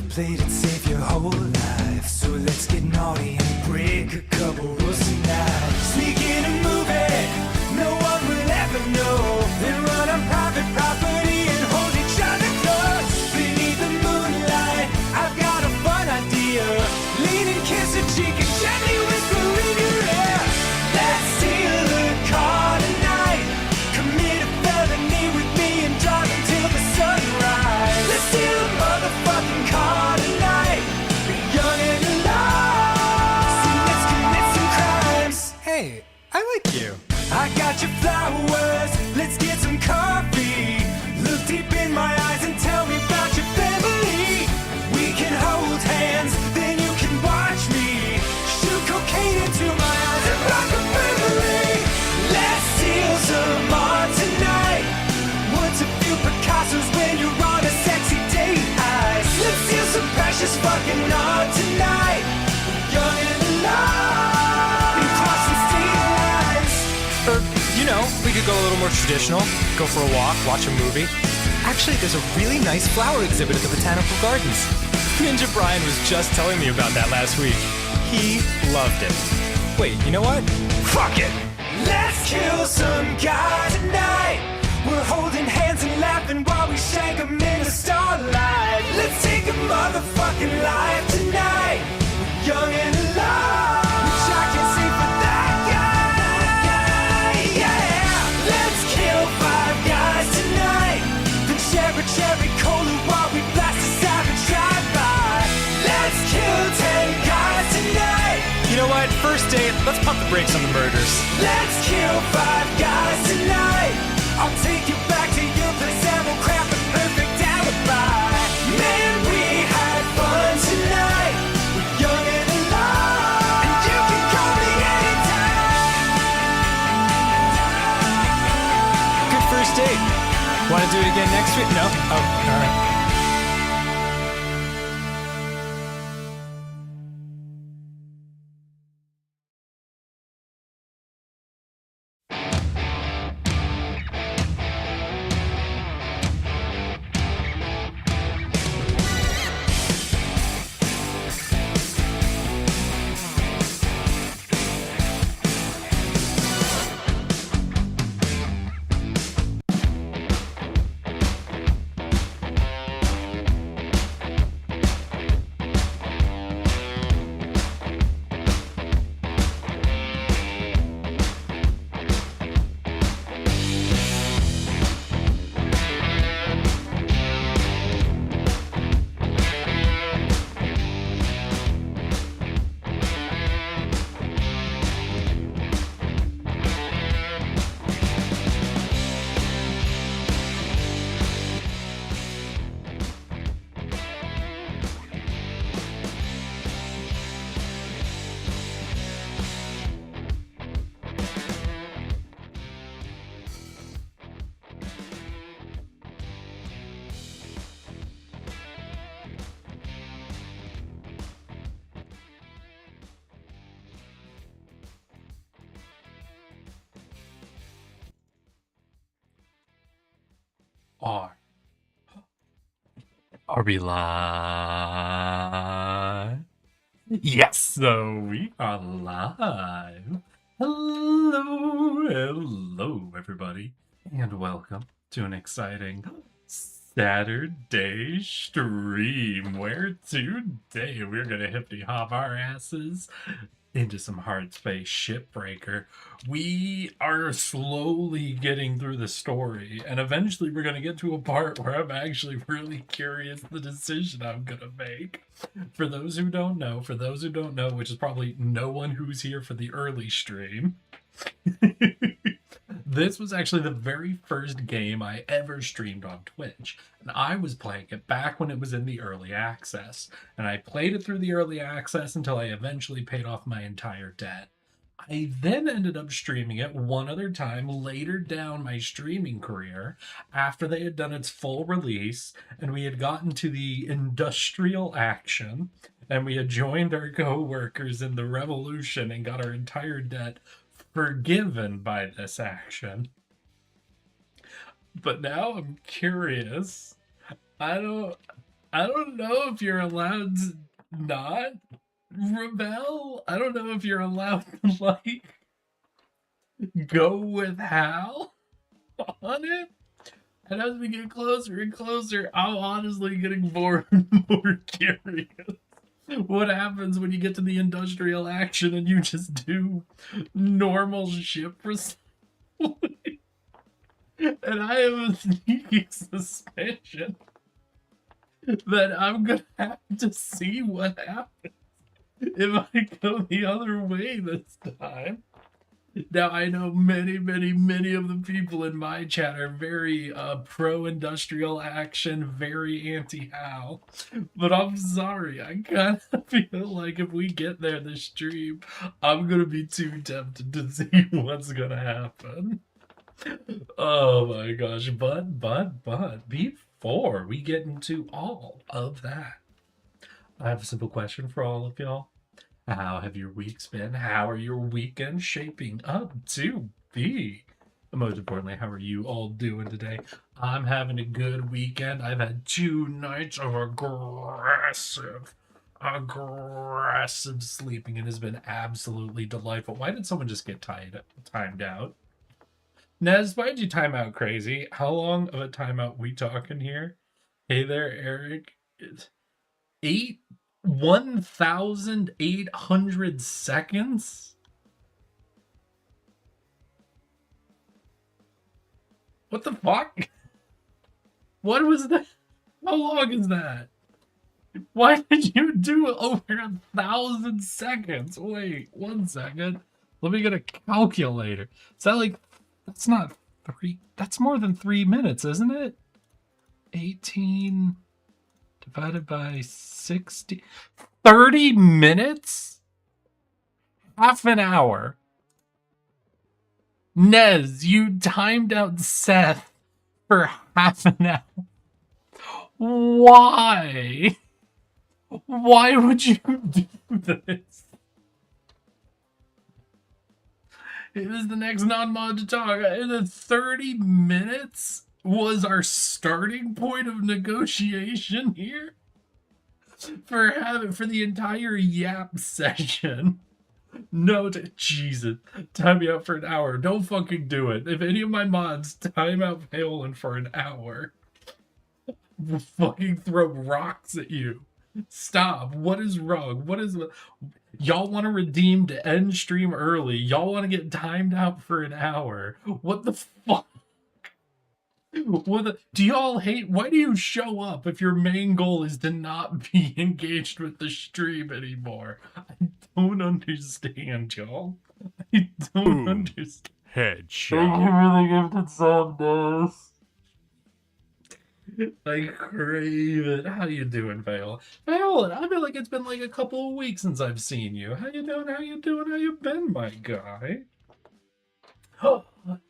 Played it safe your whole life, so let's get naughty and break a couple rules tonight. Sneak in a movie no one will ever know, then run on private property and hold each other close. Beneath the moonlight, I've got a fun idea. Lean and kiss a cheek and gently whisper in your ear. Let's steal a car tonight, commit a felony with me and drive until the sunrise. Let's steal a motherfucking car tonight, be young and alive. So let's commit some crimes. Hey, I like you. I got your flowers, let's get some coffee. Look deep in my eyes and tell me about your family. We can hold hands, then you can watch me shoot cocaine into my eyes and rock a memory. Let's steal some art tonight. What's a few Picassos when you're on a sexy date ice? Let's steal some precious fucking art tonight. We're young and alive. And cross some state lines. Or, we could go a little more traditional, go for a walk, watch a movie. Actually, there's a really nice flower exhibit at the Botanical Gardens. Ninja Brian was just telling me about that last week. He loved it. Wait, you know what? Fuck it! Let's kill some guy tonight. We're holding hands and laughing while we shank 'em in the starlight. Let's take a motherfucking life tonight. We're young and alive, which I can say for that guy. Yeah, let's kill 5 guys tonight. Then share a cherry cola while we blast a savage drive-by. Let's kill 10 guys tonight. You know what? First date, let's pump the brakes on the murders. Let's kill 5 guys tonight. I'll take you back to your place and we'll craft a perfect alibi. Man, we had fun tonight. We're young and alive, and you can call me anytime. Good first date. Want to do it again next week? No? Oh, all right. Are we live? Yes, so we are live. Hello, everybody, and welcome to an exciting Saturday stream where today we're gonna hippity hop our asses into some Hardspace Shipbreaker. We are slowly getting through the story, and eventually we're going to get to a part where I'm actually really curious the decision I'm going to make. For those who don't know, which is probably no one who's here for the early stream, this was actually the very first game I ever streamed on Twitch, and I was playing it back when it was in the early access, and I played it through the early access until I eventually paid off my entire debt. I then ended up streaming it one other time later down my streaming career after they had done its full release and we had gotten to the industrial action and we had joined our co-workers in the revolution and got our entire debt forgiven by this action. But now I'm curious. I I don't know if you're allowed to not rebel. I don't know if you're allowed to like go with Hal on it. And as we get closer and closer, I'm honestly getting more and more curious. What happens when you get to the industrial action and you just do normal ship recycling? And I have a sneaking suspicion that I'm gonna have to see what happens if I go the other way this time. Now, I know many, many, many of the people in my chat are very pro-industrial action, very anti-Hal. But I'm sorry, I kind of feel like if we get there this stream, I'm going to be too tempted to see what's going to happen. Oh my gosh, but, before we get into all of that, I have a simple question for all of y'all. How have your weeks been? How are your weekends shaping up to be? And most importantly, how are you all doing today? I'm having a good weekend. I've had 2 nights of aggressive sleeping. It has been absolutely delightful. Why did someone just get timed out? Nez, why did you time out crazy? How long of a timeout we talking here? Hey there, Eric. 1,800 seconds? What the fuck? What was that? How long is that? Why did you do it over 1,000 seconds? Wait, 1 second. Let me get a calculator. Is that like, that's not 3, that's more than 3 minutes, isn't it? 18 divided by 60. 30 minutes? Half an hour. Nez, you timed out Seth for half an hour. Why? Why would you do this? It was the next non-mod to talk. The 30 minutes was our starting point of negotiation here for the entire yap session. No, Jesus, time me out for an hour. Don't fucking do it. If any of my mods time out Paolin for an hour, we'll fucking throw rocks at you. Stop. What is wrong? Y'all want to redeem to end stream early? Y'all want to get timed out for an hour? What the fuck? Do y'all hate? Why do you show up if your main goal is to not be engaged with the stream anymore? I don't understand, y'all. I don't understand. Headshot. Thank you for the gifted sub, Des. I crave it. How you doing, Vale? Vale, I feel like it's been like a couple of weeks since I've seen you. How you doing? How you doing? How you been, my guy?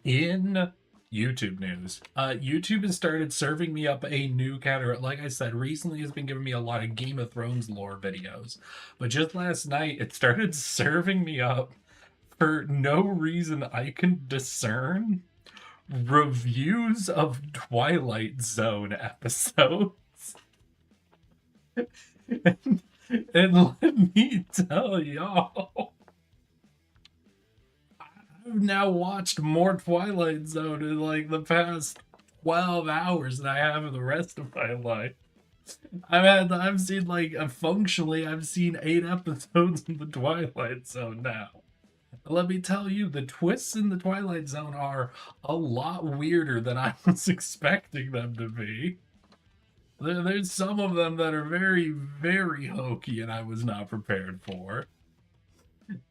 In YouTube news. YouTube has started serving me up a new category. Like I said, recently has been giving me a lot of Game of Thrones lore videos. But just last night, it started serving me up, for no reason I can discern, reviews of Twilight Zone episodes. and let me tell y'all, I've now watched more Twilight Zone in like the past 12 hours than I have in the rest of my life. I've seen functionally, I've seen 8 episodes in the Twilight Zone now. Let me tell you, the twists in the Twilight Zone are a lot weirder than I was expecting them to be. There's some of them that are very, very hokey and I was not prepared for.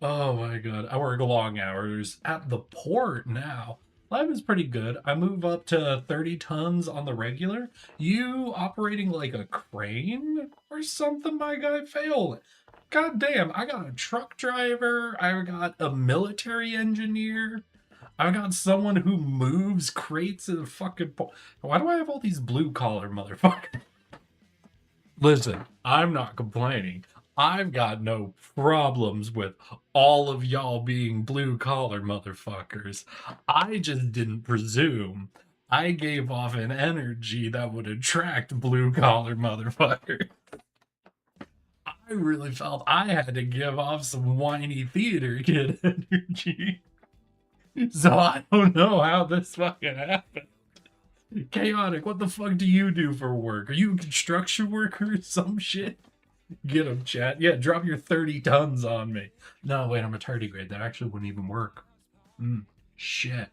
Oh my god, I work long hours at the port now. Life is pretty good. I move up to 30 tons on the regular. You operating like a crane or something, my guy? Fail. God damn, I got a truck driver. I got a military engineer. I got someone who moves crates in the fucking Why do I have all these blue collar motherfuckers? Listen, I'm not complaining. I've got no problems with all of y'all being blue collar motherfuckers. I just didn't presume I gave off an energy that would attract blue collar motherfucker. I really felt I had to give off some whiny theater kid energy. So I don't know how this fucking happened. Chaotic, what the fuck do you do for work? Are you a construction worker or some shit? Get him, chat. Yeah, drop your 30 tons on me. No, wait, I'm a tardigrade. That actually wouldn't even work. Shit.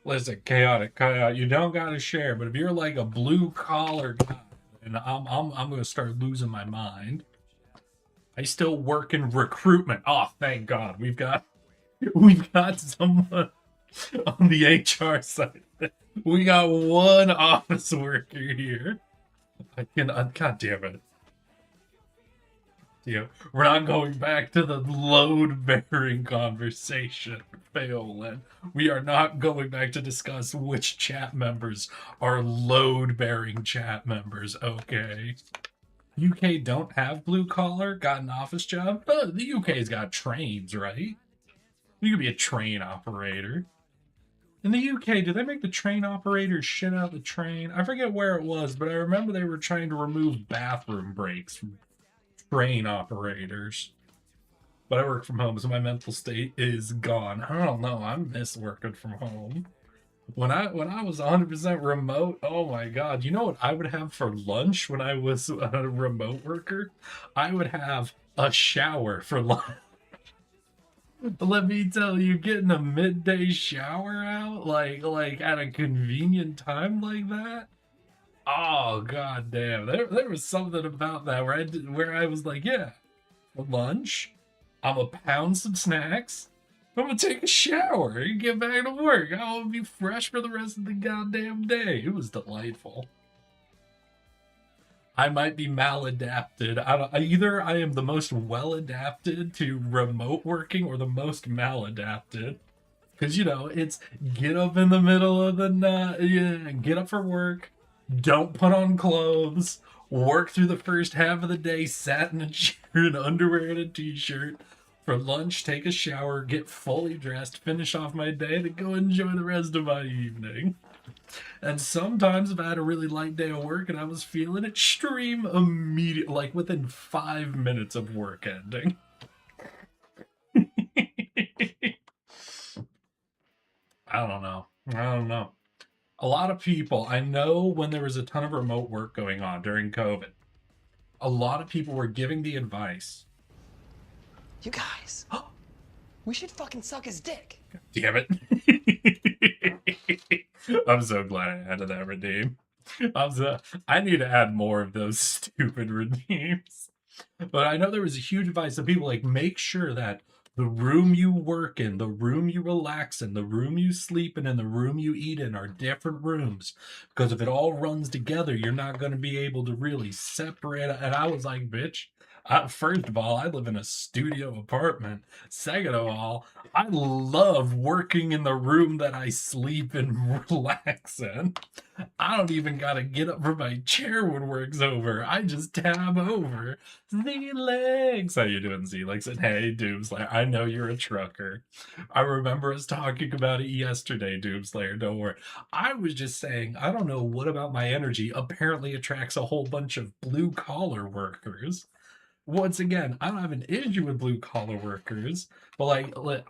Listen, chaotic, you don't gotta share, but if you're like a blue collar guy, and I'm gonna start losing my mind. I still work in recruitment. Oh, thank God. We've got someone on the HR side. We got one office worker here. God damn it. We're not going back to the load-bearing conversation, Phelan. We are not going back to discuss which chat members are load-bearing chat members, okay? UK don't have blue collar, got an office job? The UK's got trains, right? You could be a train operator. In the UK, do they make the train operators shit out the train? I forget where it was, but I remember they were trying to remove bathroom breaks from train operators. But I work from home, so my mental state is gone. I don't know. I miss working from home. When I was 100% remote, oh my God. You know what I would have for lunch when I was a remote worker? I would have a shower for lunch. Let me tell you, getting a midday shower out, like at a convenient time like that. Oh God damn! There was something about that where I was like, yeah, for lunch, I'm gonna pound some snacks. I'm gonna take a shower and get back to work. I'll be fresh for the rest of the goddamn day. It was delightful. I might be maladapted. Either I am the most well adapted to remote working or the most maladapted. Because, it's get up in the middle of the night, get up for work, don't put on clothes, work through the first half of the day, sat in a chair in underwear and a t-shirt. For lunch, take a shower, get fully dressed, finish off my day, to go enjoy the rest of my evening. And sometimes if I had a really light day of work and I was feeling it, stream immediately, like within 5 minutes of work ending. I don't know. A lot of people, I know when there was a ton of remote work going on during COVID, a lot of people were giving the advice. You guys, we should fucking suck his dick. Damn it. I'm so glad I added that redeem. I need to add more of those stupid redeems. But I know there was a huge advice of people like, make sure that the room you work in, the room you relax in, the room you sleep in, and the room you eat in are different rooms. Because if it all runs together, you're not going to be able to really separate it. And I was like, bitch, first of all, I live in a studio apartment. Second of all, I love working in the room that I sleep and relax in. I don't even gotta get up from my chair when work's over. I just tab over. Z-Legs! How you doing, Z-Legs? And hey, Doomslayer, I know you're a trucker. I remember us talking about it yesterday, Doomslayer, don't worry. I was just saying, I don't know what about my energy apparently attracts a whole bunch of blue-collar workers. Once again, I don't have an issue with blue-collar workers, but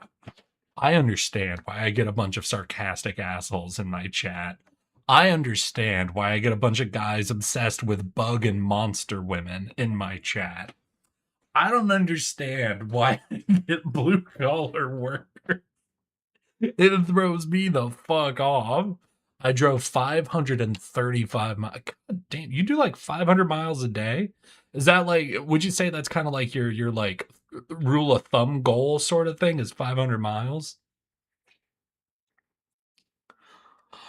I understand why I get a bunch of sarcastic assholes in my chat. I understand why I get a bunch of guys obsessed with bug and monster women in my chat. I don't understand why I get blue collar work. It throws me the fuck off. I drove 535 miles. God damn, you do like 500 miles a day? Is that would you say that's kind of like your like rule of thumb goal sort of thing is 500 miles?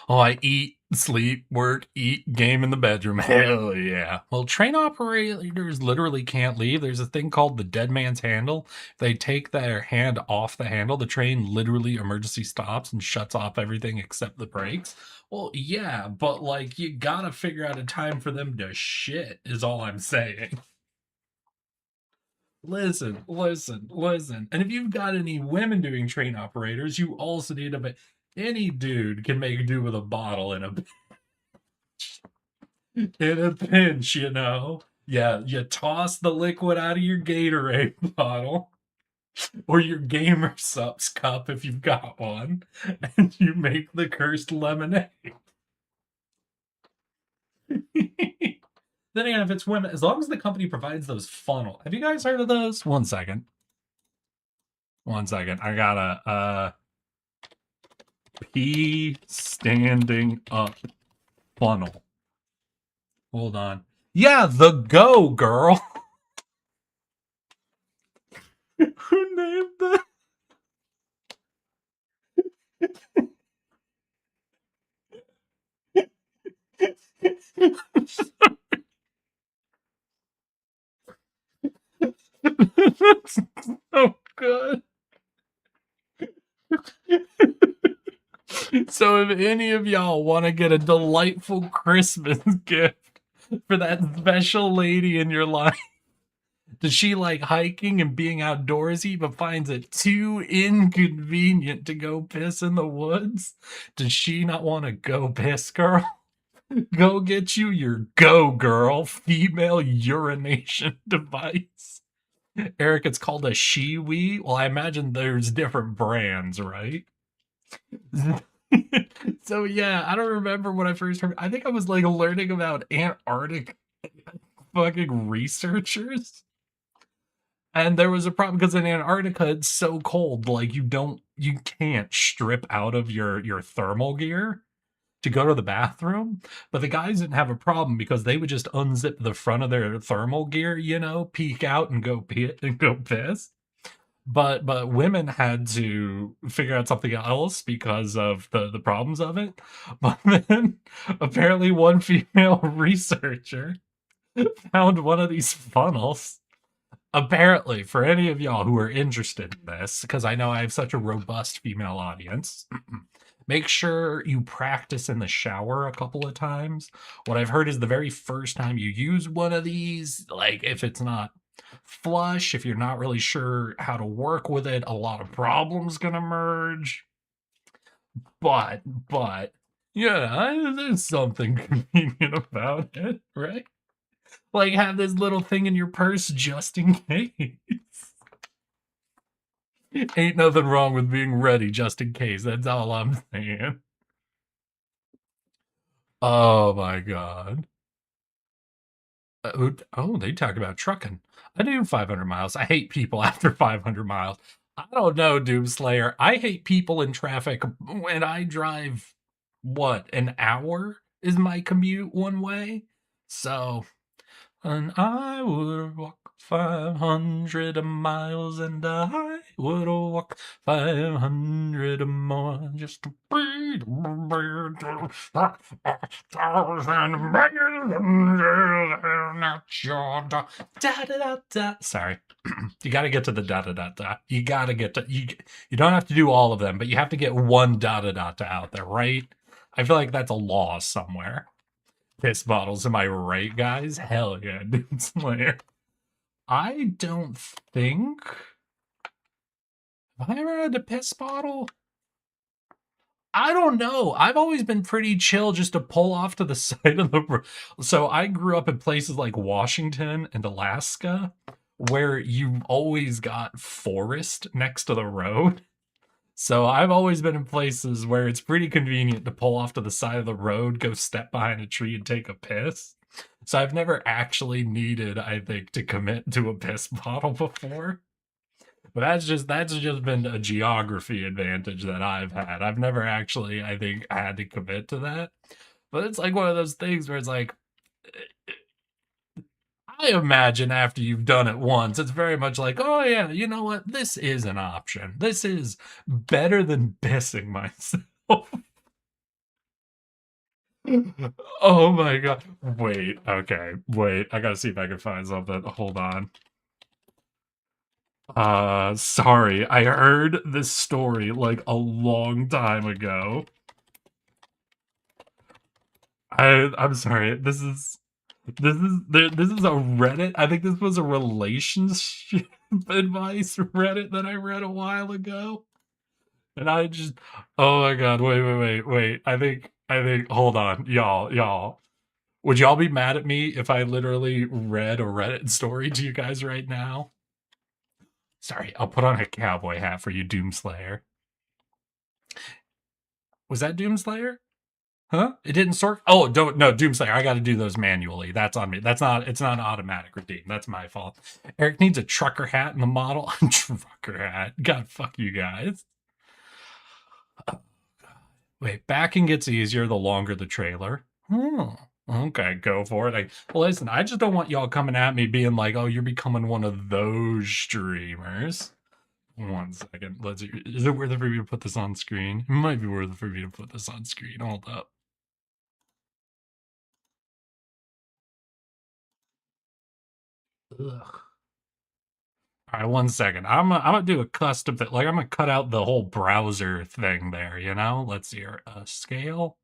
Oh, I eat, sleep, work, eat, game in the bedroom. Hell yeah. Well, train operators literally can't leave. There's a thing called the dead man's handle. If they take their hand off the handle, the train literally emergency stops and shuts off everything except the brakes. Well, yeah, but you gotta figure out a time for them to shit, is all I'm saying. Listen, listen, listen. And if you've got any women doing train operators, you also need to. Any dude can make do with a bottle in a pinch, you know. Yeah, you toss the liquid out of your Gatorade bottle or your Gamer Supps cup if you've got one, and you make the cursed lemonade. Then again, if it's women, as long as the company provides those funnel. Have you guys heard of those? One second. I gotta pee standing up funnel. Hold on. Yeah, the Go Girl. Who named that? That's so good. So if any of y'all want to get a delightful Christmas gift for that special lady in your life, does she like hiking and being outdoorsy but finds it too inconvenient to go piss in the woods? Does she not want to go piss, girl? Go get you your Go Girl female urination device. Eric, it's called a Shiwi. Well, I imagine there's different brands, right? So yeah, I don't remember when I first heard. I think I was like learning about Antarctic fucking researchers. And there was a problem because in Antarctica it's so cold, like you can't strip out of your thermal gear to go to the bathroom. But the guys didn't have a problem because they would just unzip the front of their thermal gear, you know, peek out and go piss. But women had to figure out something else because of the problems of it. But then apparently one female researcher found one of these funnels. Apparently, for any of y'all who are interested in this, because I know I have such a robust female audience, make sure you practice in the shower a couple of times. What I've heard is the very first time you use one of these, like if it's not flush, if you're not really sure how to work with it, a lot of problems gonna emerge. But yeah, there's something convenient about it, right? Like have this little thing in your purse just in case. Ain't nothing wrong with being ready just in case. That's all I'm saying. Oh my god. Oh, they talk about trucking. I do 500 miles. I hate people after 500 miles. I don't know, Doomslayer. I hate people in traffic when I drive, what, an hour is my commute one way? So, and I would walk 500 miles and I would walk 500 more just to be Sorry. You got to get to the da-da-da-da. You got to get to... You don't have to do all of them, but you have to get one da-da-da-da out there, right? I feel like that's a law somewhere. Piss bottles, am I right, guys? Hell yeah, Doom Slayer. I don't think... Have I ever had a piss bottle? I don't know. I've always been pretty chill just to pull off to the side of the road. So I grew up in places like Washington and Alaska where you've always got forest next to the road. So I've always been in places where it's pretty convenient to pull off to the side of the road, go step behind a tree and take a piss. So I've never actually needed, I think, to commit to a piss bottle before. But that's just been a geography advantage that I've had. I've never actually, I think, had to commit to that. But it's like one of those things where it's like, I imagine after you've done it once, it's very much like, oh yeah, you know what? This is an option. This is better than pissing myself. Oh my god. Wait, okay. Wait, I gotta see if I can find something. Hold on. Sorry. I heard this story like a long time ago. I'm sorry. This is a Reddit. I think this was a relationship advice from Reddit that I read a while ago. And I just, oh my god, wait. I think, hold on, y'all. Would y'all be mad at me if I literally read a Reddit story to you guys right now? Sorry, I'll put on a cowboy hat for you, Doomslayer. Was that Doomslayer? Huh? It didn't sort. Oh, don't no, Doomslayer. I got to do those manually. That's on me. That's not. It's not an automatic redeem. That's my fault. Eric needs a trucker hat in the model. Trucker hat. God, fuck you guys. Wait, backing gets easier the longer the trailer. Okay, go for it. Listen, I just don't want y'all coming at me being like, "Oh, you're becoming one of those streamers." 1 second. Is it worth it for me to put this on screen? It might be worth it for me to put this on screen. Hold up. Ugh. All right, 1 second. I'm gonna do a custom thing. Like I'm gonna cut out the whole browser thing there. You know. Let's see here. Scale.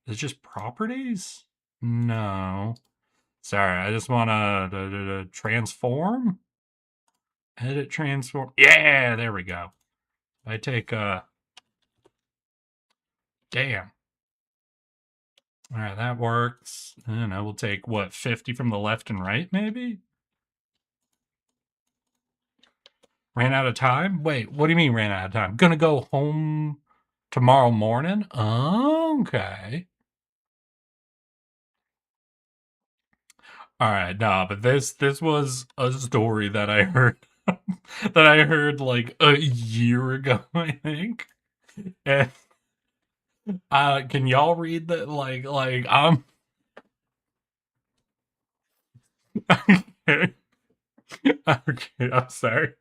Is it just properties? No. Sorry, I just want to transform. Edit transform. Yeah, there we go. I take damn. All right, that works. And I will take what 50 from the left and right, maybe. Ran out of time? Wait, what do you mean ran out of time? Gonna go home tomorrow morning? Okay. All right, nah, but this was a story that I heard that I heard like a year ago, I think. And can y'all read that? Like I'm okay. Okay, I'm sorry.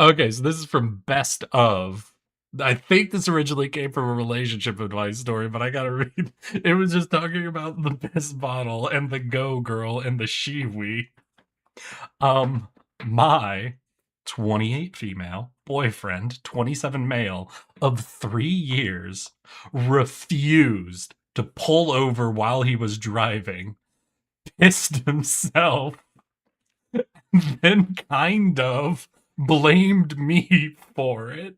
Okay, so this is from Best of. I think this originally came from a relationship advice story, but I gotta read. It was just talking about the best bottle and the go girl and the shiwi. My 28 female boyfriend, 27 male of 3 years refused to pull over while he was driving, pissed himself, then kind of blamed me for it.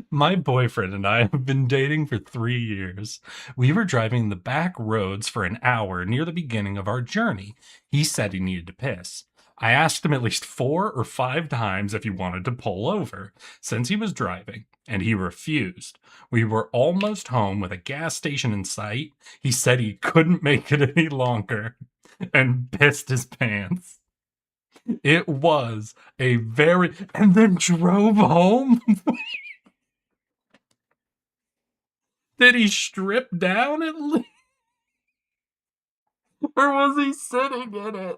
My boyfriend and I have been dating for 3 years. We were driving the back roads for an hour near the beginning of our journey. He said he needed to piss. I asked him at least 4 or 5 times if he wanted to pull over, since he was driving, and he refused. We were almost home with a gas station in sight. He said he couldn't make it any longer and pissed his pants. It was a very... and then drove home? Did he strip down at least? Or was he sitting in it?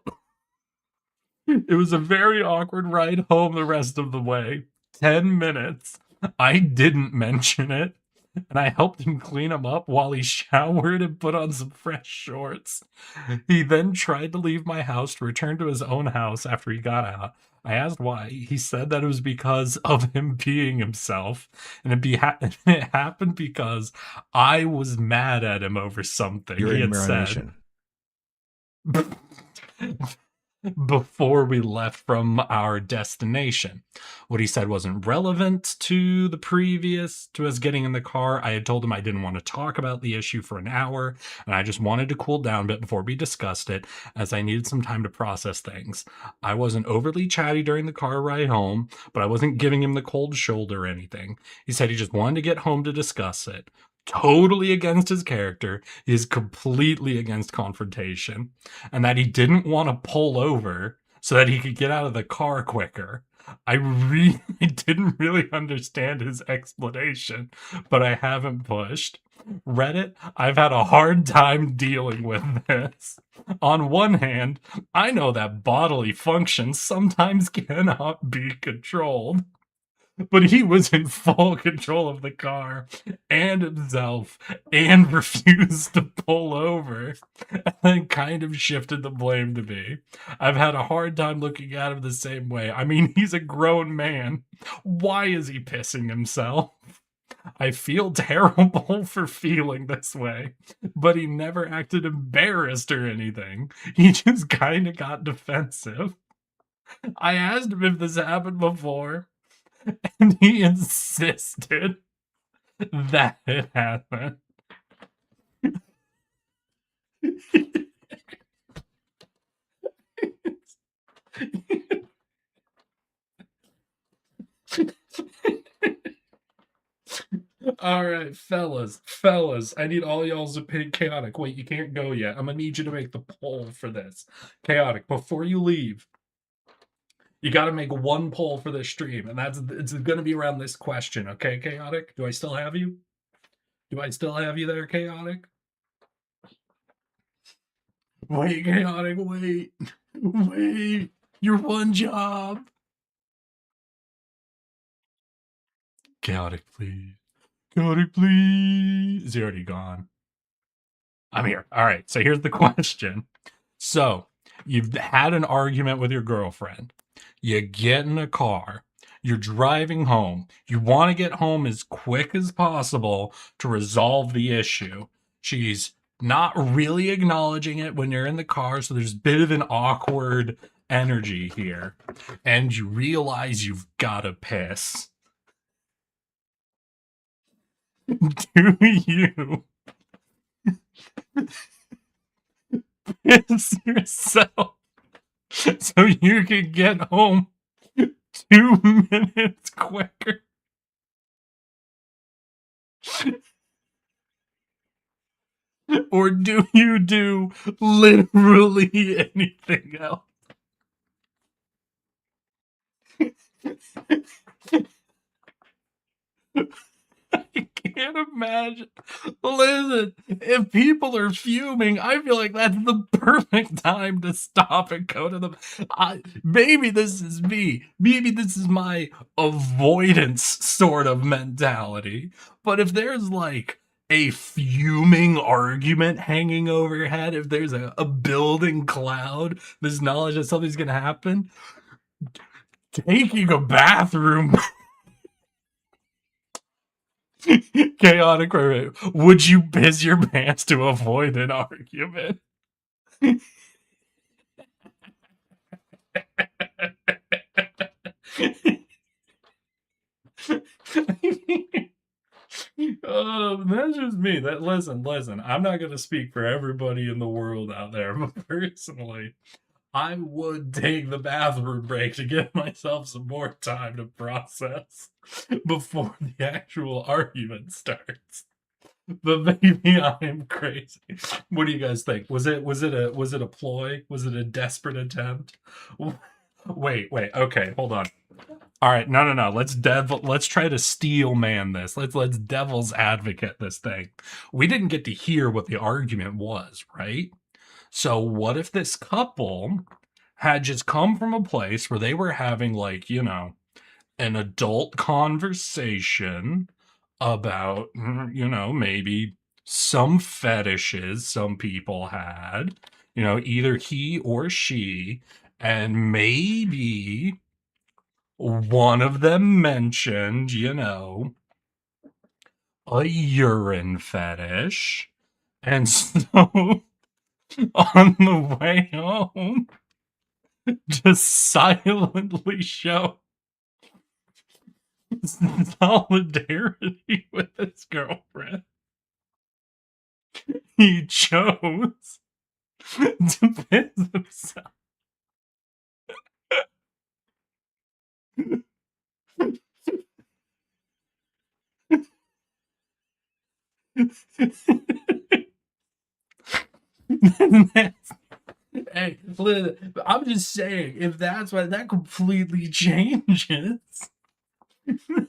It was a very awkward ride home the rest of the way. 10 minutes. I didn't mention it. And I helped him clean him up while he showered and put on some fresh shorts. He then tried to leave my house to return to his own house after he got out. I asked why. He said that it was because of him being himself. And it happened because I was mad at him over something You're he in had Marination. said before we left from our destination. What he said wasn't relevant to us getting in the car. I had told him I didn't want to talk about the issue for an hour, and I just wanted to cool down a bit before we discussed it, as I needed some time to process things. I wasn't overly chatty during the car ride home, but I wasn't giving him the cold shoulder or anything. He said he just wanted to get home to discuss it. Totally against his character. He is completely against confrontation, and that he didn't want to pull over so that he could get out of the car quicker. I really didn't really understand his explanation, but I haven't pushed. Reddit, I've had a hard time dealing with this. On one hand, I know that bodily functions sometimes cannot be controlled. but he was in full control of the car and himself and refused to pull over and then kind of shifted the blame to me. I've had a hard time looking at him the same way. I mean, he's a grown man. Why is he pissing himself? I feel terrible for feeling this way, but he never acted embarrassed or anything. He just kind of got defensive. I asked him if this happened before, and he insisted that it happened. All right, fellas, I need all y'all's opinion. Chaotic, wait, you can't go yet. I'm gonna need you to make the poll for this. Chaotic, before you leave, you got to make one poll for this stream, and it's going to be around this question, okay, Chaotic? Do I still have you? Do I still have you there, Chaotic? Wait, Chaotic, wait. Wait. Your one job. Chaotic, please. Chaotic, please. Is he already gone? I'm here. All right, so here's the question. So, you've had an argument with your girlfriend. You get in a car. You're driving home. You want to get home as quick as possible to resolve the issue. She's not really acknowledging it when you're in the car, so there's a bit of an awkward energy here. And you realize you've got to piss. Do you piss yourself so you can get home 2 minutes quicker? Or do you do literally anything else? I can't imagine. Listen, if people are fuming, I feel like that's the perfect time to stop and go to them. Maybe this is me. Maybe this is my avoidance sort of mentality. But if there's like a fuming argument hanging overhead, if there's a building cloud, this knowledge that something's going to happen, taking a bathroom. Chaotic, wait. Would you piss your pants to avoid an argument? That's just me. Listen. I'm not gonna speak for everybody in the world out there, but personally, I would take the bathroom break to give myself some more time to process before the actual argument starts. But maybe I am crazy. What do you guys think? Was it a ploy? Was it a desperate attempt? Wait. Okay, hold on. All right, no. Let's try to steel man this. Let's devil's advocate this thing. We didn't get to hear what the argument was, right? So what if this couple had just come from a place where they were having like, an adult conversation about, maybe some fetishes some people had, either he or she, and maybe one of them mentioned, a urine fetish. And so on the way home, just silently show solidarity with his girlfriend. He chose to piss himself. Hey, listen, I'm just saying, if that's why that completely changes,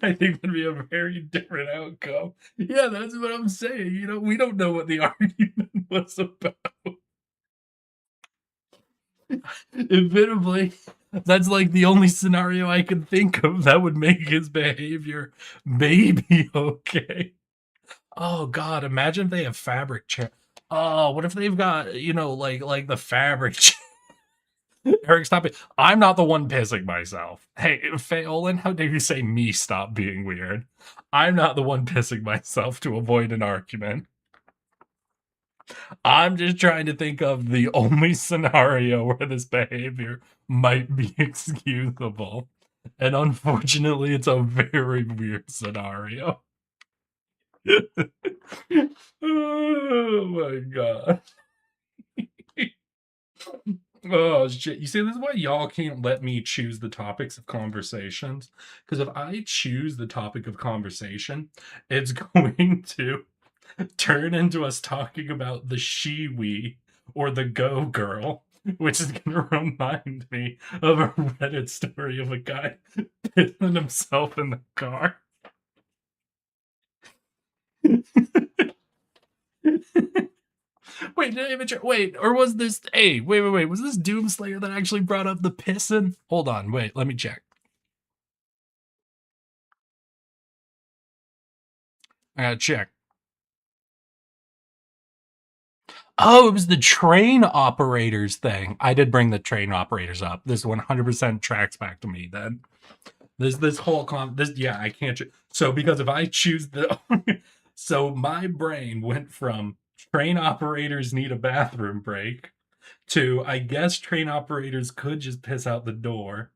I think that'd be a very different outcome. Yeah, that's what I'm saying. We don't know what the argument was about. Admittedly, That's like the only scenario I can think of that would make his behavior maybe okay. Oh God, imagine if they have fabric chair. Oh, what if they've got, like the fabric chair? Eric, stop it. I'm not the one pissing myself. Hey, Pheolin, how dare you say me stop being weird? I'm not the one pissing myself to avoid an argument. I'm just trying to think of the only scenario where this behavior might be excusable. And unfortunately, it's a very weird scenario. Oh my God. Oh shit. You see, this is why y'all can't let me choose the topics of conversations. Because if I choose the topic of conversation, it's going to turn into us talking about the she-we or the go girl, which is going to remind me of a Reddit story of a guy pissing himself in the car. Wait, or was this, hey, wait, was this Doomslayer that actually brought up the pissing? Hold on, wait, let me check. I gotta check. Oh, it was the train operators thing. I did bring the train operators up. This 100% tracks back to me then. This whole yeah, I can't. So because if I choose the, so my brain went from train operators need a bathroom break to I guess train operators could just piss out the door.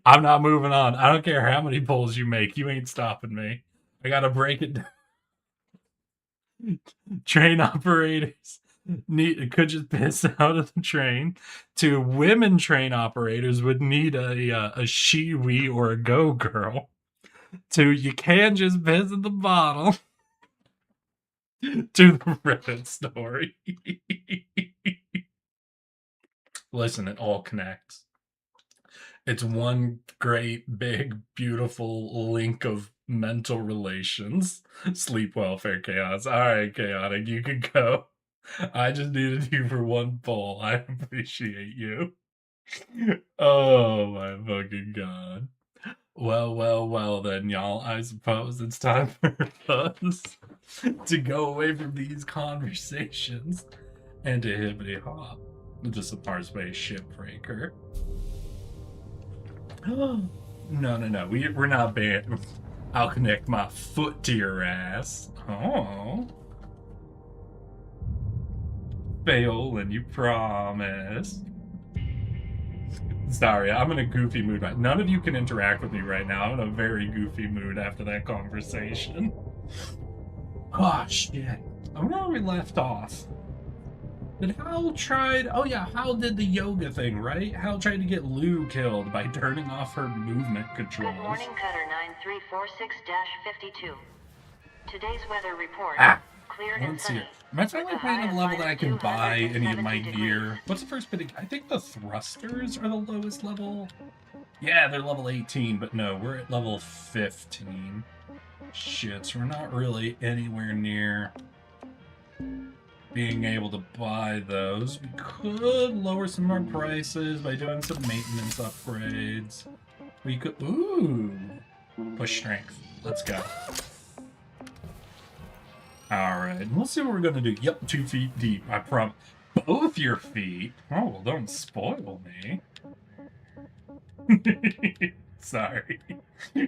I'm not moving on. I don't care how many polls you make. You ain't stopping me. I gotta break it down. Train operators could just piss out of the train to women train operators would need a she-we or a go girl to you can just piss in the bottle to the Reddit story. Listen, it all connects. It's one great, big, beautiful link of mental relations. Sleep well, fair chaos. All right, chaotic, you can go. I just needed you for one poll. I appreciate you. Oh my fucking God. Well, then, y'all. I suppose it's time for us to go away from these conversations and to hippity hop into some Hardspace Shipbreaker. No. We're not banned. I'll connect my foot to your ass. Oh. Pheolin, you promised. Sorry, I'm in a goofy mood. None of you can interact with me right now. I'm in a very goofy mood after that conversation. Oh, shit. I wonder where we left off. Did Hal tried... Oh, yeah, Hal did the yoga thing, right? Hal tried to get Lou killed by turning off her movement controls. Good morning, Cutter 9346-52. Today's weather report. Clear and sunny. Am I finally playing at a level that I can buy any of my gear? What's the first bit? I think the thrusters are the lowest level. Yeah, they're level 18, but no, we're at level 15. Shit, so we're not really anywhere near being able to buy those. We could lower some more prices by doing some maintenance upgrades. We could... Ooh! Push strength. Let's go. Alright, we'll see what we're gonna do. Yep, 2 feet deep, I promise. Both your feet? Oh, well, don't spoil me. Sorry.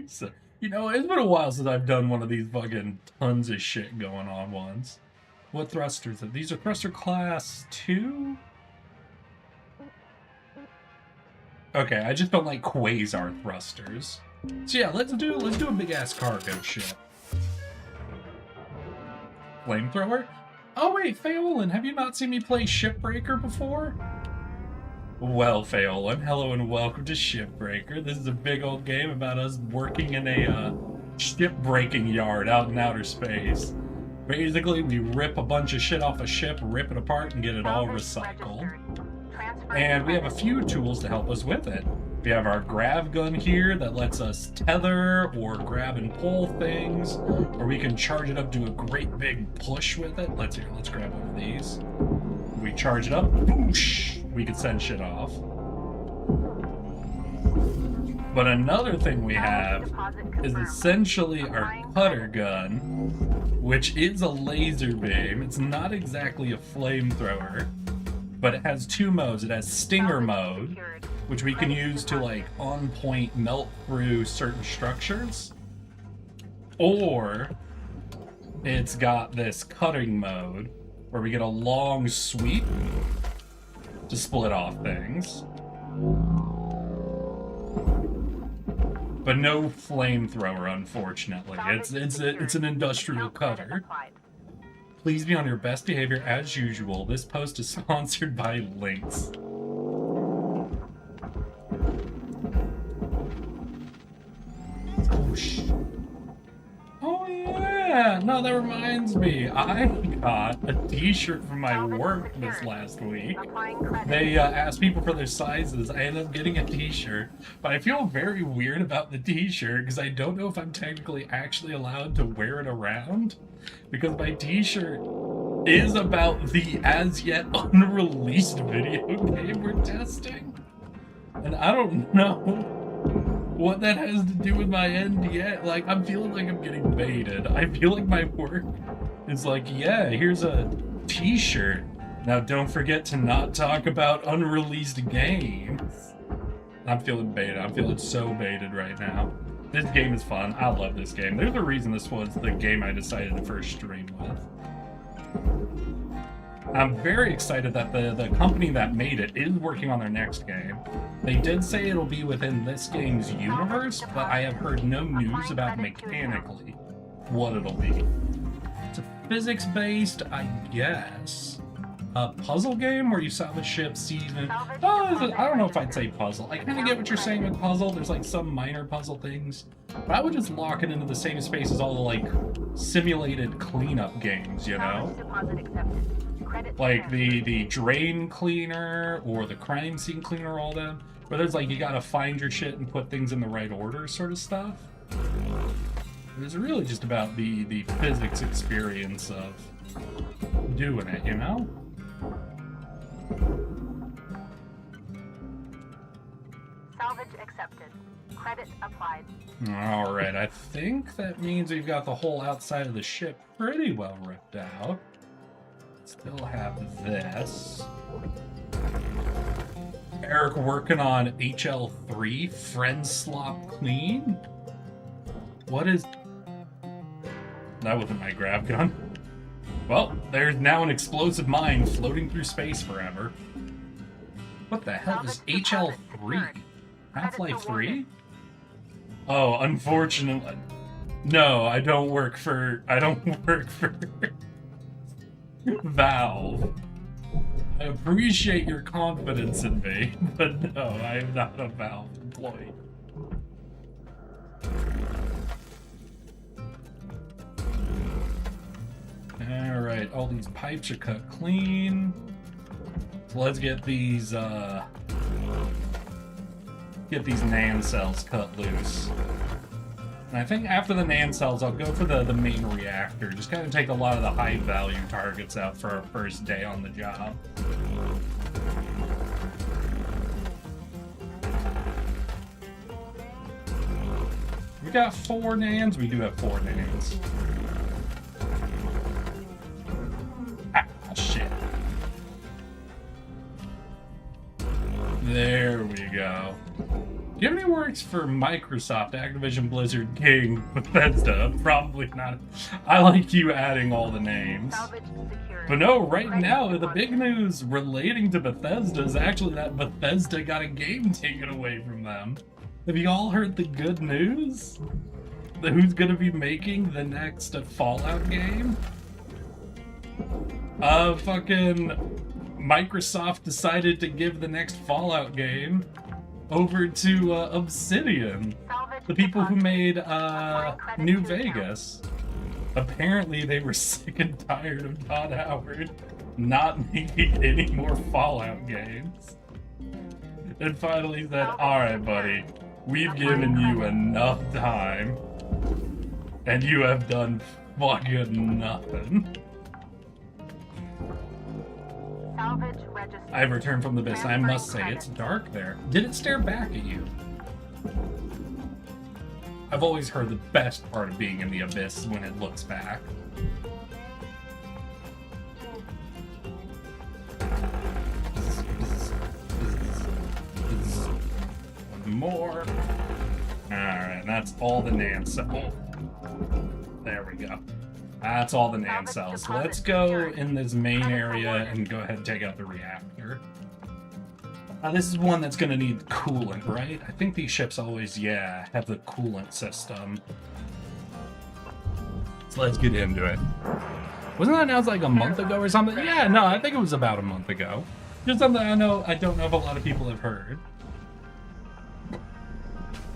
So, you know, it's been a while since I've done one of these fucking tons of shit going on once. What thrusters are these? Are thruster class 2? Okay, I just don't like quasar thrusters. So yeah, let's do a big ass cargo ship. Flamethrower? Oh wait, Pheolin, have you not seen me play Shipbreaker before? Well, Pheolin, hello and welcome to Shipbreaker. This is a big old game about us working in a ship-breaking yard out in outer space. Basically, we rip a bunch of shit off a ship, rip it apart, and get it all recycled. And we have a few tools to help us with it. We have our grav gun here that lets us tether or grab and pull things, or we can charge it up, do a great big push with it. Let's grab one of these. We charge it up, whoosh, we can send shit off. But another thing we have is essentially our cutter gun, which is a laser beam. It's not exactly a flamethrower, but it has two modes. It has stinger mode, which we can use to like on point melt through certain structures, or it's got this cutting mode where we get a long sweep to split off things. But no flamethrower, unfortunately. It's an industrial cutter. Please be on your best behavior as usual. This post is sponsored by Lynx. Oh yeah! No, that reminds me. I got a t-shirt from my work this last week. They asked people for their sizes. I ended up getting a t-shirt, but I feel very weird about the t-shirt because I don't know if I'm technically actually allowed to wear it around, because my t-shirt is about the as yet unreleased video game we're testing. And I don't know what that has to do with my NDA. Like, I'm feeling like I'm getting baited. I feel like my work is like, yeah, here's a t-shirt. Now don't forget to not talk about unreleased games. I'm feeling baited. I'm feeling so baited right now. This game is fun. I love this game. There's a reason this was the game I decided to first stream with. I'm very excited that the company that made it is working on their next game. They did say it'll be within this game's universe, but I have heard no news about mechanically what it'll be. It's a physics-based, I guess, a puzzle game where you salvage ships, season. Oh, I don't know if I'd say puzzle. I kind of get what you're saying with puzzle. There's like some minor puzzle things, but I would just lock it into the same space as all the like simulated cleanup games, you know? Like the drain cleaner or the crime scene cleaner, all them, where there's like you gotta find your shit and put things in the right order sort of stuff. It's really just about the physics experience of doing it, you know? Salvage accepted. Credit applied. Alright, I think that means we've got the whole outside of the ship pretty well ripped out. Still have this. Eric working on HL3, Friend Slop Clean? What is... That wasn't my grab gun. Well, there's now an explosive mine floating through space forever. What the hell is HL3? Half-Life 3? Oh, unfortunately. No, I don't work for Valve. I appreciate your confidence in me, but no, I am not a Valve employee. Alright, all these pipes are cut clean. So let's get these NAND cells cut loose. And I think after the NAND cells, I'll go for the main reactor. Just kind of take a lot of the high value targets out for our first day on the job. We got 4 NANDs? We do have 4 NANDs. Ah, shit. There we go. Do you have any works for Microsoft, Activision, Blizzard, King, Bethesda? Probably not. I like you adding all the names. But no, right now, the big news relating to Bethesda is actually that Bethesda got a game taken away from them. Have you all heard the good news? Who's gonna be making the next Fallout game? Fucking Microsoft decided to give the next Fallout game over to Obsidian, the people who made New Vegas. Apparently they were sick and tired of Todd Howard not making any more Fallout games. And finally said, alright buddy, we've given you enough time, and you have done fucking nothing. I've returned from the abyss. I must say, it's dark there. Did it stare back at you? I've always heard the best part of being in the abyss is when it looks back. One more. Alright, that's all the NAND cells. Oh. There we go. That's all the NAND cells. Let's go in this main area and go ahead and take out the reactor. This is one that's going to need coolant, right? I think these ships always, have the coolant system. So let's get into it. Wasn't that announced like a month ago or something? Yeah, no, I think it was about a month ago. Just something I don't know if a lot of people have heard.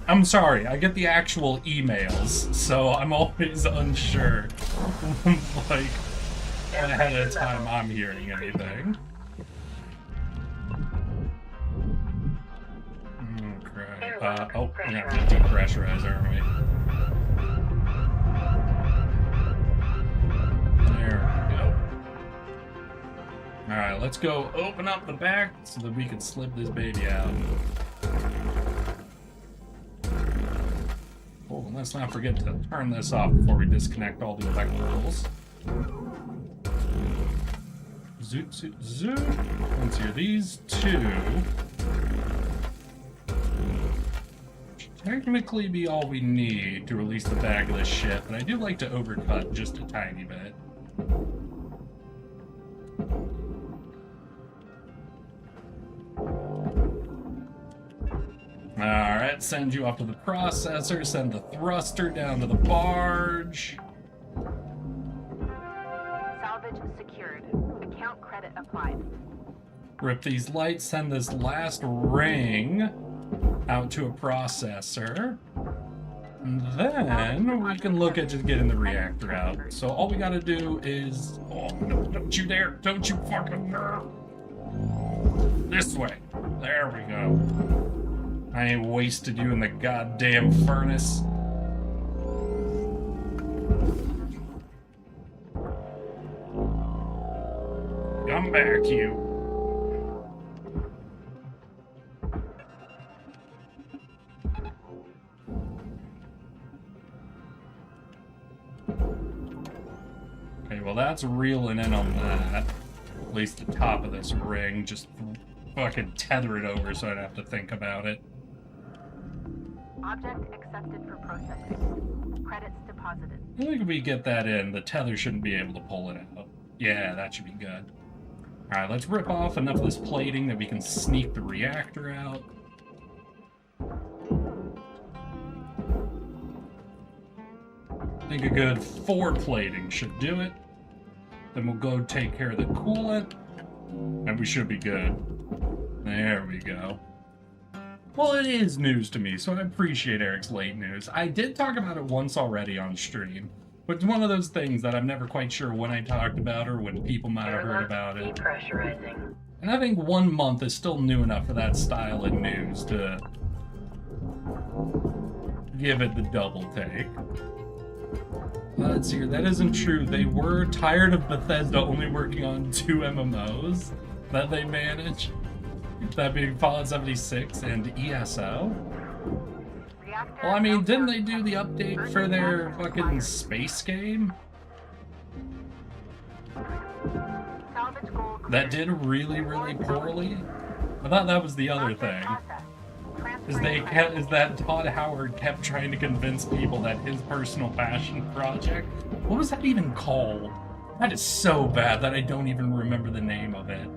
I'm sorry, I get the actual emails, so I'm always unsure, like, ahead of time I'm hearing anything. Okay. Oh, we're gonna have to depressurize, aren't we? There we go. Alright, let's go open up the back so that we can slip this baby out. Oh, and let's not forget to turn this off before we disconnect all the electricals. Zoot, zoot, zoot. Let's hear these two. Should technically be all we need to release the back of this ship, but I do like to overcut just a tiny bit. Alright, send you off to the processor, send the thruster down to the barge. Salvage secured. Account credit applied. Rip these lights, send this last ring out to a processor. And then we can look at just getting the reactor out. So all we gotta do is... Oh, no, don't you dare! Don't you fucking dare! This way. There we go. I ain't wasted you in the goddamn furnace. Come back, you. Okay, well that's reeling in on that. At least the top of this ring. Just fucking tether it over so I don't have to think about it. Object accepted for processing. Credits deposited. I think if we get that in, the tether shouldn't be able to pull it out. Yeah, that should be good. Alright, let's rip off enough of this plating that we can sneak the reactor out. I think a good 4 plating should do it. Then we'll go take care of the coolant, and we should be good. There we go. Well, it is news to me, so I appreciate Eric's late news. I did talk about it once already on stream, but it's one of those things that I'm never quite sure when I talked about or when people might have heard about it. Depressurizing. And I think 1 month is still new enough for that style of news to give it the double take. Let's see here, that isn't true. They were tired of Bethesda only working on 2 MMOs that they manage. That being Fallout 76 and ESO. Well, I mean, didn't they do the update for their fucking space game? That did really, really poorly? I thought that was the other thing. Is that Todd Howard kept trying to convince people that his personal passion project, what was that even called? That is so bad that I don't even remember the name of it.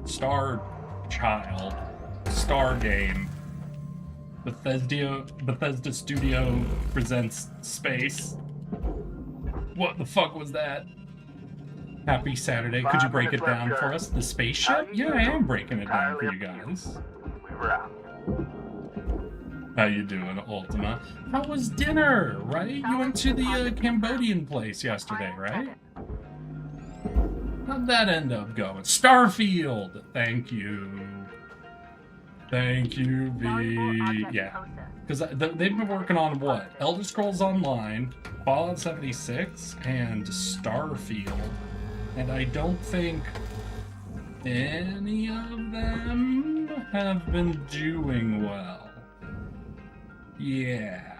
Star Child, Star Game, Bethesda Studio presents Space. What the fuck was that? Happy Saturday. Could you break it down for us? The spaceship? Yeah, I am breaking it down for you guys. We were out. How you doing, Ultima? How was dinner, right? You went to the Cambodian place yesterday, right? How'd that end up going? Starfield! Thank you. Thank you, V. Yeah. Because they've been working on what? Elder Scrolls Online, Fallout 76, and Starfield. And I don't think any of them have been doing well. Yeah.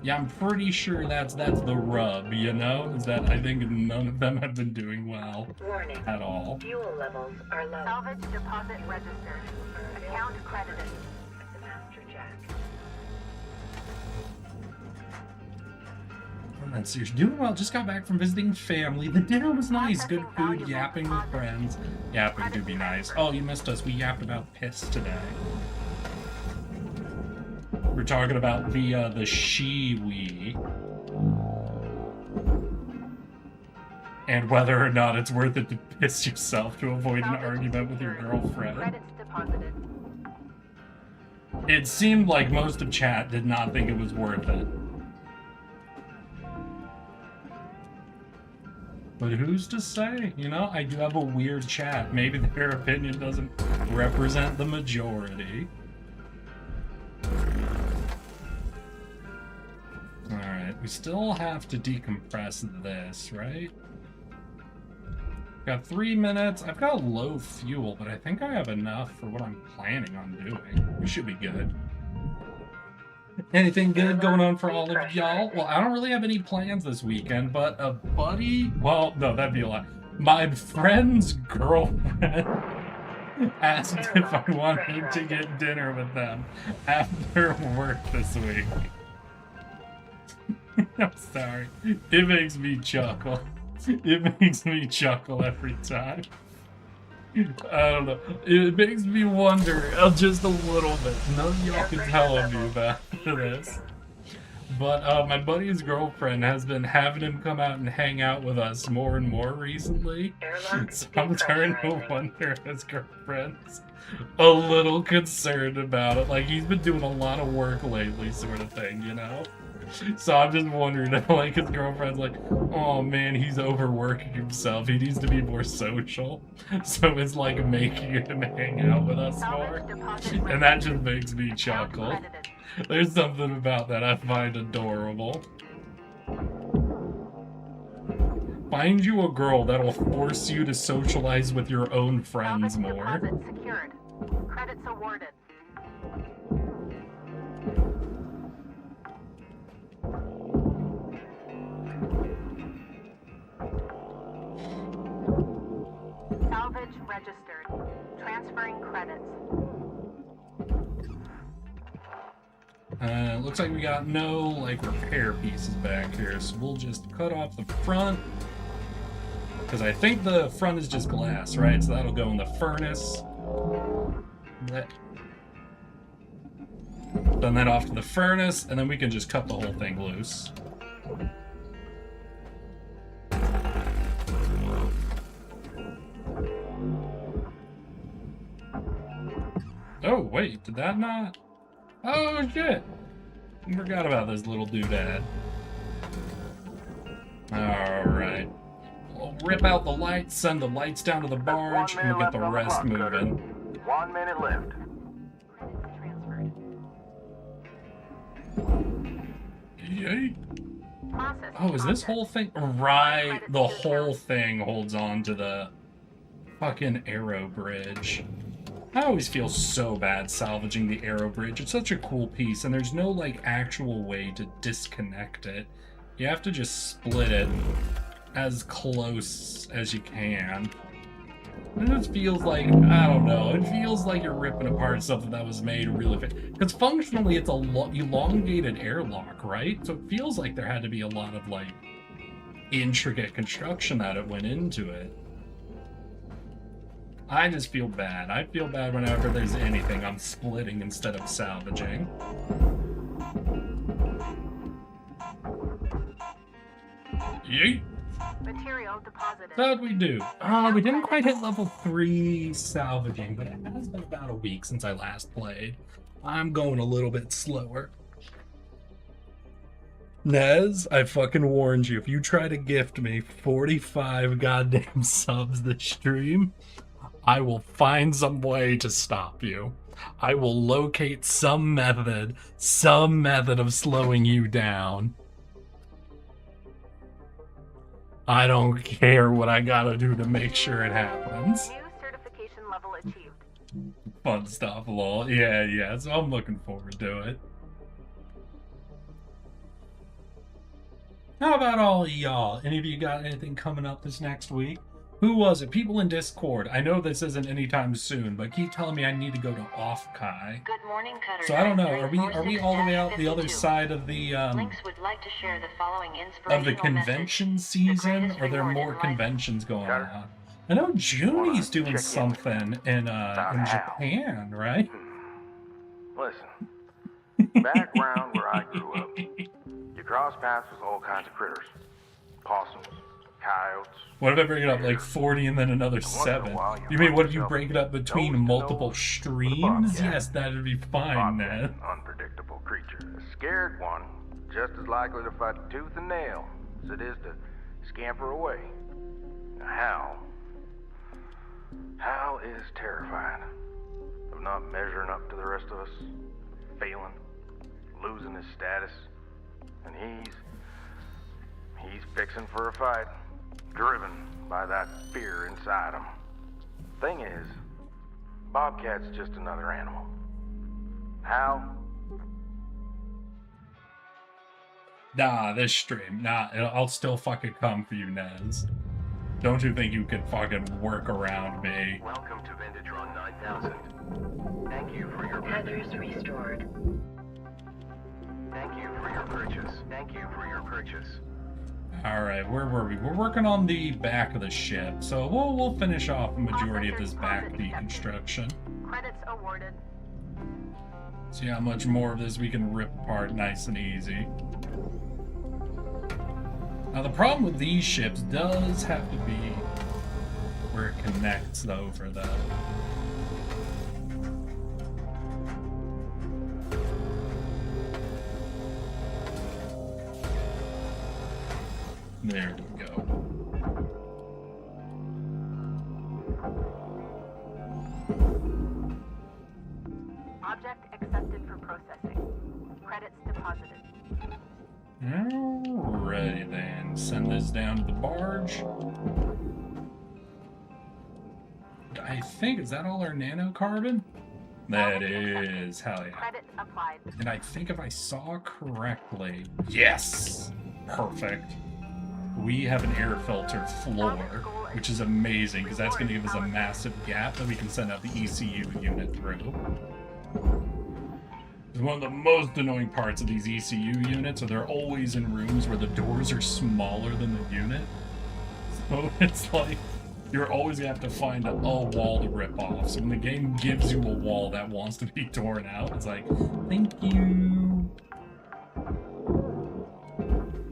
Yeah, I'm pretty sure that's the rub, you know? Is that I think none of them have been doing well Warning. at all. Fuel levels are low. Salvage deposit registered. Account credited. The master jack. So you're doing well. Just got back from visiting family. The dinner was nice. Good food, yapping with friends. Yapping do be nice. Oh, you missed us. We yapped about piss today. We're talking about the she-we. And whether or not it's worth it to piss yourself to avoid an argument with your girlfriend. Credits deposited. It seemed like most of chat did not think it was worth it. But who's to say? You know, I do have a weird chat. Maybe their opinion doesn't represent the majority. Alright, we still have to decompress this, right? Got 3 minutes. I've got low fuel, but I think I have enough for what I'm planning on doing. We should be good. Anything good going on for all of y'all? Well, I don't really have any plans this weekend, but a buddy... Well, no, that'd be a lot. My friend's girlfriend asked if I wanted to get dinner with them after work this week. I'm sorry. It makes me chuckle. It makes me chuckle every time. I don't know. It makes me wonder just a little bit. None of y'all can tell me about this. But my buddy's girlfriend has been having him come out and hang out with us more and more recently. So I'm starting to wonder if his girlfriend's a little concerned about it. Like, he's been doing a lot of work lately, sort of thing, you know? So I'm just wondering if, like, his girlfriend's like, oh man, he's overworking himself. He needs to be more social. So it's like making him hang out with us more. And that just makes me chuckle. There's something about that I find adorable. Find you a girl that'll force you to socialize with your own friends more. Deposit secured. Credits awarded. Salvage registered. Transferring credits. Looks like we got no, like, repair pieces back here, so we'll just cut off the front. Because I think the front is just glass, right? So that'll go in the furnace. Send that off to the furnace, and then we can just cut the whole thing loose. Oh, wait, did that not? Oh, shit. I forgot about this little doodad. Alright. We'll rip out the lights, send the lights down to the barge, and we'll get the rest moving. 1 minute left. Credits transferred. Yay. Process Oh, is this deposit. whole thing? Right, the whole thing holds on to the fucking arrow bridge. I always feel so bad salvaging the arrow bridge. It's such a cool piece, and there's no, like, actual way to disconnect it. You have to just split it as close as you can. And it just feels like, I don't know, it feels like you're ripping apart something that was made really fit. Because functionally, it's a elongated airlock, right? So it feels like there had to be a lot of, like, intricate construction that it went into it. I just feel bad. I feel bad whenever there's anything I'm splitting instead of salvaging. Yeet! Material deposited. How'd we do? Oh, we didn't quite hit level 3 salvaging, but it has been about a week since I last played. I'm going a little bit slower. Nez, I fucking warned you. If you try to gift me 45 goddamn subs this stream, I will find some way to stop you. I will locate some method of slowing you down. I don't care what I gotta do to make sure it happens. New certification level achieved. Fun stuff, lol. Yeah, so I'm looking forward to it. How about all of y'all? Any of you got anything coming up this next week? Who was it? People in Discord. I know this isn't anytime soon, but keep telling me I need to go to Offkai. Good morning, Cutter. So I don't know. Are we all the way out the other side of the Lynx would like to share the following of inspirational the convention message. season? The Or are there greatest more reward in life- conventions going Cutter. on? I know Junie's doing check in something in Hal. Japan, right? Listen, back round where I grew up, you cross paths with all kinds of critters. Possums, coyotes. What if I break it up like 40 and then another in a 7? while, you You mean find what if you yourself break it up between nose to multiple nose streams? with a bobcat. Yes, that'd be fine, Bobcat's man. an unpredictable creature. A scared one, just as likely to fight tooth and nail as it is to scamper away. Now, Hal is terrified of not measuring up to the rest of us, failing, losing his status, and he's fixing for a fight, driven by that fear inside him. Thing is, Bobcat's just another animal. Hal, Nah, this stream. Nah, I'll still fucking come for you, Nez. Don't you think you can fucking work around me? welcome to Vintatron 9000. Thank you for your Heather's restored. Thank you for your purchase. Thank you for your purchase. Alright, where were we? We're working on the back of the ship, so we'll finish off the majority of this back deconstruction. Credits awarded. See how much more of this we can rip apart nice and easy. Now the problem with these ships does have to be where it connects over though. There we go. Object accepted for processing. Credits deposited. Alrighty then, send this down to the barge. I think, is that all our nanocarbon? That is, hell yeah. Credit applied. And I think if I saw correctly, yes, perfect. We have an air filter floor, which is amazing because that's going to give us a massive gap that we can send out the ECU unit through. One of the most annoying parts of these ECU units are they're always in rooms where the doors are smaller than the unit. So it's like you're always gonna have to find a wall to rip off. So when the game gives you a wall that wants to be torn out, it's like, thank you.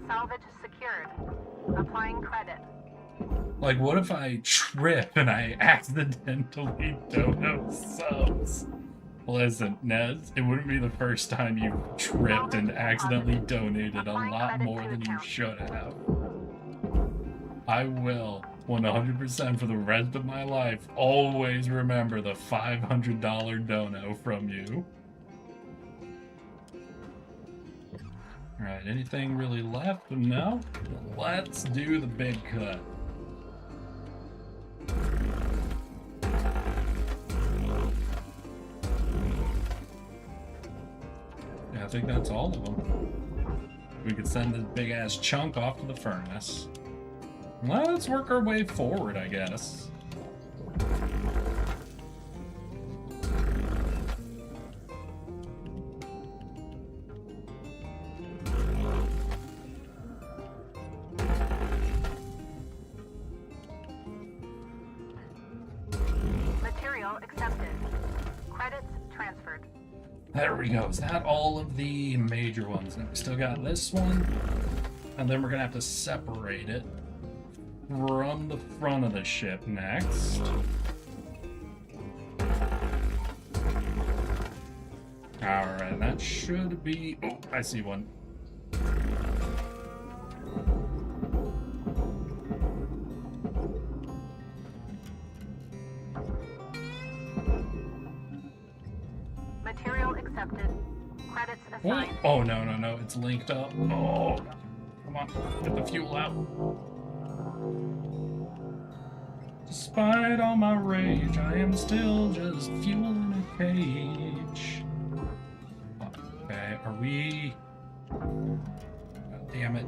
Salvage secured. Applying credit. Like, what if I trip and I accidentally dono subs? Listen, Nez, it wouldn't be the first time you tripped and accidentally donated a lot more than you should have. I will, 100% for the rest of my life, always remember the $500 dono from you. Alright, anything really left? No? Let's do the big cut. Yeah, I think that's all of them. We could send this big ass chunk off to the furnace. Let's work our way forward, I guess. Material accepted. Credits transferred. There we go. Is that all of the major ones? Now we still got this one. And then we're going to have to separate it from the front of the ship next. Alright, that should be... Oh, I see one. Material accepted. Credits What? assigned. Oh, no, no, no. It's linked up. Oh, come on. Get the fuel out. Despite all my rage, I am still just fuel in a cage. Okay, are we... Damn it.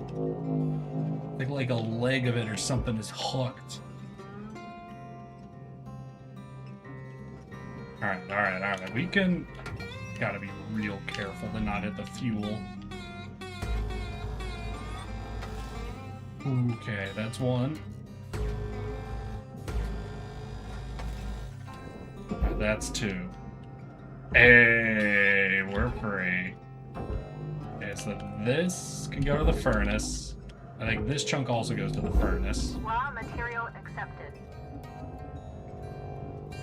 I think like a leg of it or something is hooked. Alright. We can... Gotta be real careful to not hit the fuel. Okay, that's one. That's two. Hey, we're free. Okay, so this can go to the furnace. I think this chunk also goes to the furnace. Raw material accepted.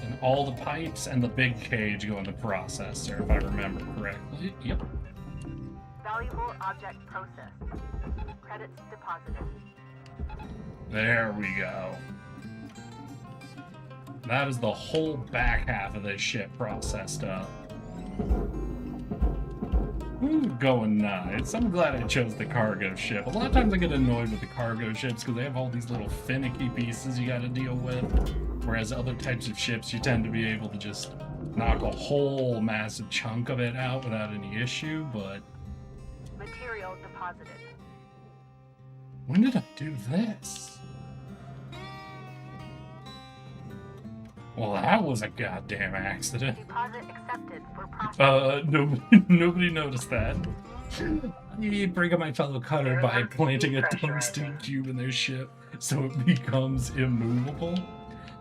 And all the pipes and the big cage go in the processor, if I remember correctly. Yep. Valuable object processed. Credits deposited. There we go. That is the whole back half of this ship processed up. Ooh, going nice. I'm glad I chose the cargo ship. A lot of times I get annoyed with the cargo ships because they have all these little finicky pieces you gotta deal with. Whereas other types of ships, you tend to be able to just knock a whole massive chunk of it out without any issue, but... Material deposited. When did I do this? Well, that was a goddamn accident. Deposit accepted for processing. Nobody noticed that. I bring up my fellow cutter by planting a tungsten cube in their ship so it becomes immovable.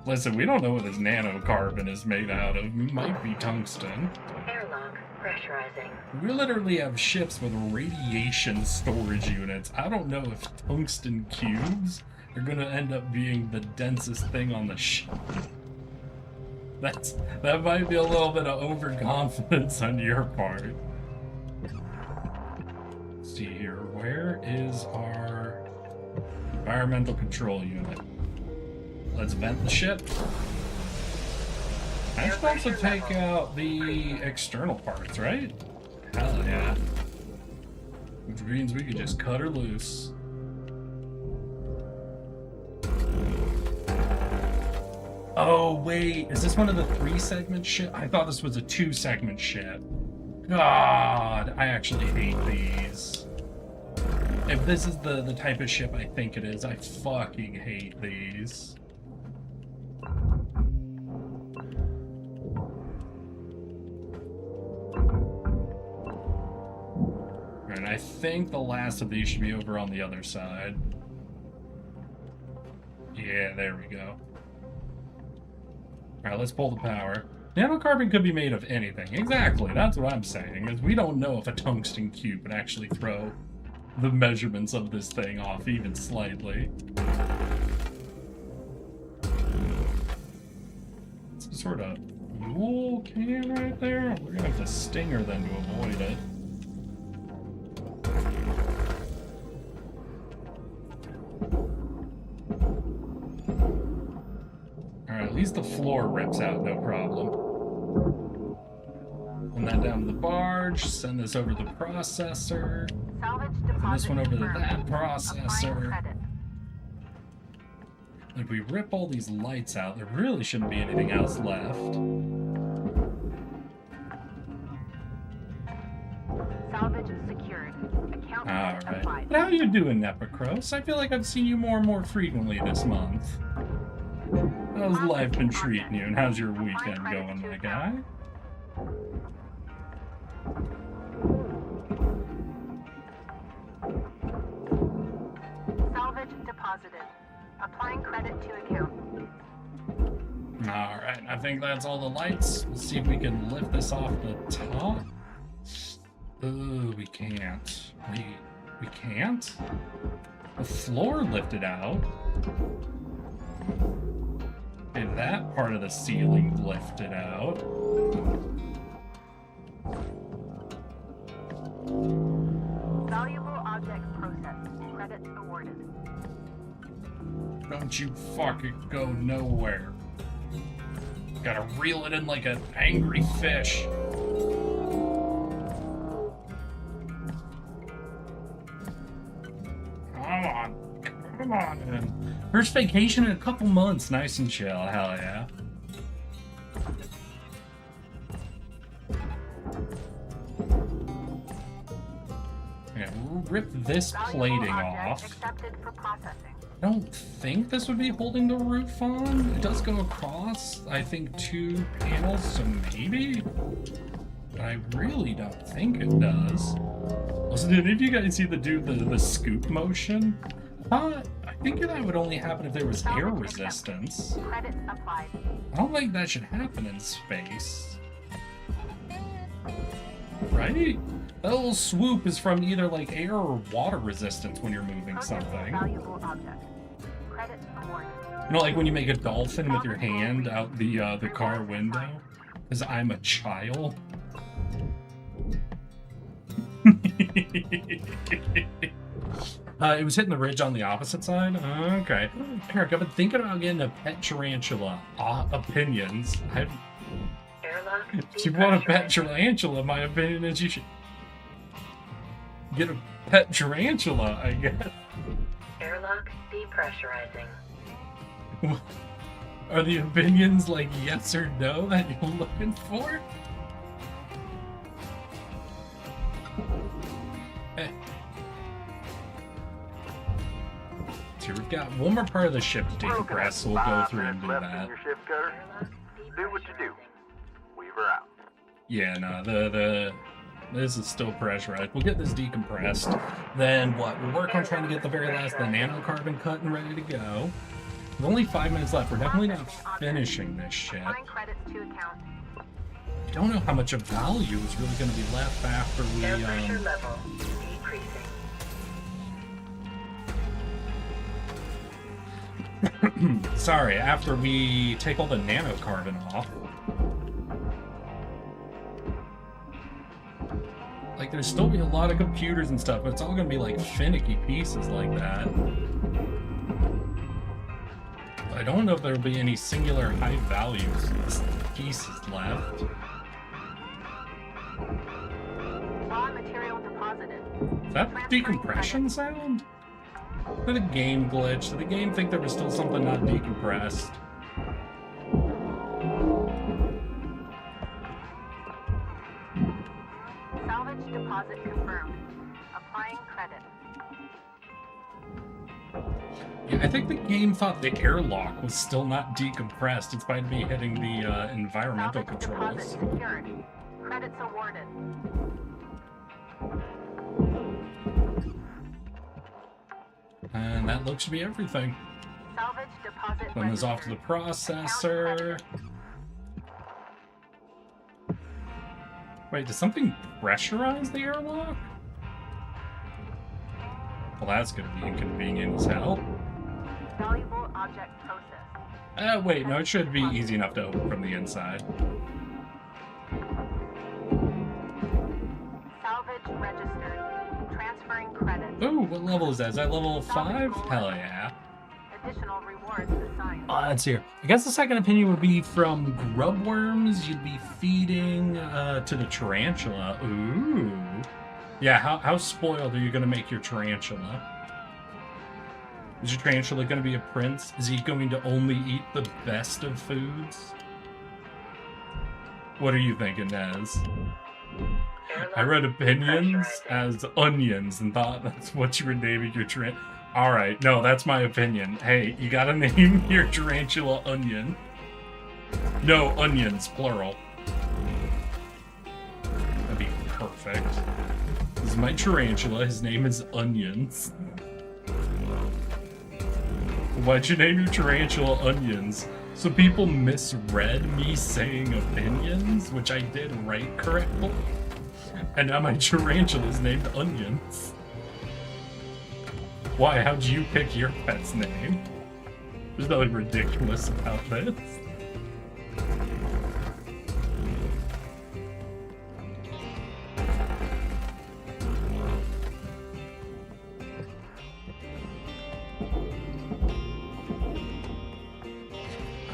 Listen, we don't know what this nanocarbon is made out of. It might be tungsten. Airlock pressurizing. We literally have ships with radiation storage units. I don't know if tungsten cubes are gonna end up being the densest thing on the ship. That might be a little bit of overconfidence on your part. Let's see here, where is our environmental control unit? Let's vent the ship. I'm supposed to take out the external parts, right? Hell yeah. Which means we could just cut her loose. Oh, wait. Is this one of the 3-segment ship? I thought this was a 2-segment ship. God, I actually hate these. If this is the type of ship I think it is, I fucking hate these. And I think the last of these should be over on the other side. Yeah, there we go. Alright, let's pull the power. Nanocarbon could be made of anything. Exactly, that's what I'm saying, is we don't know if a tungsten cube would actually throw the measurements of this thing off even slightly. Some sort of fuel can right there? We're gonna have to sting her then to avoid it. Alright, at least the floor rips out, no problem. Send that down to the barge, send this over to the processor. Salvage And deposit this one over to confirmed. that Applying processor. credit. If we rip all these lights out, there really shouldn't be anything else left. Salvage secured. Account credit Alright. applied. But how you doing, Nepicros? I feel like I've seen you more and more frequently this month. How's life been treating you, and how's your weekend going, my guy? Salvage deposited. Applying credit to account. Alright, I think that's all the lights. Let's see if we can lift this off the top. Ooh, we can't. We can't? The floor lifted out. Okay, that part of the ceiling lifted out. Valuable objects processed. Credits awarded. Don't you fucking go nowhere. Gotta reel it in like an angry fish. Come on, man. First vacation in a couple months, nice and chill, hell yeah. Yeah, rip this plating off. Accepted for processing. I don't think this would be holding the roof on. It does go across, I think, 2 panels, so maybe? But I really don't think it does. Also, did any of you guys see the scoop motion? I think that would only happen if there was air resistance. Credits applied. I don't think that should happen in space. Right? That little swoop is from either like air or water resistance when you're moving something. Valuable object. Credits awarded. You know, like when you make a dolphin with your hand out the car window? Because I'm a child. It was hitting the ridge on the opposite side? Okay. Eric, I've been thinking about getting a pet tarantula. Opinions. Airlock If you want a pet tarantula, my opinion is you should get a pet tarantula, I guess. Airlock depressurizing. Are the opinions like yes or no that you're looking for? Eh. So we've got one more part of the ship to decompress, so we'll go through and do left in that. your shift cutter. Do what you do. Weaver out. Yeah, no, this is still pressurized. We'll get this decompressed. Then what? We'll work on trying to get the very last, the nanocarbon cut and ready to go. With only 5 minutes left, we're definitely not finishing this ship. Applying credits to account. I don't know how much of value is really going to be left after we, Air pressure level decreasing. sorry, after we take all the nanocarbon off. Like, there's still be a lot of computers and stuff, but it's all going to be, like, finicky pieces like that. I don't know if there'll be any singular high values pieces left. Raw material deposited. Is that decompression sound? Or the game glitch? Did the game think there was still something not decompressed? Salvage deposit confirmed. Applying credit. Yeah, I think the game thought the airlock was still not decompressed in spite of me hitting the environmental Salvage controls. deposit secured. Credits awarded. And that looks to be everything. Salvage deposit Then it's off to the processor. Wait, does something pressurize the airlock? Well, that's gonna be inconvenient as hell. Valuable object process. Wait, no, it should be easy enough to open from the inside. Salvage registered. Transferring credit. Ooh, what level is that? Is that level 5? Hell yeah. Additional rewards assigned. Let's see here. I guess the second opinion would be from grubworms you'd be feeding to the tarantula. Ooh. Yeah, how spoiled are you going to make your tarantula? Is your tarantula going to be a prince? Is he going to only eat the best of foods? What are you thinking, Nez? I read opinions as onions and thought that's what you were naming your tarantula. Alright, no, that's my opinion. Hey, you gotta name your tarantula Onion. No, onions, plural. That'd be perfect. This is my tarantula, his name is Onions. Why'd you name your tarantula Onions? So people misread me saying opinions, which I did right correctly. And now my tarantula is named Onions. Why? How'd you pick your pet's name? There's nothing ridiculous about this.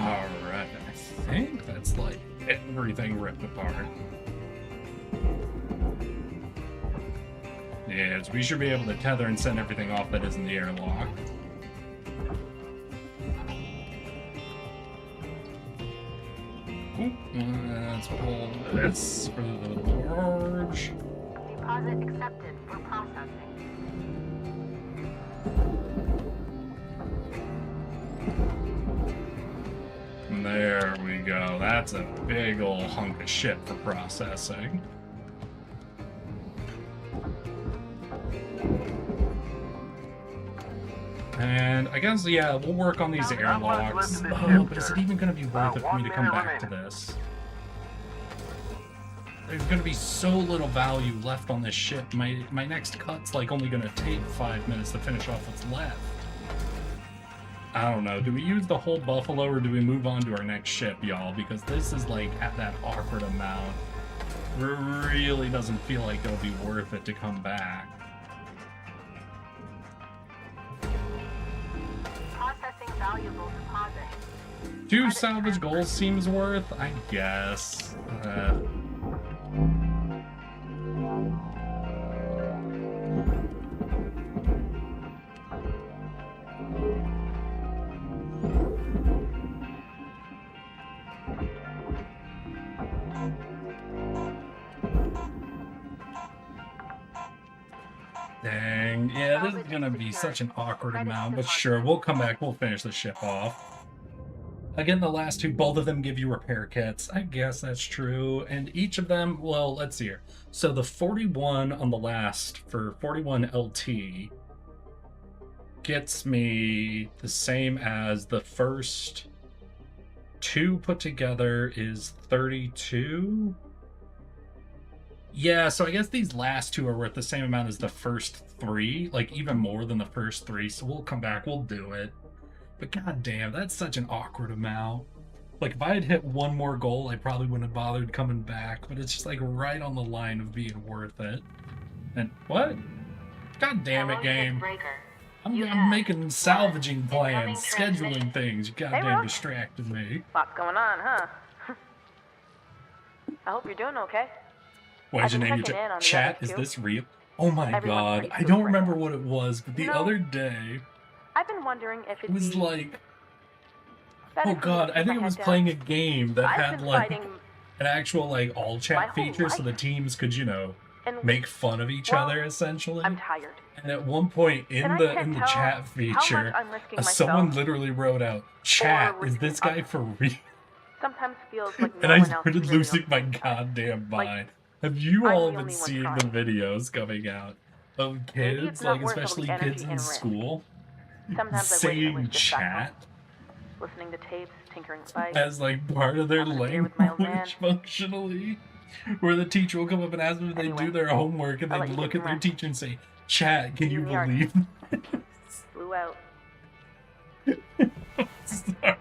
Alright, I think that's like everything ripped apart. Yeah, so we should be able to tether and send everything off that is in the airlock. Let's pull this for the large. Deposit accepted for processing. There we go. That's a big old hunk of shit for processing. And I guess, yeah, we'll work on these airlocks. Oh, but is it even going to be worth it for me to come back to this? There's going to be so little value left on this ship. My next cut's like only going to take 5 minutes to finish off what's left. I don't know. Do we use the whole Buffalo or do we move on to our next ship, y'all? Because this is like at that awkward amount. It really doesn't feel like it'll be worth it to come back. Processing valuable deposit. 2 salvage goals seems worth, I guess. Dang, yeah, this is gonna be such an awkward amount, but sure, we'll come back, we'll finish the ship off. Again, the last 2, both of them give you repair kits. I guess that's true, and each of them, well, let's see here. So the 41 on the last, for 41 LT, gets me the same as the first 2 put together is 32? Yeah, so I guess these last 2 are worth the same amount as the first 3, like even more than the first 3, so we'll come back, we'll do it. But goddamn, that's such an awkward amount. Like, if I had hit 1 more goal, I probably wouldn't have bothered coming back, but it's just like right on the line of being worth it. And what? God damn it, game. I'm making salvaging plans, scheduling things. You goddamn distracted me. Lots going on, huh? I hope you're doing okay. What did you name your chat? Is this real? Oh my god, I don't remember what it was, but the other day, I've been wondering if it was like, oh god, I think it was playing a game that had like an actual like all chat feature so the teams could, you know, make fun of each other essentially. I'm tired. And at one point in the chat feature, someone literally wrote out, "Chat, is this guy for real?" Sometimes feels like and I started losing my goddamn mind. Have you all been seeing the videos coming out of kids, like especially kids in school, saying chat listening to tapes, tinkering with bikes, as like part of their language functionally? Where the teacher will come up and ask them if they do their homework, and they look at their teacher and say, "Chat, can you believe this?" Blew out. Sorry.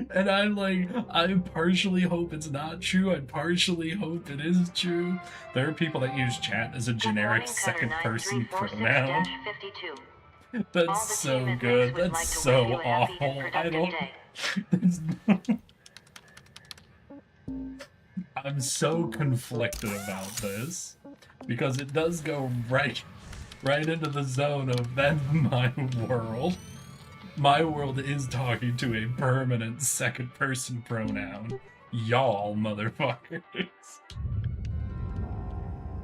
And I partially hope it's not true. I partially hope it is true. There are people that use chat as a generic second person pronoun. That's so good. That's so awful. I don't... I'm so conflicted about this. Because it does go right into the zone of that's my world. My world is talking to a permanent second person pronoun. Y'all motherfuckers.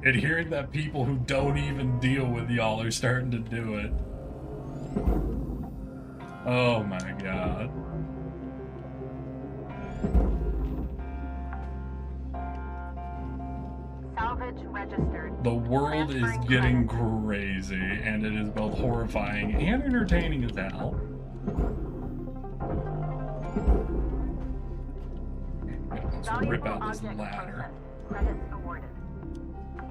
And hearing that people who don't even deal with y'all are starting to do it. Oh my god. Salvage registered. The world is getting crazy, and it is both horrifying and entertaining as hell. Let's rip out this ladder.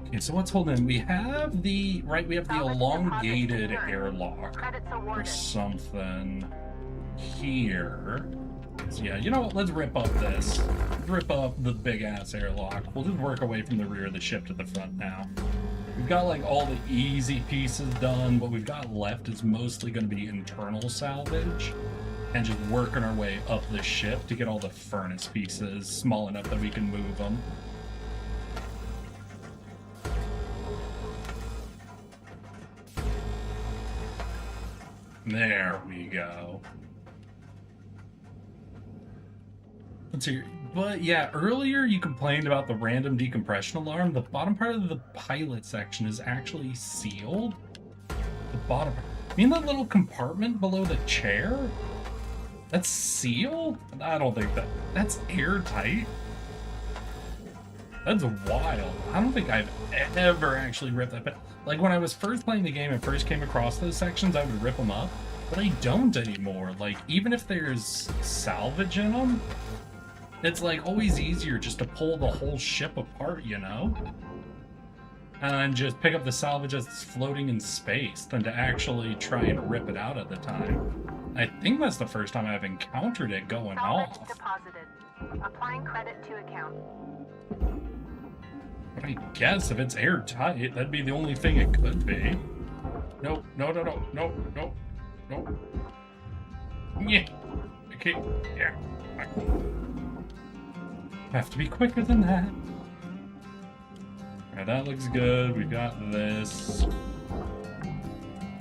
Okay, so what's holding? We have the elongated airlock or something here. So yeah, you know what? Let's rip up this. Let's rip up the big ass airlock. We'll just work our way from the rear of the ship to the front now. We've got like all the easy pieces done. What we've got left is mostly going to be internal salvage and just working our way up the ship to get all the furnace pieces small enough that we can move them. There we go. Let's see. But yeah, earlier you complained about the random decompression alarm. The bottom part of the pilot section is actually sealed. The bottom part. You mean that little compartment below the chair? That's seal? I don't think that's airtight. That's wild. I don't think I've ever actually ripped that. Like when I was first playing the game and first came across those sections, I would rip them up, but I don't anymore. Like even if there's salvage in them, it's like always easier just to pull the whole ship apart, you know? And then just pick up the salvage as it's floating in space than to actually try and rip it out at the time. I think that's the first time I've encountered it going Salvage off. deposited. Applying credit to account. But I guess if it's airtight, that'd be the only thing it could be. Nope, no, no, no, no, no, no. Yeah. Okay, yeah. Have to be quicker than that. Alright, that looks good. We got this.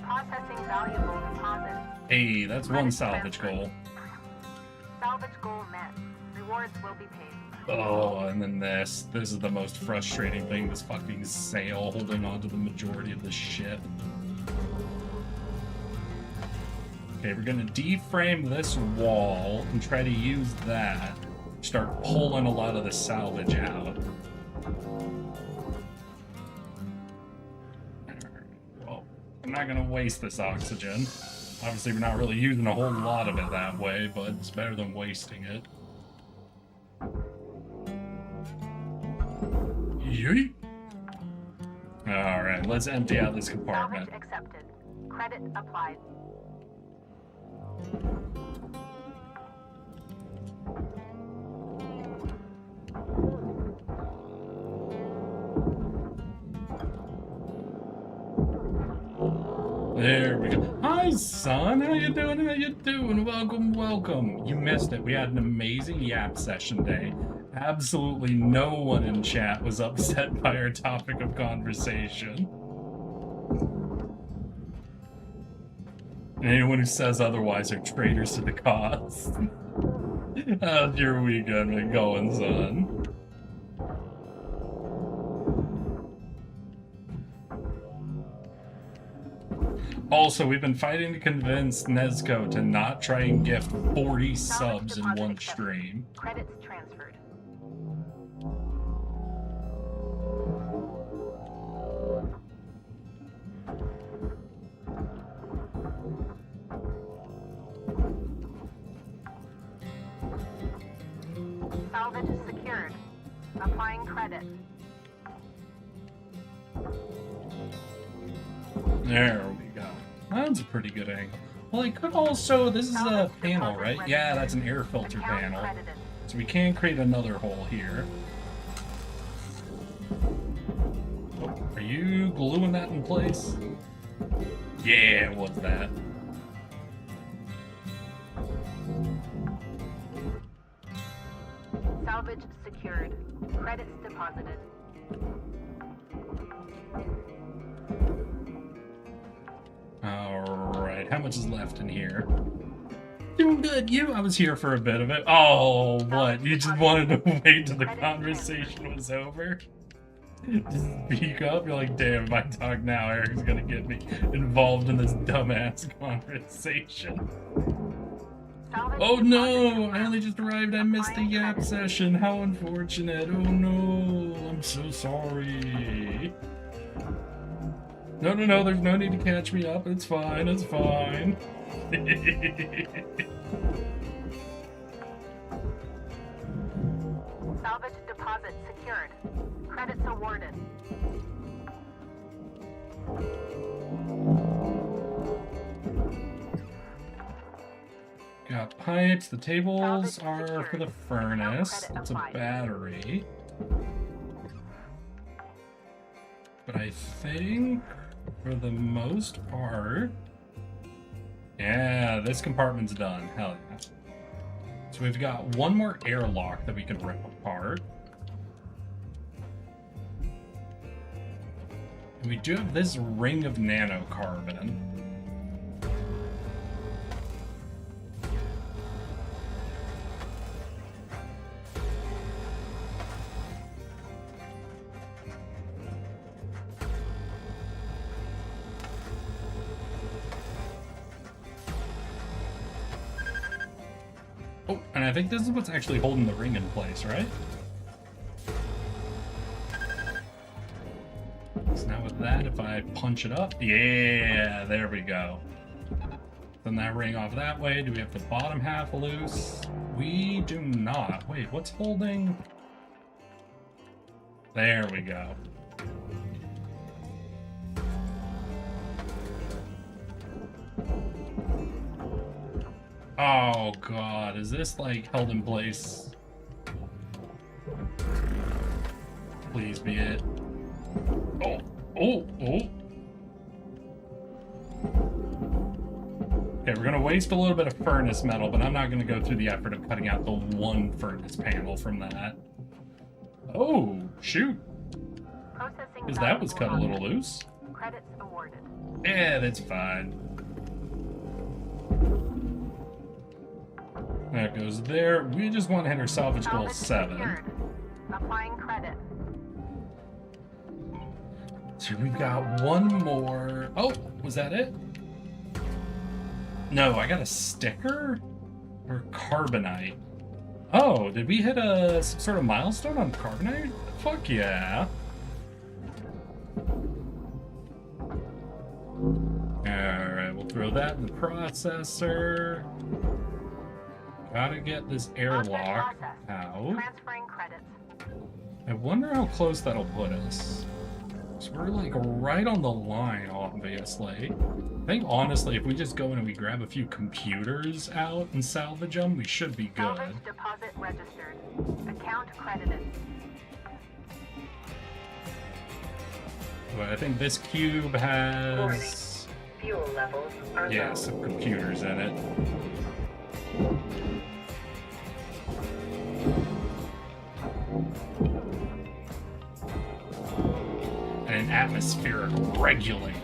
Processing valuable deposit. Hey, that's one salvage goal. Salvage goal met. Rewards will be paid. Oh, and then this. This is the most frustrating thing, this fucking sail holding on to the majority of the ship. Okay, we're gonna deframe this wall and try to use that. Start pulling a lot of the salvage out. Well, I'm not gonna waste this oxygen. Obviously, we're not really using a whole lot of it that way, but it's better than wasting it. Yeet. Alright, let's empty out this compartment. Salvage accepted. Credit applied. There we go. Hi, son. How you doing? How you doing? Welcome, welcome. You missed it. We had an amazing yap session day. Absolutely no one in chat was upset by our topic of conversation. And anyone who says otherwise are traitors to the cause. How's your weekend been going, son? Also, we've been fighting to convince Nezco to not try and gift 40 subs in one stream. Credits transferred. Salvage secured. Applying credit. There we go. That's a pretty good angle. Well, I could also... This is a panel, right? Yeah, that's an air filter panel. So we can create another hole here. Oh, are you gluing that in place? Yeah, it was that. Salvage secured. Credits deposited. Alright, how much is left in here? Doing good, you? I was here for a bit of it. Oh, what? You just wanted to wait till the conversation was over? Just speak up? You're like, damn, if I talk now, Eric's gonna get me involved in this dumbass conversation. Oh no! I only just arrived. I missed the yap session. How unfortunate. Oh no. I'm so sorry. No, no, no. There's no need to catch me up. It's fine. It's fine. Salvage deposit secured. Credits awarded. Got pipes. The tables are for the furnace. It's a battery. But I think for the most part... Yeah, this compartment's done. Hell yeah. So we've got one more airlock that we can rip apart. And we do have this ring of nanocarbon. Oh, and I think this is what's actually holding the ring in place, right? So now with that, if I punch it up, yeah, there we go. Then that ring off that way. Do we have the bottom half loose? We do not. Wait, what's holding? There we go. Oh god, is this like held in place? Please be it. Oh, oh, oh. Okay, we're gonna waste a little bit of furnace metal, but I'm not gonna go through the effort of cutting out the one furnace panel from that. Oh, shoot. Processing Because that was cut a valuable little loose. Credits awarded. Yeah, that's fine. That goes there. We just want to hit our salvage goal Salvage 7. secured. Applying credit. So we've got one more. Oh, was that it? No, I got a sticker? Or carbonite? Oh, did we hit a some sort of milestone on carbonite? Fuck yeah. Alright, we'll throw that in the processor. Gotta get this airlock out. Transferring credits. I wonder how close that'll put us. So we're like right on the line, obviously. I think honestly, if we just go in and we grab a few computers out and salvage them, we should be good. Salvage deposit registered. Account credited. But I think this cube has, Fuel levels are yeah, some computers in it. And an atmospheric regulator.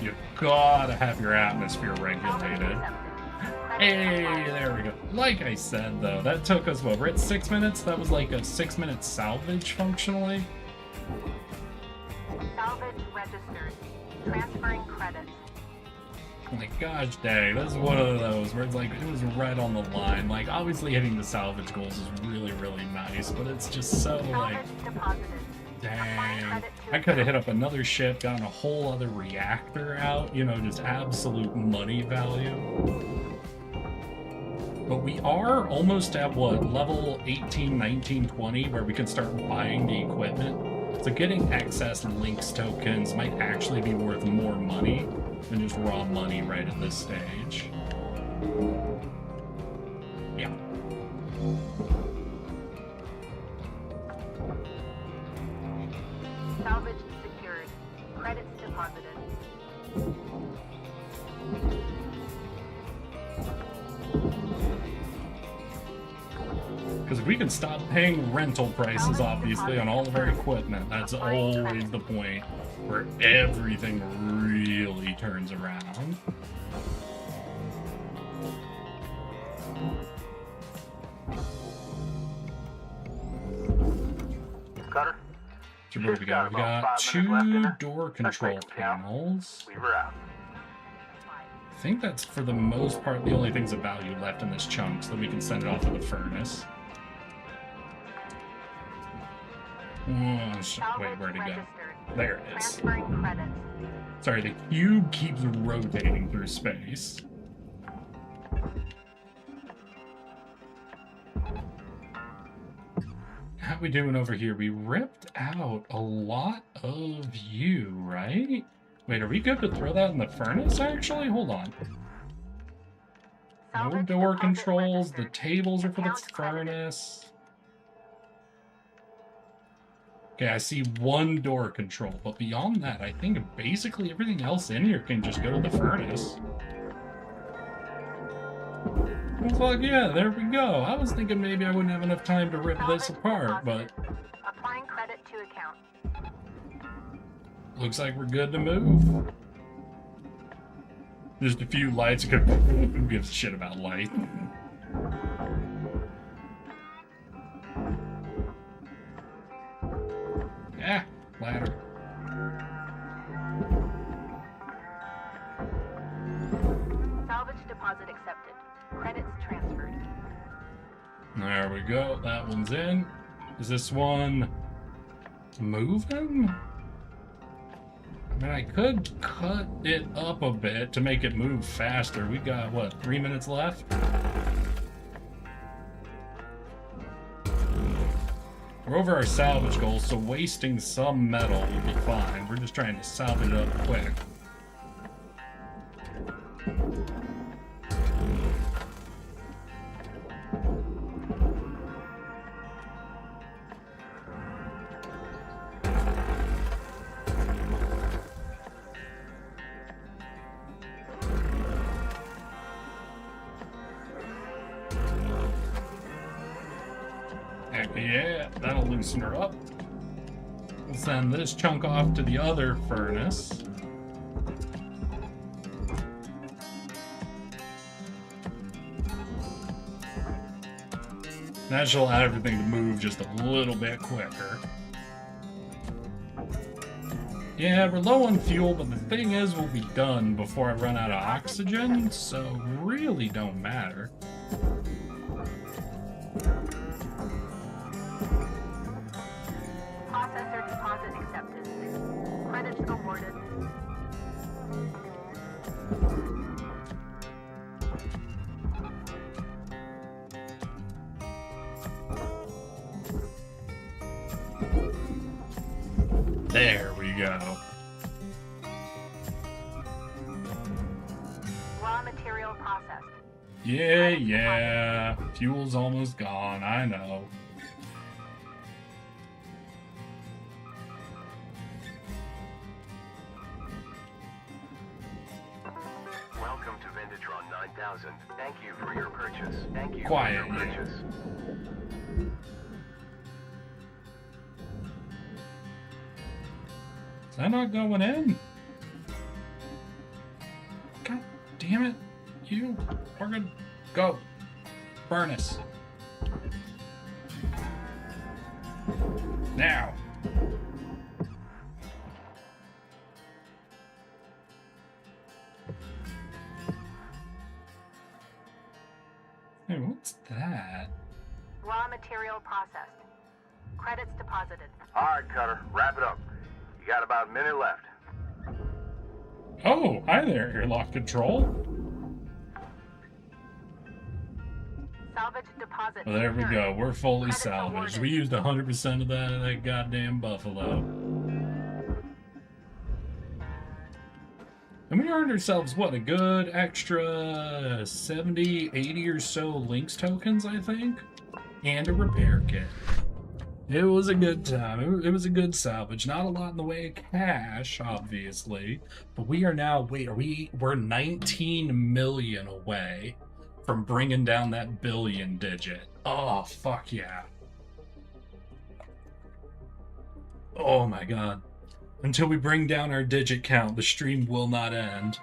You gotta have your atmosphere regulated. Hey, there we go. Like I said, though, that took us, what, we're at 6 minutes? That was like a 6-minute salvage, functionally. Salvage registered. Transferring credits. Like, gosh dang, this is one of those where it's like, it was right on the line. Like, obviously hitting the salvage goals is really, really nice, but it's just so, like, Salvage deposited. dang. I could have hit up another ship, gotten a whole other reactor out, you know, just absolute money value. But we are almost at, what, level 18, 19, 20, where we can start buying the equipment. So getting excess Lynx tokens might actually be worth more money than just raw money right at this stage. Yeah. Salvage secured. Credits deposited. Because if we can stop paying rental prices, obviously, on all of our equipment, that's always the point where everything really turns around. Cutter, So what do we got? We got 2 door control panels. we were out. I think that's, for the most part, the only things of value left in this chunk, so that we can send it off to the furnace. Oh, shit. Wait, where'd it go? There it is. Transferring credits. Sorry, the cube keeps rotating through space. How we doing over here? We ripped out a lot of you, right? Wait, are we good to throw that in the furnace, actually? Hold on. No Salvage door deposit controls. The registered. tables are for the Account credited. furnace. Okay, I see 1 door control, but beyond that, I think basically everything else in here can just go to the furnace. Well, fuck yeah, there we go. I was thinking maybe I wouldn't have enough time to rip this Salvage apart, but deposited. Applying credit to account. looks like we're good to move. Just a few lights. Who gives a shit about light? Yeah, ladder. Salvage deposit accepted. Credits transferred. There we go. That one's in. Is this one moving? I mean, I could cut it up a bit to make it move faster. We got, what, 3 minutes left? We're over our salvage goal, so wasting some metal would be fine. We're just trying to salvage it up quick. Heck yeah, that'll loosen her up. We'll send this chunk off to the other furnace. That should allow everything to move just a little bit quicker. Yeah, we're low on fuel, but the thing is we'll be done before I run out of oxygen, so really don't matter. Processor deposit accepted. Credits awarded. There we go. Raw material processed. Yeah. Fuel's almost gone, I know. Welcome to Vindatron 9000. Thank you for your purchase. Thank you Quiet, for your yeah. purchase. Is that not going in? God damn it. You are gonna go. Furnace. Now. Hey, what's that? Raw material processed. Credits deposited. All right, Cutter, wrap it up. You got about a minute left. Oh, hi there, airlock control. Salvage deposit. Well, there we secured. go. We're fully Credits salvaged. awarded. We used 100% of that goddamn buffalo. And we earned ourselves, what, a good extra 70, 80 or so Lynx tokens, I think? And a repair kit. It was a good time. It was a good salvage. Not a lot in the way of cash, obviously. But we are now, we're 19 million away from bringing down that billion digit. Oh, fuck yeah. Oh my god. Until we bring down our digit count, the stream will not end.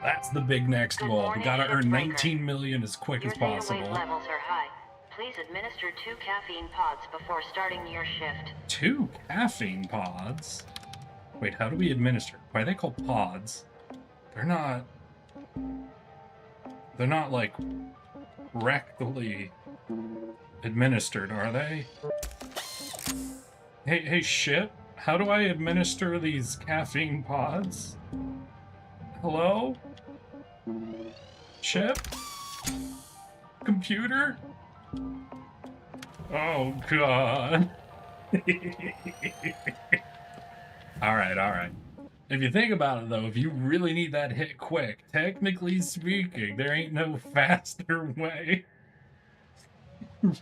That's the big next Good goal. We morning, gotta earn Shipbreaker. 19 million as quick Your as data possible. wave levels are high. Please administer 2 caffeine pods before starting your shift. 2 caffeine pods? Wait, how do we administer? Why are they called pods? They're not like rectally administered, are they? Hey, shit. How do I administer these caffeine pods? Hello? Chip? Computer? Oh, God. Alright. If you think about it, though, if you really need that hit quick, technically speaking, there ain't no faster way.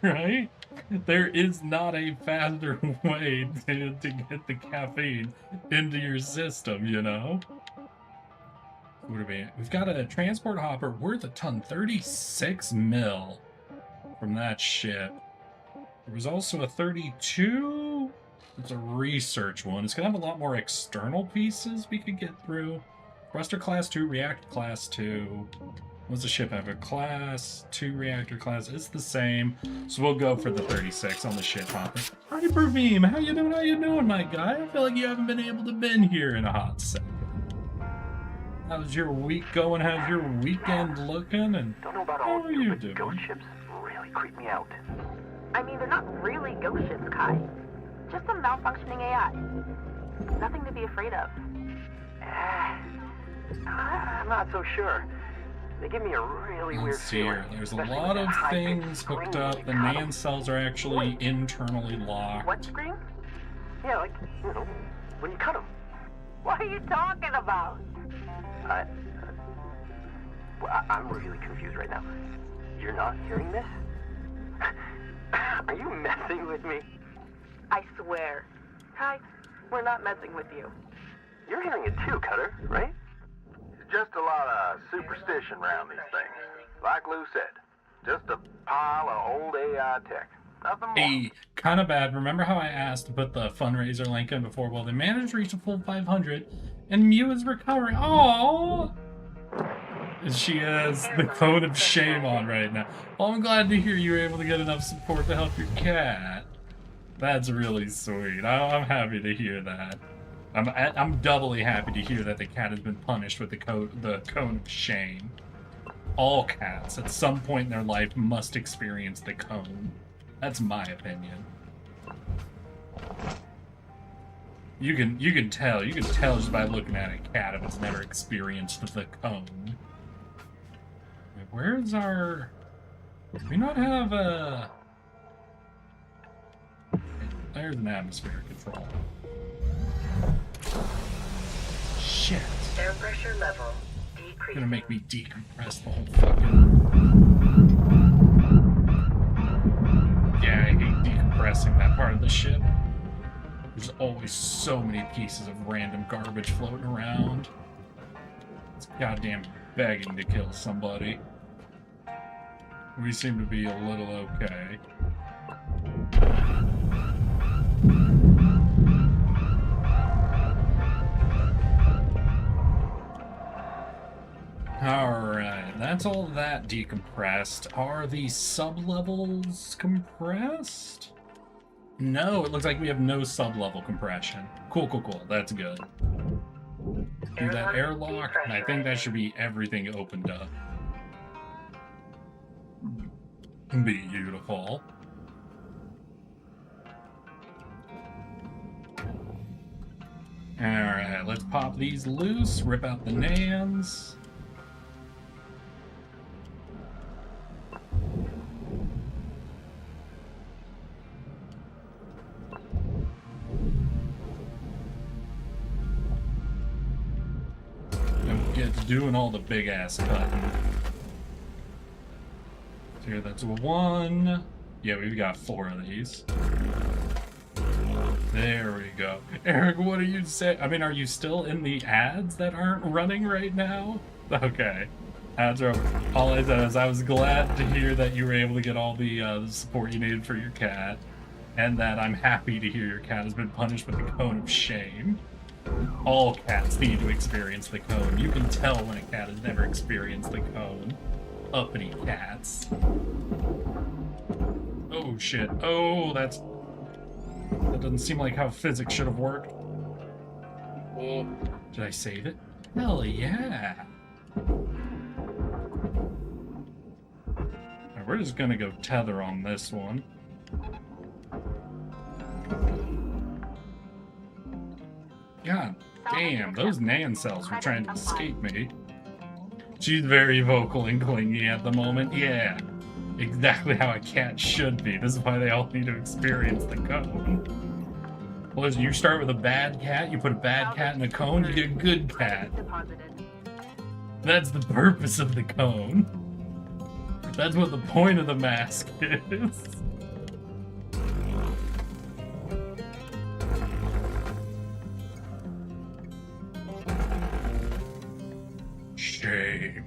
Right? There is not a faster way to get the caffeine into your system, you know? What are we? We've got a transport hopper worth a ton, 36 mil from that ship. There was also a 32. It's a research one. It's gonna have a lot more external pieces we could get through. Thruster class 2, reactor class 2. What's the ship have? A class 2 reactor class. It's the same. So we'll go for the 36 on the ship hopper. Hyperbeam, how you doing? How you doing, my guy? I feel like you haven't been able to been here in a hot second. How's your week going? How's your weekend looking? And Don't know about how all of are you, you but doing? ghost ships really creep me out. I mean, they're not really ghost ships, Kai. Just a malfunctioning AI. Nothing to be afraid of. I'm not so sure. They give me a really weird Let's see here. feeling. There's a especially lot with of that high-pitched things scream hooked when up. you The cut 'em. NAND cells are actually internally locked. What scream? Yeah, like, when you cut them. What are you talking about? I'm really confused right now. You're not hearing this? Are you messing with me? I swear. Kai, we're not messing with you. You're hearing it too, Cutter, right? It's just a lot of superstition around these things. Like Lou said, just a pile of old AI tech. Nothing more. Hey, kind of bad. Remember how I asked to put the fundraiser link in before? Well, they managed to reach a full 500, and Mew is recovering. Oh, she has the cone of shame on right now. Well, I'm glad to hear you were able to get enough support to help your cat. That's really sweet. I'm happy to hear that. I'm doubly happy to hear that the cat has been punished with the cone of shame. All cats, at some point in their life, must experience the cone. That's my opinion. You can tell just by looking at a cat if it's never experienced the cone. Wait, where's our? Do we not have a? There's an atmosphere control. Shit. Air pressure level It's decreased. gonna make me decompress the whole fucking. Yeah, I hate decompressing that part of the ship. There's always so many pieces of random garbage floating around. It's goddamn begging to kill somebody. We seem to be a little okay. Alright, that's all that decompressed. Are the sub-levels compressed? No, it looks like we have no sub-level compression. Cool, cool, cool. That's good. Do that airlock, and I think that should be everything opened up. Beautiful. Alright, let's pop these loose, rip out the NANDs. Don't get to doing all the big ass cutting. So here, that's one. Yeah, we've got 4 of these. There we go. Eric, what are you saying? I mean, are you still in the ads that aren't running right now? Okay. Ads are over. All I said is I was glad to hear that you were able to get all the support you needed for your cat. And that I'm happy to hear your cat has been punished with the cone of shame. All cats need to experience the cone. You can tell when a cat has never experienced the cone. Uppity cats. Oh shit. Oh, that doesn't seem like how physics should have worked. Oh, did I save it? Hell yeah. Alright, we're just gonna go tether on this one. God damn, those NAND cells were trying to escape me. She's very vocal and clingy at the moment. Yeah, exactly how a cat should be. This is why they all need to experience the cone. Well, listen, you start with a bad cat, you put a bad cat in a cone, you get a good cat. That's the purpose of the cone. That's what the point of the mask is. Shame.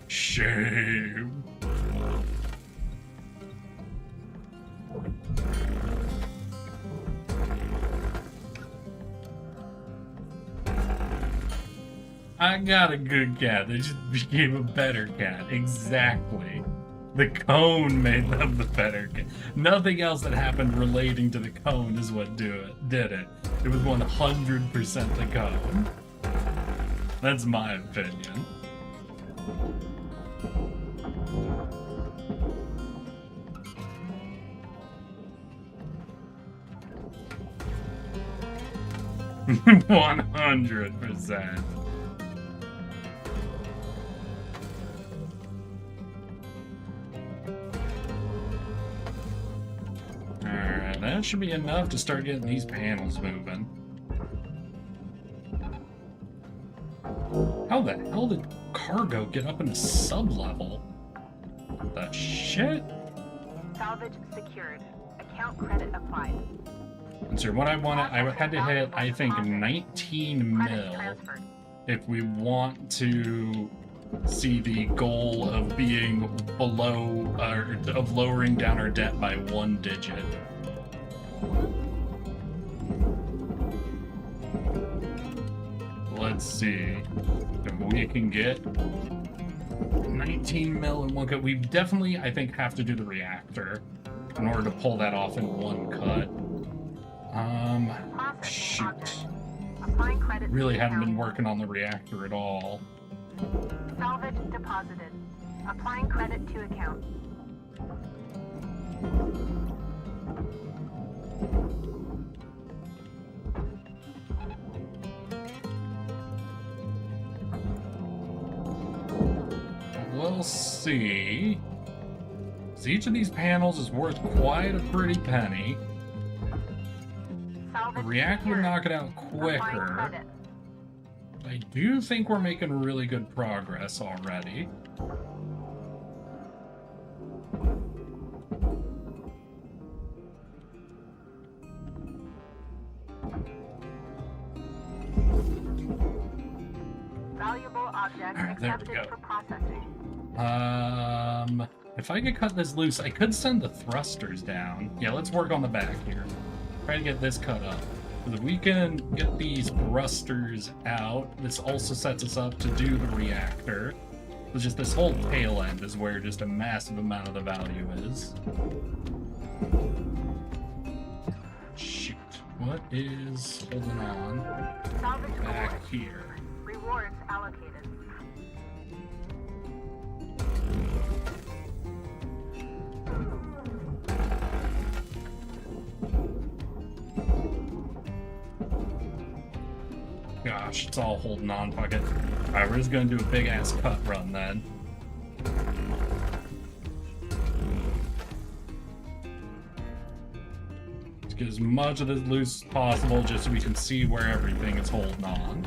Shame. I got a good cat. They just became a better cat. Exactly. The cone made them the better cat. Nothing else that happened relating to the cone is what did it. It was 100% the cone. That's my opinion. $100%. Alright, that should be enough to start getting these panels moving. How the hell did cargo get up into sub-level? The shit? Salvage secured. Account credit applied. And so what I wanted, I had to hit, I think, 19 Credit mil transferred. if we want to see the goal of being below, of lowering down our debt by 1 digit. Let's see if we can get 19 mil in one cut. We definitely, I think, have to do the reactor in order to pull that off in one cut. Shoot. Applying credit to Really hadn't been account. working on the reactor at all. Salvage deposited. Applying credit to account. We'll see. So each of these panels is worth quite a pretty penny. The Salvage reactor would secured. knock it out Applying quicker. credit. I do think we're making really good progress already. Valuable object Alright, there we accepted go. for processing. If I could cut this loose, I could send the thrusters down. Yeah, let's work on the back here. Try to get this cut up. Because if we can get these thrusters out, this also sets us up to do the reactor. It's just this whole tail end is where just a massive amount of the value is. Shoot. What is holding on Salvage back awards. here? Rewards allocated. Gosh, it's all holding on. Fuck it. Alright, we're just gonna do a big ass cut run then. Let's get as much of this loose as possible just so we can see where everything is holding on.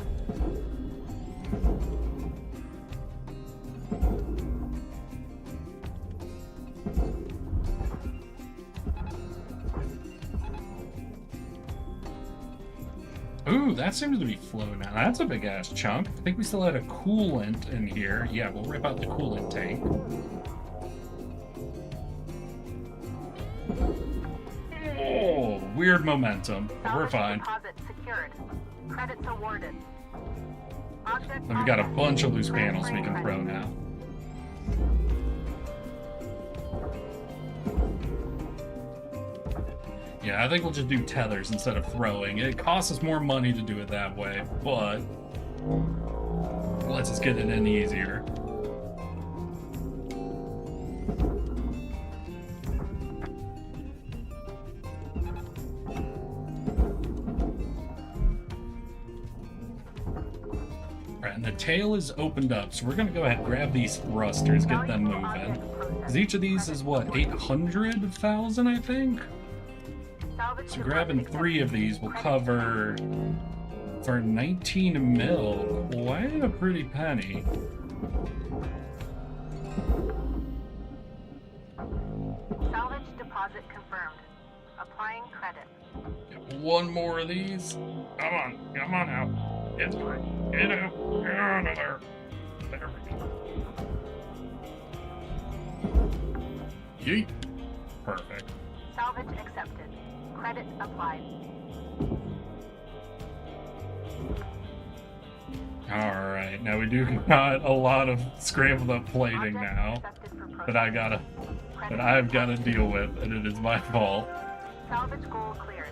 Ooh, that seems to be flowing now. That's a big ass chunk. I think we still had a coolant in here. Yeah, we'll rip out the coolant tank. Oh, weird momentum. But we're Salvage fine. deposit secured. Credits awarded. Object And we got a processed. bunch of loose panels we can Transferring throw credit. now. Yeah, I think we'll just do tethers instead of throwing. It costs us more money to do it that way, but lets us get it in easier. Alright, and the tail is opened up, so we're gonna go ahead and grab these thrusters, get them Valuable moving. object processed. Because each of these is what, 800,000, I think? Salvage So grabbing deposit 3 of accepted. these will Credits cover, for 19 mil, quite a pretty penny. Salvage deposit confirmed. Applying credit. Get one more of these. Come on out. Get through. Get out. Get out of there. There we go. Yeet. Perfect. Salvage accepted. Credit applied. Alright, now we do got a lot of scrambled up plating Object now accepted for that processing. Credit I've gotta deal with, and it is my fault. Salvage goal cleared.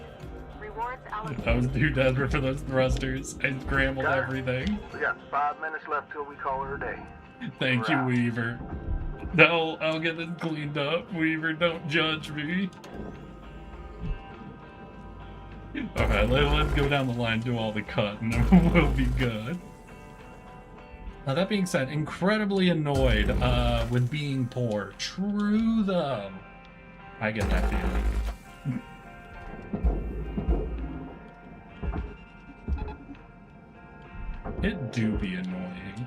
Rewards allocated. I was too desperate for those thrusters. I scrambled Got it. everything. We got 5 minutes left till we call her a day. Thank you, Right. Weaver. No, I'll get this cleaned up. Weaver, don't judge me. Okay, let's go down the line, do all the cut, and then we'll be good. Now, that being said, incredibly annoyed with being poor. True, though. I get that feeling. It do be annoying.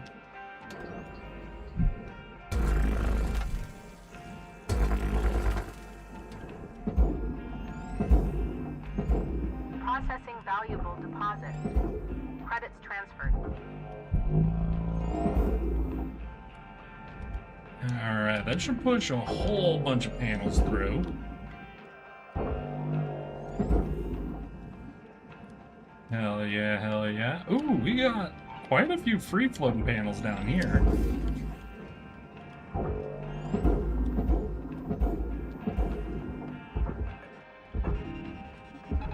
Processing valuable deposit. Credits transferred. Alright, that should push a whole bunch of panels through. Hell yeah, hell yeah. Ooh, we got quite a few free-floating panels down here.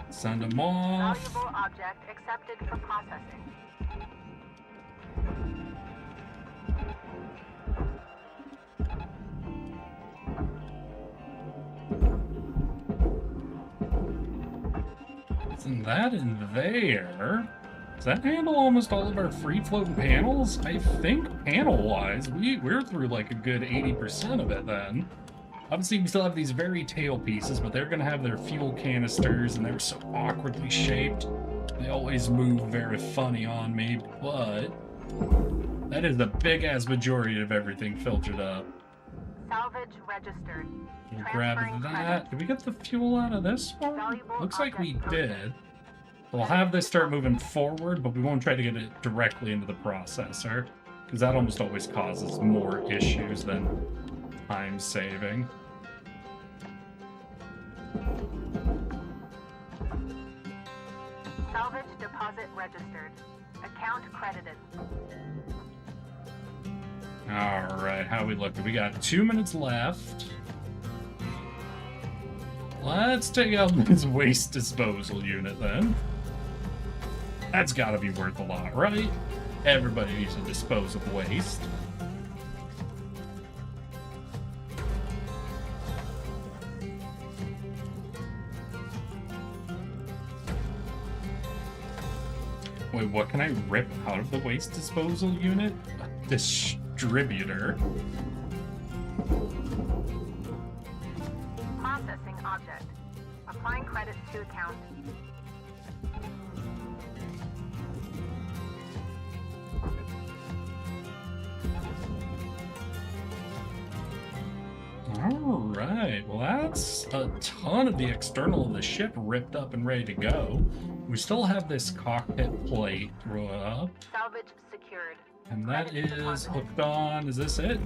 Send them off. Valuable object accepted for processing. Isn't that in there? Does that handle almost all of our free-floating panels? I think panel-wise, we're through like a good 80% of it then. Obviously, we still have these very tail pieces, but they're gonna have their fuel canisters, and they're so awkwardly shaped. They always move very funny on me, but that is the big-ass majority of everything filtered up. Salvage registered. We'll grab Transferring that. credits. Did we get the fuel out of this one? Valuable Looks like we object did. We'll have this start moving forward, but we won't try to get it directly into the processor, because that almost always causes more issues than time saving. Salvage deposit registered. Account credited. Alright, how we looking? We got 2 minutes left. Let's take out this waste disposal unit then. That's gotta be worth a lot, right? Everybody needs to dispose of waste. Wait, what can I rip out of the waste disposal unit? A distributor. Processing object. Applying credits to account. Alright, well that's a ton of the external of the ship ripped up and ready to go. We still have this cockpit plate up, Salvage secured. and that Credits is deposited. hooked on. Is this it?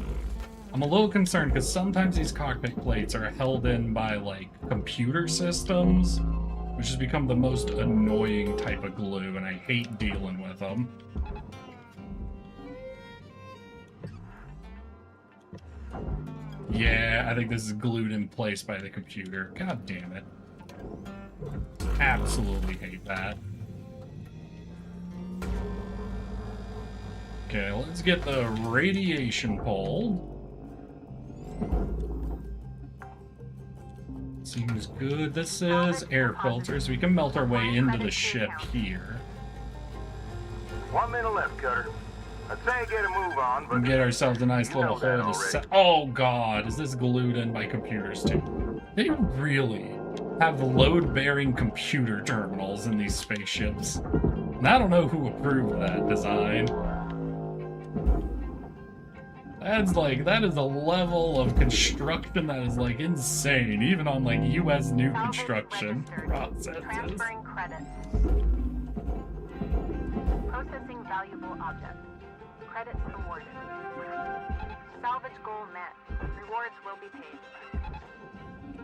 I'm a little concerned because sometimes these cockpit plates are held in by like computer systems, which has become the most annoying type of glue, and I hate dealing with them. Yeah, I think this is glued in place by the computer. God damn it. Absolutely hate that. Okay, let's get the radiation pulled. Seems good. This is air filters. We can melt our way into the ship here. 1 minute left, Cutter. I'd say get a move on, but And get ourselves a nice you know little that hole to already. set. Oh god, is this glued in by computers too? They really have load-bearing computer terminals in these spaceships. And I don't know who approved that design. That is a level of construction that is like insane, even on like US new Salvage construction registered. processes. Transferring credits. Processing valuable object. Credits awarded. Salvage goal met. Rewards will be paid.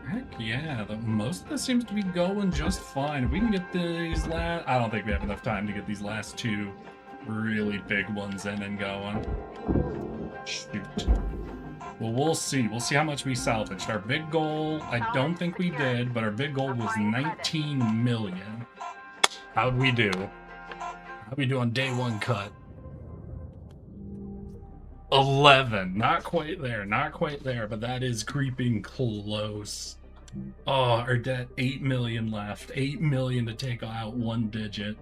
Heck yeah, most of this seems to be going just fine. If we can get these last... I don't think we have enough time to get these last two really big ones in and going. Shoot. Well, we'll see. We'll see how much we salvaged. Our big goal, I don't think we did, but our big goal was 19 million. How'd we do? How'd we do on day one cut? 11. Not quite there. Not quite there, but that is creeping close. Oh, our debt, 8 million left. 8 million to take out one digit.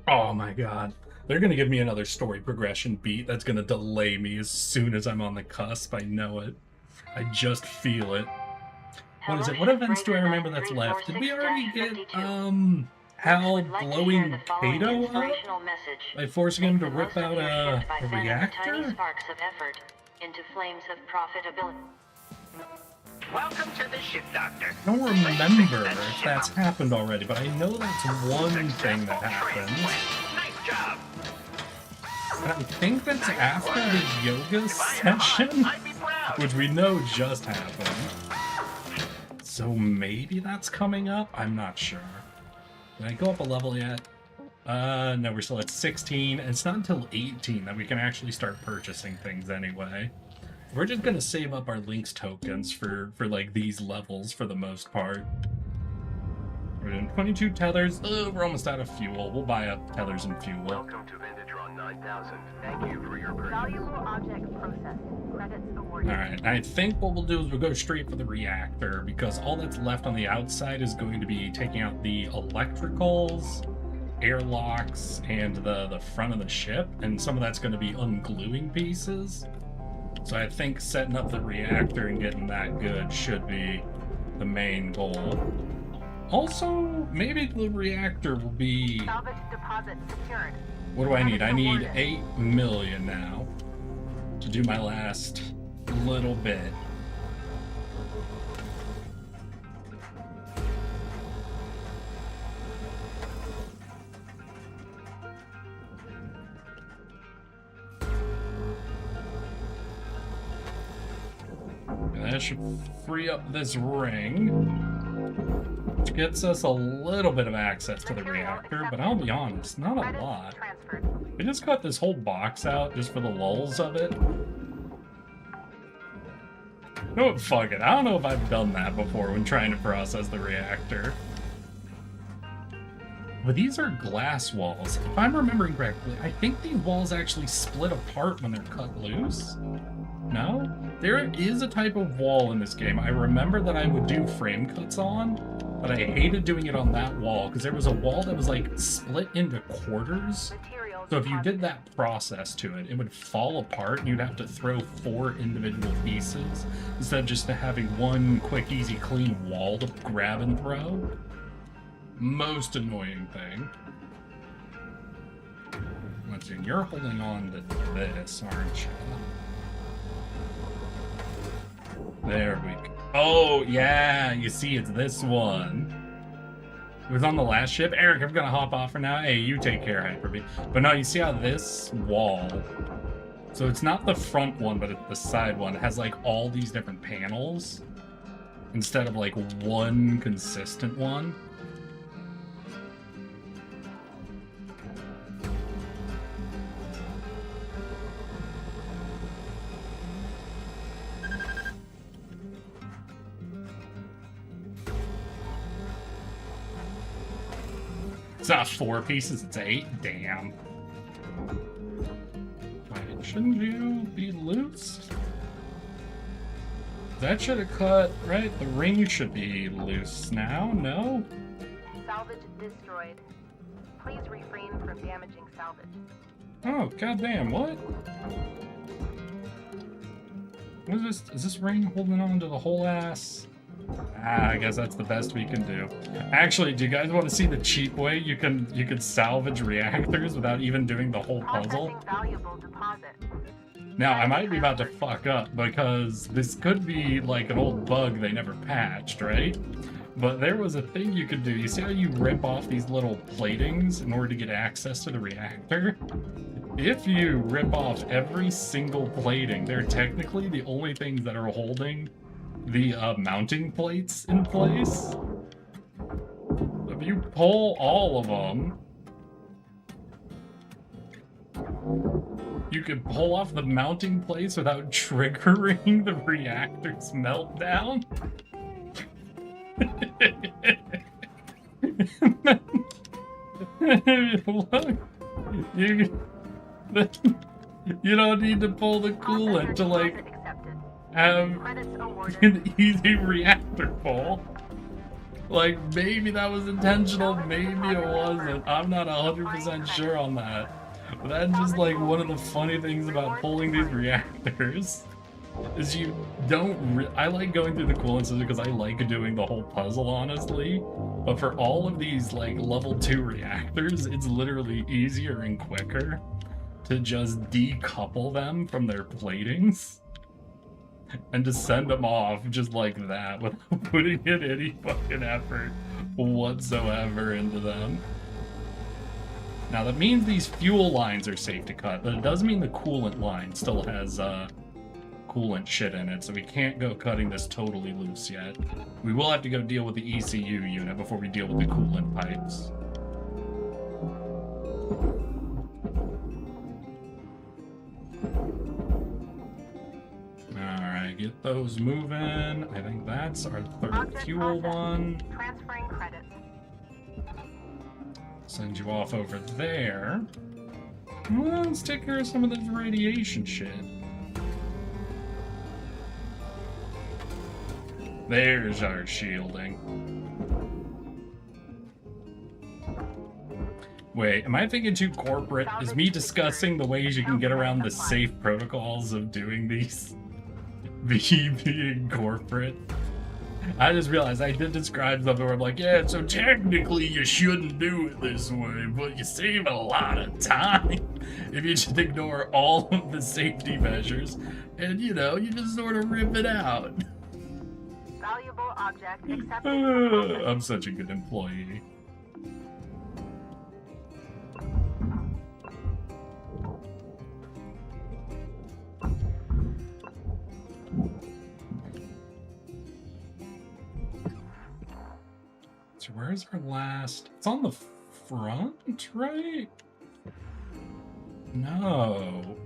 Oh my god. They're going to give me another story progression beat that's going to delay me as soon as I'm on the cusp. I know it. I just feel it. What is it? What events do I remember that's left? Did we already get, Hal blowing Kato up by forcing him to rip out a reactor? Sparks of effort into flames of profitability. Welcome to the ship, Doctor. I don't remember if that's happened already, but I know that's one thing that happened. Nice job. And I think that's after the yoga session, which we know just happened. So maybe that's coming up? I'm not sure. Did I go up a level yet? No, we're still at 16, and it's not until 18 that we can actually start purchasing things anyway. We're just gonna save up our links tokens for like these levels for the most part. We're doing 22 tethers. We're almost out of fuel. We'll buy up tethers and fuel. Welcome to Vendatron 9000. Thank you for your purchase. Valuable object processed. Credits awarded. Alright, I think what we'll do is we'll go straight for the reactor, because all that's left on the outside is going to be taking out the electricals, airlocks, and the front of the ship, and some of that's going to be ungluing pieces. So I think setting up the reactor and getting that good should be the main goal. Also, maybe the reactor will be... Salvage deposit secured. What do I need? I need 8 million now to do my last little bit. And that should free up this ring, which gets us a little bit of access to the reactor, but I'll be honest, not a lot. We just got this whole box out just for the lulz of it. You know what, fuck it. I don't know if I've done that before when trying to process the reactor. But these are glass walls. If I'm remembering correctly, I think these walls actually split apart when they're cut loose. No? There is a type of wall in this game I remember that I would do frame cuts on, but I hated doing it on that wall because there was a wall that was like split into quarters. So if you did that process to it, it would fall apart and you'd have to throw 4 individual pieces instead of just having one quick, easy, clean wall to grab and throw. Most annoying thing. Let's see, you're holding on to this, aren't you? There we go. Oh, yeah, you see, it's this one. It was on the last ship. Eric, I'm gonna hop off for now. Hey, you take care, Hyper-B. But no, you see how this wall... So it's not the front one, but it's the side one. It has, like, all these different panels instead of, like, one consistent one. It's not 4 pieces, it's 8. Damn. Wait, shouldn't you be loose? That should have cut, right? The ring should be loose now, no? Salvage destroyed. Please refrain from damaging salvage. Oh, goddamn, what? What is this? Is this ring holding on to the whole ass? I guess that's the best we can do. Actually, do you guys want to see the cheap way you can salvage reactors without even doing the whole puzzle? Valuable deposit. Now, I might be about to fuck up because this could be like an old bug they never patched, right? But there was a thing you could do. You see how you rip off these little platings in order to get access to the reactor? If you rip off every single plating, they're technically the only things that are holding the mounting plates in place. If you pull all of them, you could pull off the mounting place without triggering the reactor's meltdown. Look, you don't need to pull the coolant to like have an easy reactor pull. Like, maybe that was intentional, maybe it wasn't. I'm not 100% sure on that. But that's just like one of the funny things about pulling these reactors. Is you don't I like going through the coolant system because I like doing the whole puzzle, honestly. But for all of these like level 2 reactors, it's literally easier and quicker to just decouple them from their platings and to send them off just like that without putting in any fucking effort whatsoever into them. Now that means these fuel lines are safe to cut, but it does mean the coolant line still has coolant shit in it, so we can't go cutting this totally loose yet. We will have to go deal with the ECU unit before we deal with the coolant pipes. Alright, get those moving. I think that's our third Object fuel processed. one. Transferring credits. Send you off over there. Well, let's take care of some of this radiation shit. There's our shielding. Wait, am I thinking too corporate? Is me discussing the ways you can get around the safe protocols of doing these being corporate? I just realized I did describe something where I'm like, yeah, so technically you shouldn't do it this way, but you save a lot of time if you just ignore all of the safety measures and, you know, you just sort of rip it out. Valuable object accepted. I'm such a good employee. So where's our last? It's on the front, right? No.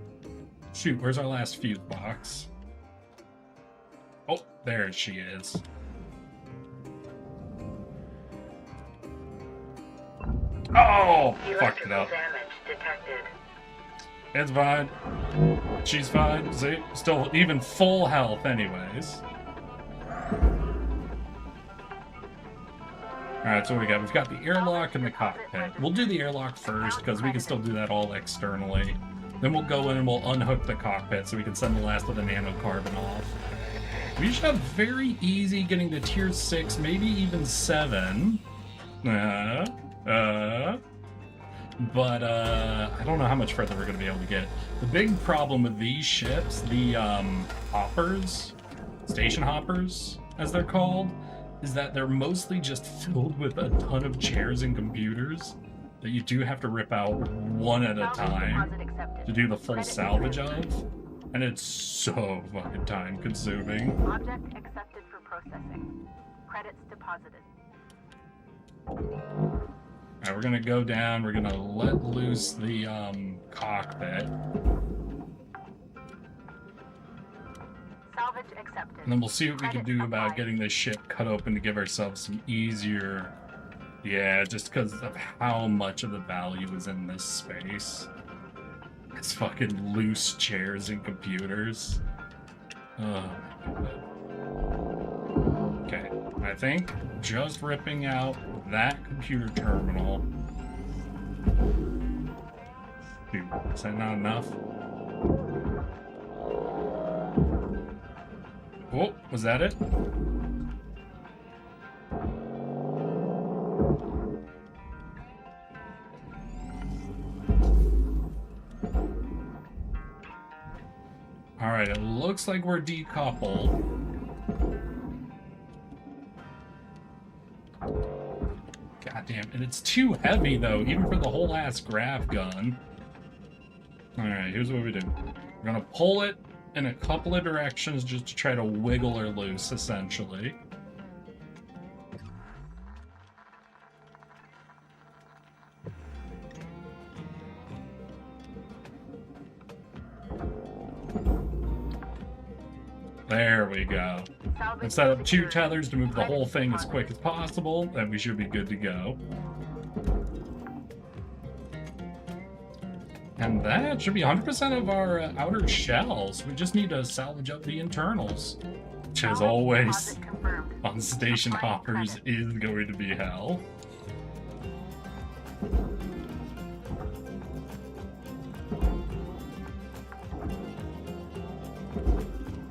Shoot, where's our last fuse box? Oh, there she is. Oh, fucked it up. Damage detected. It's fine. She's fine. See, still even full health anyways. Alright, so what we got? We've got the airlock and the cockpit. We'll do the airlock first, because we can still do that all externally. Then we'll go in and we'll unhook the cockpit so we can send the last of the nanocarbon off. We should have very easy getting to tier 6, maybe even 7. But I don't know how much further we're going to be able to get. The big problem with these ships, the hoppers, station hoppers, as they're called, is that they're mostly just filled with a ton of chairs and computers that you do have to rip out one at a time to do the full salvage of. And it's so fucking time consuming. Object accepted for processing. Credits deposited. Alright, we're gonna go down, we're gonna let loose the cockpit. Salvage accepted. And then we'll see what we can do about getting this ship cut open to give ourselves some easier... Yeah, just because of how much of the value is in this space. It's fucking loose chairs and computers. Oh my god. Okay, I think just ripping out that computer terminal... Dude, is that not enough? Oh, was that it? Alright, it looks like we're decoupled. Goddamn, and it's too heavy though, even for the whole ass grav gun. Alright, here's what we do. We're gonna pull it in a couple of directions just to try to wiggle her loose, essentially. There we go. And set up 2 tethers to move the whole thing as quick as possible, and we should be good to go. And that should be 100% of our outer shells. We just need to salvage up the internals. Which, as always, on station hoppers is going to be hell.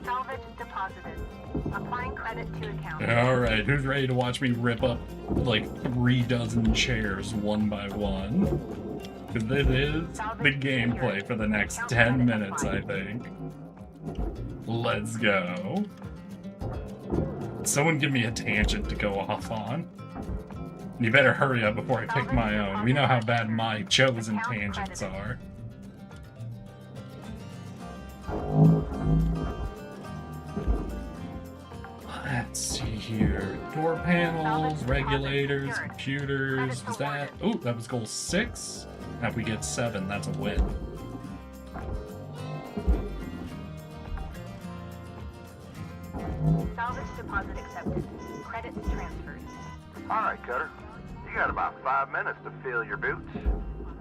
Salvage deposited. Applying credit to account. Alright, who's ready to watch me rip up like 3 dozen chairs one by one? Because this is the gameplay for the next 10 minutes, I think. Let's go. Someone give me a tangent to go off on. You better hurry up before I pick my own. We know how bad my chosen tangents are. Let's see here. Door panels, regulators, computers. Is that... Oh, that was goal 6. Now if we get 7, that's a win. Salvage deposit accepted. Credits transferred. Alright, Cutter. You got about 5 minutes to fill your boots.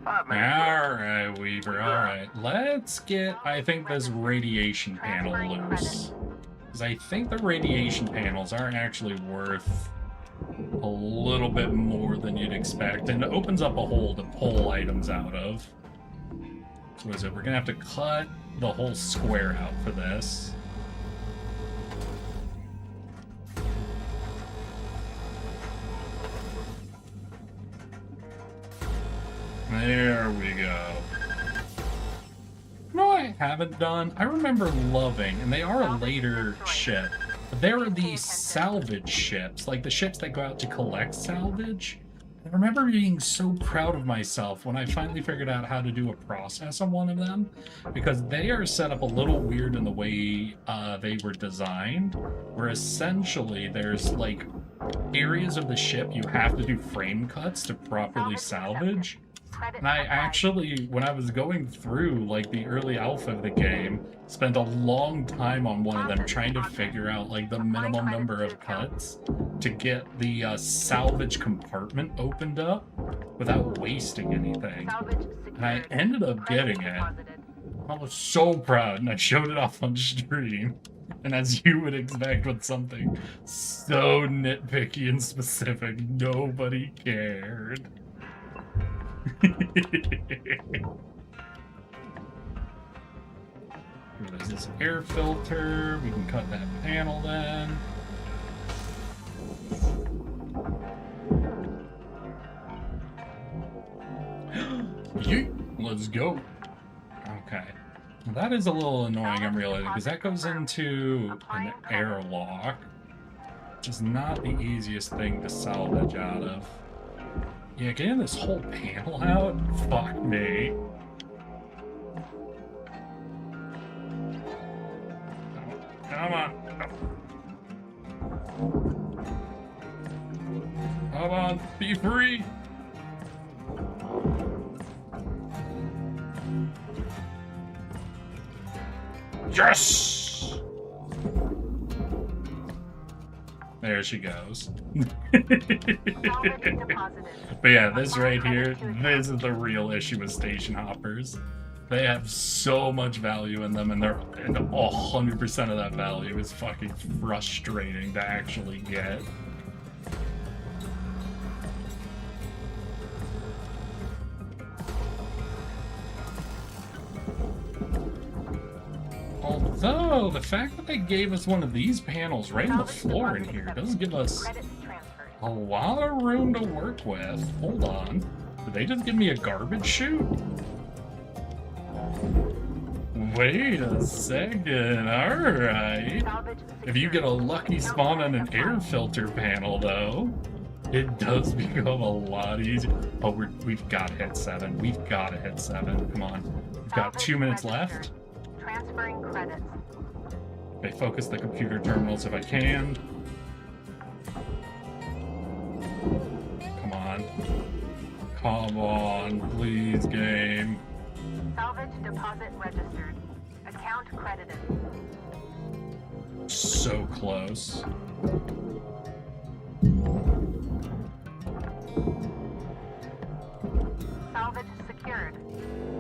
5 minutes. Alright, Weaver, alright. Let's get, I think, this radiation panel loose. Because I think the radiation panels are actually worth a little bit more than you'd expect. And it opens up a hole to pull items out of. So what is it? We're going to have to cut the whole square out for this. There we go. You know what I haven't done? I remember loving, and they are a later ship, but they are the salvage ships, like the ships that go out to collect salvage. I remember being so proud of myself when I finally figured out how to do a process on one of them, because they are set up a little weird in the way they were designed, where essentially there's like areas of the ship you have to do frame cuts to properly salvage. And I actually, when I was going through like the early alpha of the game, spent a long time on one of them trying to figure out like the minimum number of cuts to get the salvage compartment opened up without wasting anything. And I ended up getting it. I was so proud, and I showed it off on stream. And as you would expect with something so nitpicky and specific, nobody cared. There's this air filter. We can cut that panel then. Yeet. Let's go. Okay. Well, that is a little annoying, I'm realizing, because that goes into an airlock, which is not the easiest thing to salvage out of. Yeah, getting this whole panel out? Fuck me. Come on. Come on, be free. Yes! There she goes. But yeah, this right here, this is the real issue with station hoppers. They have so much value in them, and 100% of that value is fucking frustrating to actually get. Although, the fact that they gave us one of these panels right on the floor in here does give us a lot of room to work with. Hold on. Did they just give me a garbage chute? Wait a second. Alright. If you get a lucky spawn on an air filter panel, though, it does become a lot easier. Oh, we've got to hit 7. We've got to hit 7. Come on. We've got 2 minutes left. Transferring credits. Okay, focus the computer terminals if I can. Come on. Come on, please, game. Salvage deposit registered. Account credited. So close. Salvage secured.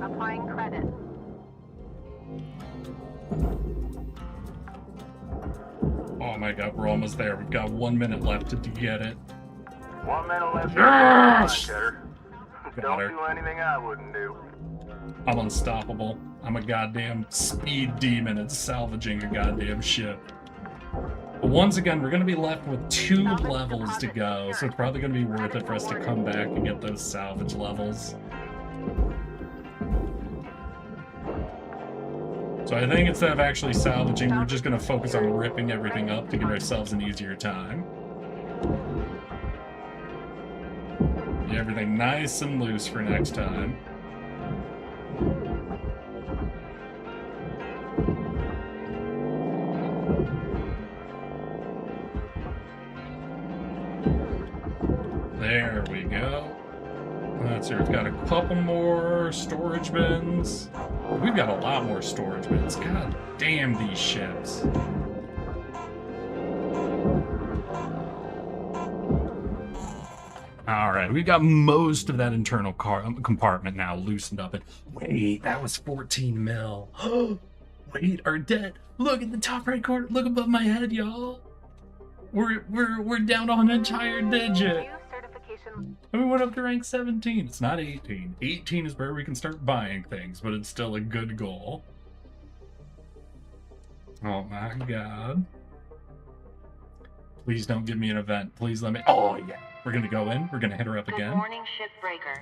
Applying credit. Oh my god, we're almost there. We've got 1 minute left to get it. 1 minute left. Yes! Don't her. do anything I wouldn't do. I'm unstoppable. I'm a goddamn speed demon at salvaging a goddamn ship. But once again, we're going to be left with 2 levels to go, so it's probably going to be worth it for us to come back and get those salvage levels. So I think instead of actually salvaging, we're just going to focus on ripping everything up to give ourselves an easier time. Get everything nice and loose for next time. There we go. Let's see, we've got a couple more storage bins. We've got a lot more storage bins. God damn these ships. Alright, we've got most of that internal compartment now loosened up. And wait, that was 14 mil. Wait, our debt. Look at the top right corner. Look above my head, y'all. We're down on an entire digit. New certification. And we went up to rank 17. It's not 18. 18 is where we can start buying things, but it's still a good goal. Oh my god. Please don't give me an event. Please let me... Oh, yeah. We're gonna go in. We're gonna hit her up Good again. morning, Shipbreaker.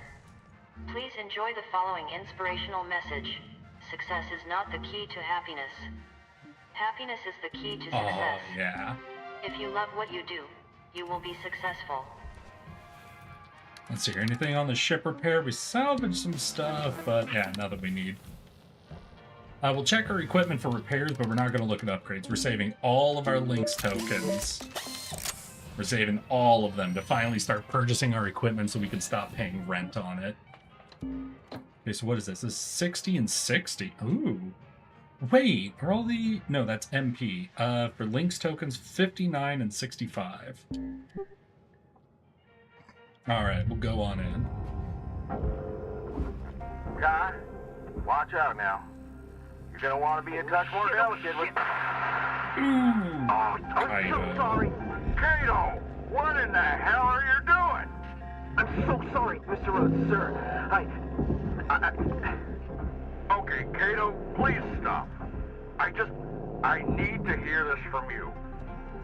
Please enjoy the following inspirational message. Success is not the key to happiness. Happiness is the key to Oh, success. yeah. If you love what you do, you will be successful. Let's see. Anything on the ship repair? We salvaged some stuff, but yeah, nothing we need. We'll check our equipment for repairs, but we're not going to look at upgrades. We're saving all of our links tokens. We're saving all of them to finally start purchasing our equipment so we can stop paying rent on it. Okay, so what is this? This is 60 and 60. Ooh. Wait, are all the... No, that's MP. For links tokens, 59 and 65. Alright, we'll go on in. Guy, watch out now. You're gonna want to be a touch more delicate with... Ooh. Oh, I'm so sorry. Kato, what in the hell are you doing? I'm so sorry, Mr. Rhodes, sir. Okay, Kato, please stop. I need to hear this from you.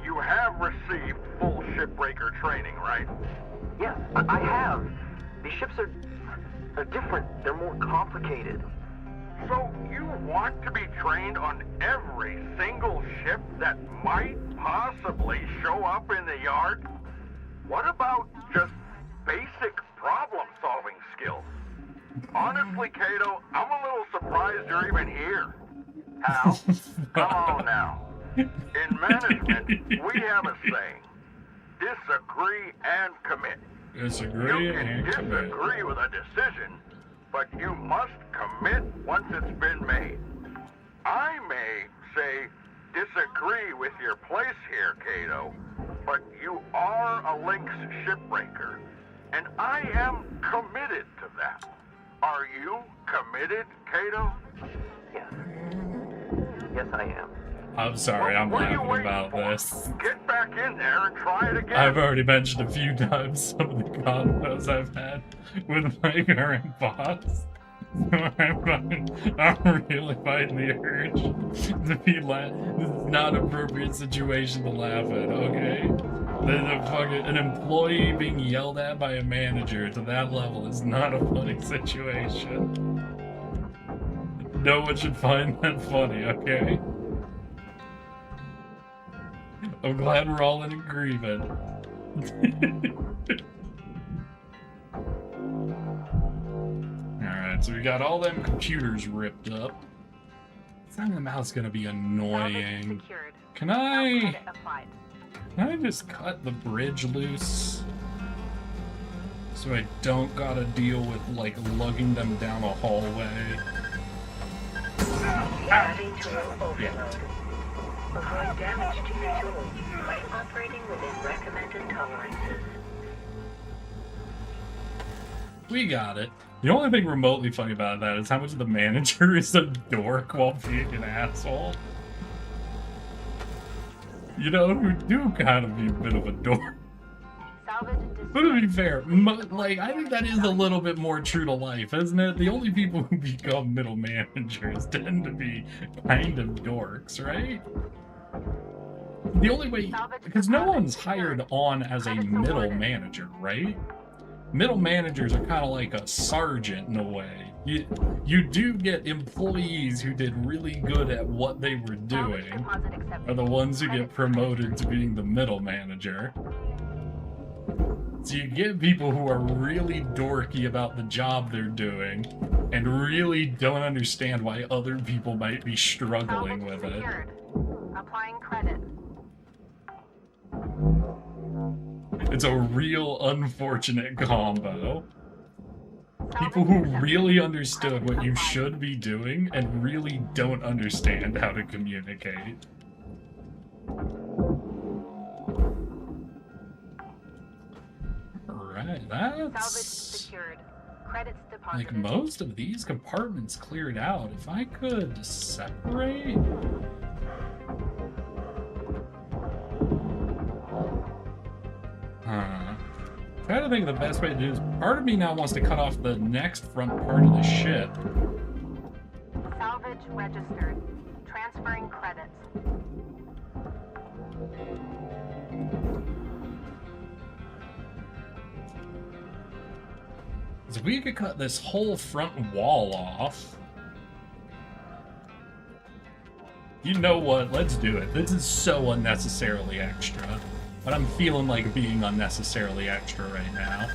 You have received full Shipbreaker training, right? Yes, I have. These ships are different. They're more complicated. So you want to be trained on every single ship that might possibly show up in the yard? What about just basic problem-solving skills? Honestly, Kato, I'm a little surprised you're even here. Hal, come on now. In management, we have a saying. Disagree and commit. Disagree You can and commit. disagree with a decision, but you must commit once it's been made. I may say disagree with your place here, Kato, but you are a Lynx shipbreaker, and I am committed to that. Are you committed, Kato? Yes. Yes, I am. I'm sorry, I'm What are you laughing waiting about for? this. Get back in there and try it again. I've already mentioned a few times some of the combos I've had with my current boss. I'm really fighting the urge to be this is not an appropriate situation to laugh at, okay? An employee being yelled at by a manager to that level is not a funny situation. No one should find that funny, okay? I'm glad we're all in agreement. Alright, so we got all them computers ripped up. That's gonna be annoying. Secured. Can No I credit applied. just cut the bridge loose? So I don't gotta deal with, like, lugging them down a hallway. Ready to overload. Avoid damage to your tools by operating within recommended tolerances. We got it. The only thing remotely funny about that is how much the manager is a dork while being an asshole. You know, who do kind of be a bit of a dork. Salvage and But to be fair, like, I think that is a little bit more true to life, isn't it? The only people who become middle managers tend to be kind of dorks, right? The only way, because no one's hired on as a middle manager, right? Middle managers are kind of like a sergeant in a way. You do get employees who did really good at what they were doing, are the ones who get promoted to being the middle manager. So you get people who are really dorky about the job they're doing and really don't understand why other people might be struggling with it. Applying credit. It's a real unfortunate combo. People who really understood what you should be doing and really don't understand how to communicate. Alright, that's... Salvage secured. Credits deposited. Like, most of these compartments cleared out. If I could separate... Try to think of the best way to do this. Part of me now wants to cut off the next front part of the ship. Salvage registered. Transferring credits. So we could cut this whole front wall off. You know what? Let's do it. This is so unnecessarily extra. But I'm feeling like being unnecessarily extra right now.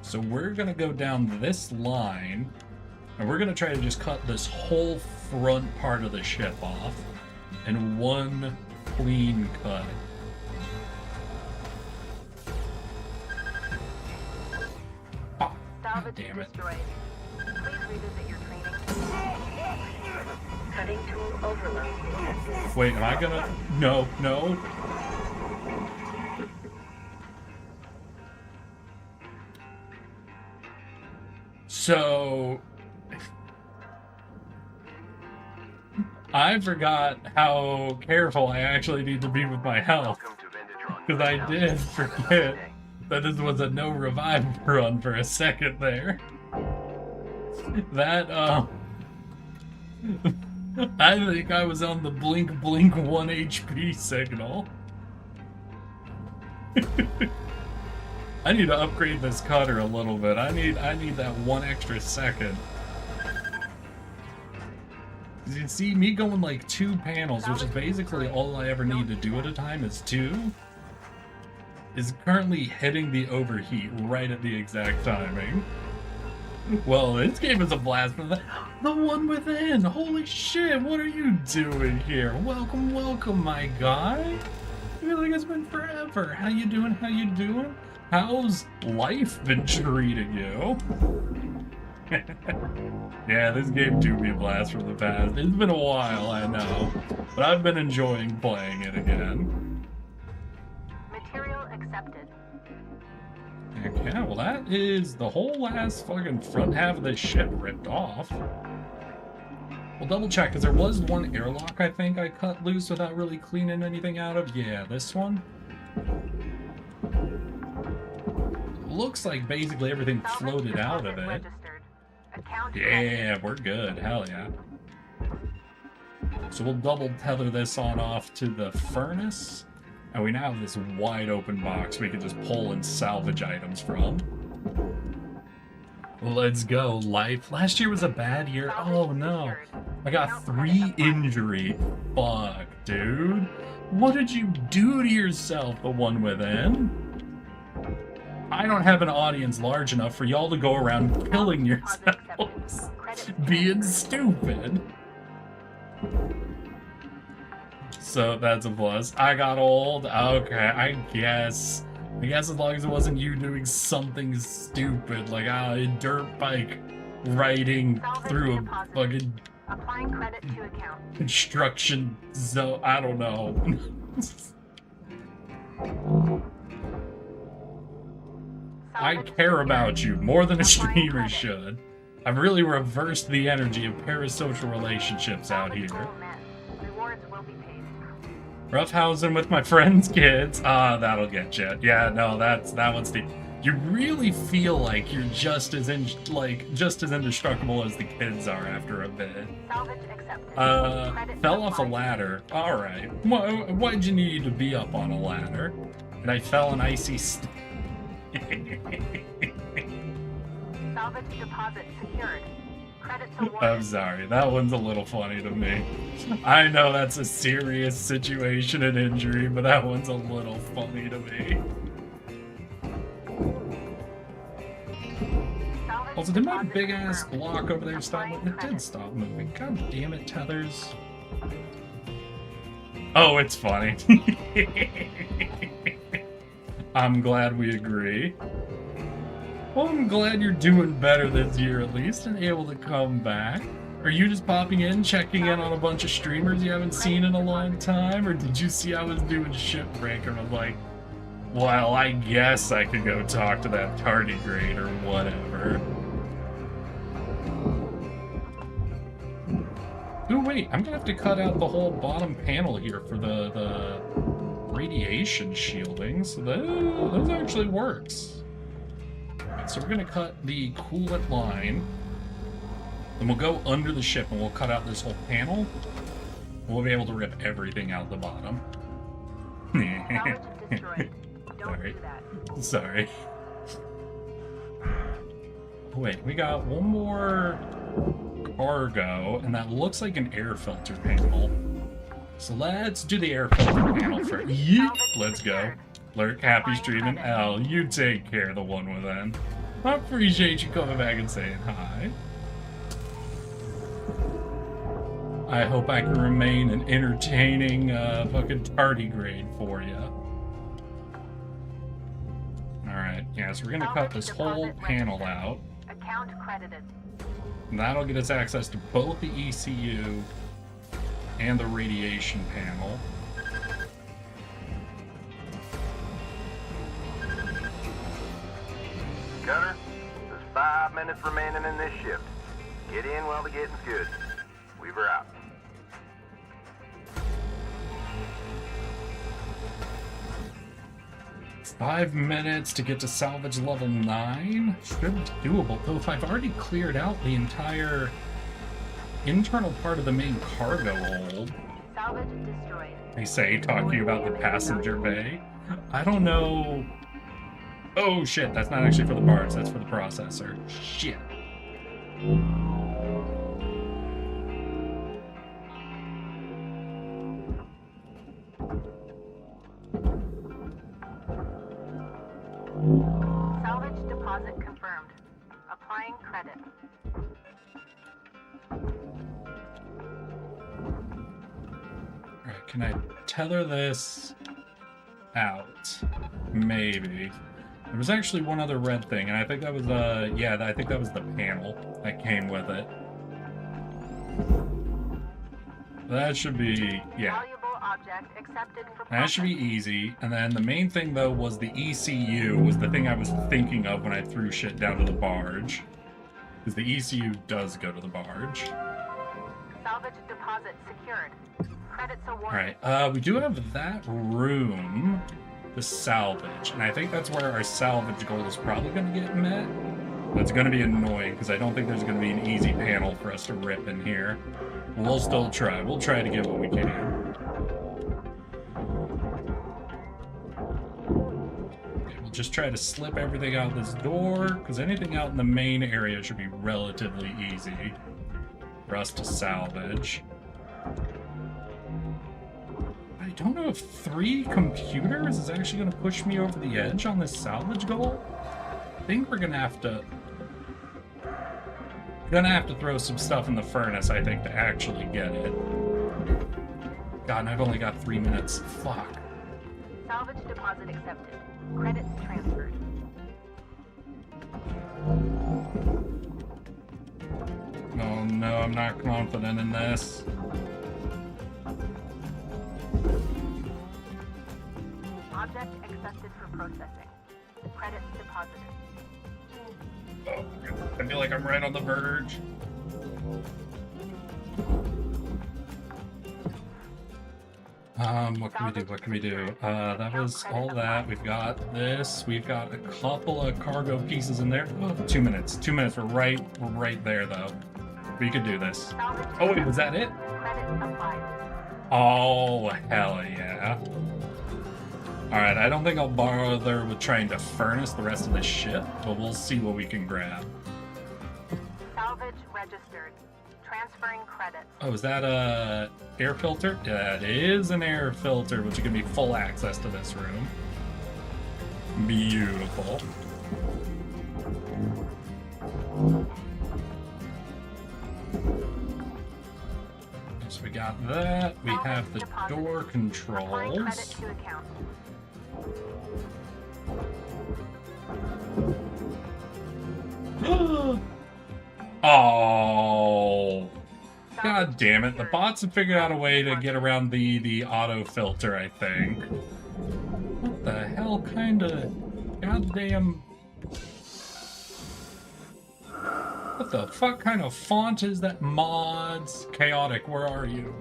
So we're gonna go down this line, and we're gonna try to just cut this whole front part of the ship off in one clean cut. Oh, God damn it. Destroyed. Please revisit your training. Cutting tool overload. Wait, am I gonna... No, no. So... I forgot how careful I actually need to be with my health. Because I did forget that this was a no revive run for a second there. That, I think I was on the blink 1 HP signal. I need to upgrade this cutter a little bit. I need that 1 extra second. You see, me going like 2 panels, which is basically all I ever need to do at a time is 2, is currently hitting the overheat right at the exact timing. Well, this game is a blast for the one within. Holy shit, what are you doing here? Welcome, welcome, my guy. I feel like it's been forever. How you doing? How you doing? How's life been treating you? Yeah, this game do be a blast from the past. It's been a while, I know, but I've been enjoying playing it again. Material accepted. Okay, well that is the whole last fucking front half of this ship ripped off. We'll double check, because there was one airlock I think I cut loose without really cleaning anything out of. Yeah, this one. Looks like basically everything floated out of it. Yeah, we're good. Hell yeah. So we'll double tether this on off to the furnace. And we now have this wide open box we can just pull and salvage items from. Let's go. Life. Last year was a bad year. Oh no. I got 3 injury. Fuck, dude. What did you do to yourself, the one within? I don't have an audience large enough for y'all to go around killing yourselves. Being stupid. So that's a plus. I got old. Okay, I guess as long as it wasn't you doing something stupid, like a dirt bike riding through a fucking Applying credit to account. Construction zone. I don't know. I Salvage care secured. about you more than a Applying streamer credit. should. I've really reversed the energy of parasocial relationships out Salvage here. goal met. Rewards will be paid. Roughhousing with my friends' kids. Ah, that'll get you. Yeah, no, that one's the. You really feel like you're just as indestructible as the kids are after a bit. Salvage accepted. Credit Fell off a applied. ladder. All right. Why'd you need to be up on a ladder? And I fell an icy. Salvage deposit secured. Credits I'm awarded. sorry, that one's a little funny to me. I know that's a serious situation and injury, but that one's a little funny to me. Salvage Also, did my deposit big ass confirmed. block over there stop moving? It Applying did stop moving. God damn it, tethers. Oh, it's funny. I'm glad we agree. Well, I'm glad you're doing better this year at least and able to come back. Are you just popping in, checking in on a bunch of streamers you haven't seen in a long time? Or did you see I was doing Shipbreaker and was like, well, I guess I could go talk to that tardigrade or whatever. Ooh, wait, I'm gonna have to cut out the whole bottom panel here for the radiation shielding, so that actually works. So we're gonna cut the coolant line, and we'll go under the ship and we'll cut out this whole panel. We'll be able to rip everything out the bottom. Salvage destroyed. Don't Sorry. do that. Sorry. Wait, we got one more cargo, and that looks like an air filter panel. So let's do the air filter panel first. Yeet! Let's go. Lurk, happy streaming. L, you take care of the one with N. I appreciate you coming back and saying hi. I hope I can remain an entertaining fucking tardigrade for you. Alright, yeah, so we're gonna cut this whole panel out. Account credited. And that'll get us access to both the ECU and the radiation panel. Gunner, there's 5 minutes remaining in this shift. Get in while the getting's good. Weaver out. It's 5 minutes to get to salvage level 9. Should be doable, though if I've already cleared out the entire internal part of the main cargo hold. Salvage destroyed. They say, talk to you about the passenger bay. I don't know. Oh shit, that's not actually for the barge, that's for the processor. Shit. Salvage deposit confirmed. Applying credit. Alright, can I tether this out? Maybe. There was actually one other red thing, and I think that was yeah, I think that was the panel that came with it. That should be, yeah. Valuable object accepted for That should be easy. And then the main thing, though, was the ECU, was the thing I was thinking of when I threw shit down to the barge. Because the ECU does go to the barge. Salvage deposit secured. Credits awarded. Alright, we do have that room to salvage. And I think that's where our salvage goal is probably going to get met. That's going to be annoying, because I don't think there's going to be an easy panel for us to rip in here. We'll still try. We'll try to get what we can. Okay, we'll just try to slip everything out this door, because anything out in the main area should be relatively easy for us to salvage. I don't know if 3 computers is actually going to push me over the edge on this salvage goal. I think we're going to have to... throw some stuff in the furnace, I think, to actually get it. God, and I've only got 3 minutes. Fuck. Salvage deposit accepted. Credits transferred. No, No, I'm not confident in this. Object accepted for processing. Credits deposited. I feel like I'm right on the verge. What can we do? What can we do? That was all that. We've got this. We've got a couple of cargo pieces in there. Oh, 2 minutes. 2 minutes. We're right there, though. We could do this. Oh, wait, was that it? Credits applied. Oh, hell yeah. Alright, I don't think I'll bother with trying to furnace the rest of the ship, but we'll see what we can grab. Salvage registered. Transferring credits. Oh, is that a air filter? That is an air filter, which is going to be full access to this room. Beautiful. So we got that. We have the door Applying credit controls. to account. Oh, god damn it. The bots have figured out a way to get around the auto filter, I think. What the hell kind of goddamn... What the fuck kind of font is that? Mods? Chaotic, where are you?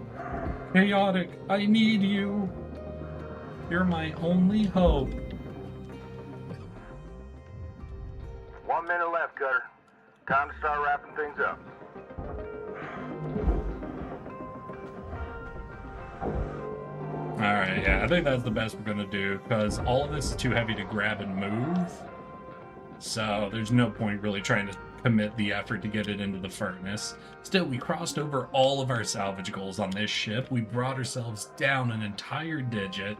Chaotic, I need you. You're my only hope. 1 minute left, Cutter. Time to start wrapping things up. Alright, yeah, I think that's the best we're gonna do, because all of this is too heavy to grab and move. So there's no point really trying to commit the effort to get it into the furnace. Still, we crossed over all of our salvage goals on this ship. We brought ourselves down an entire digit.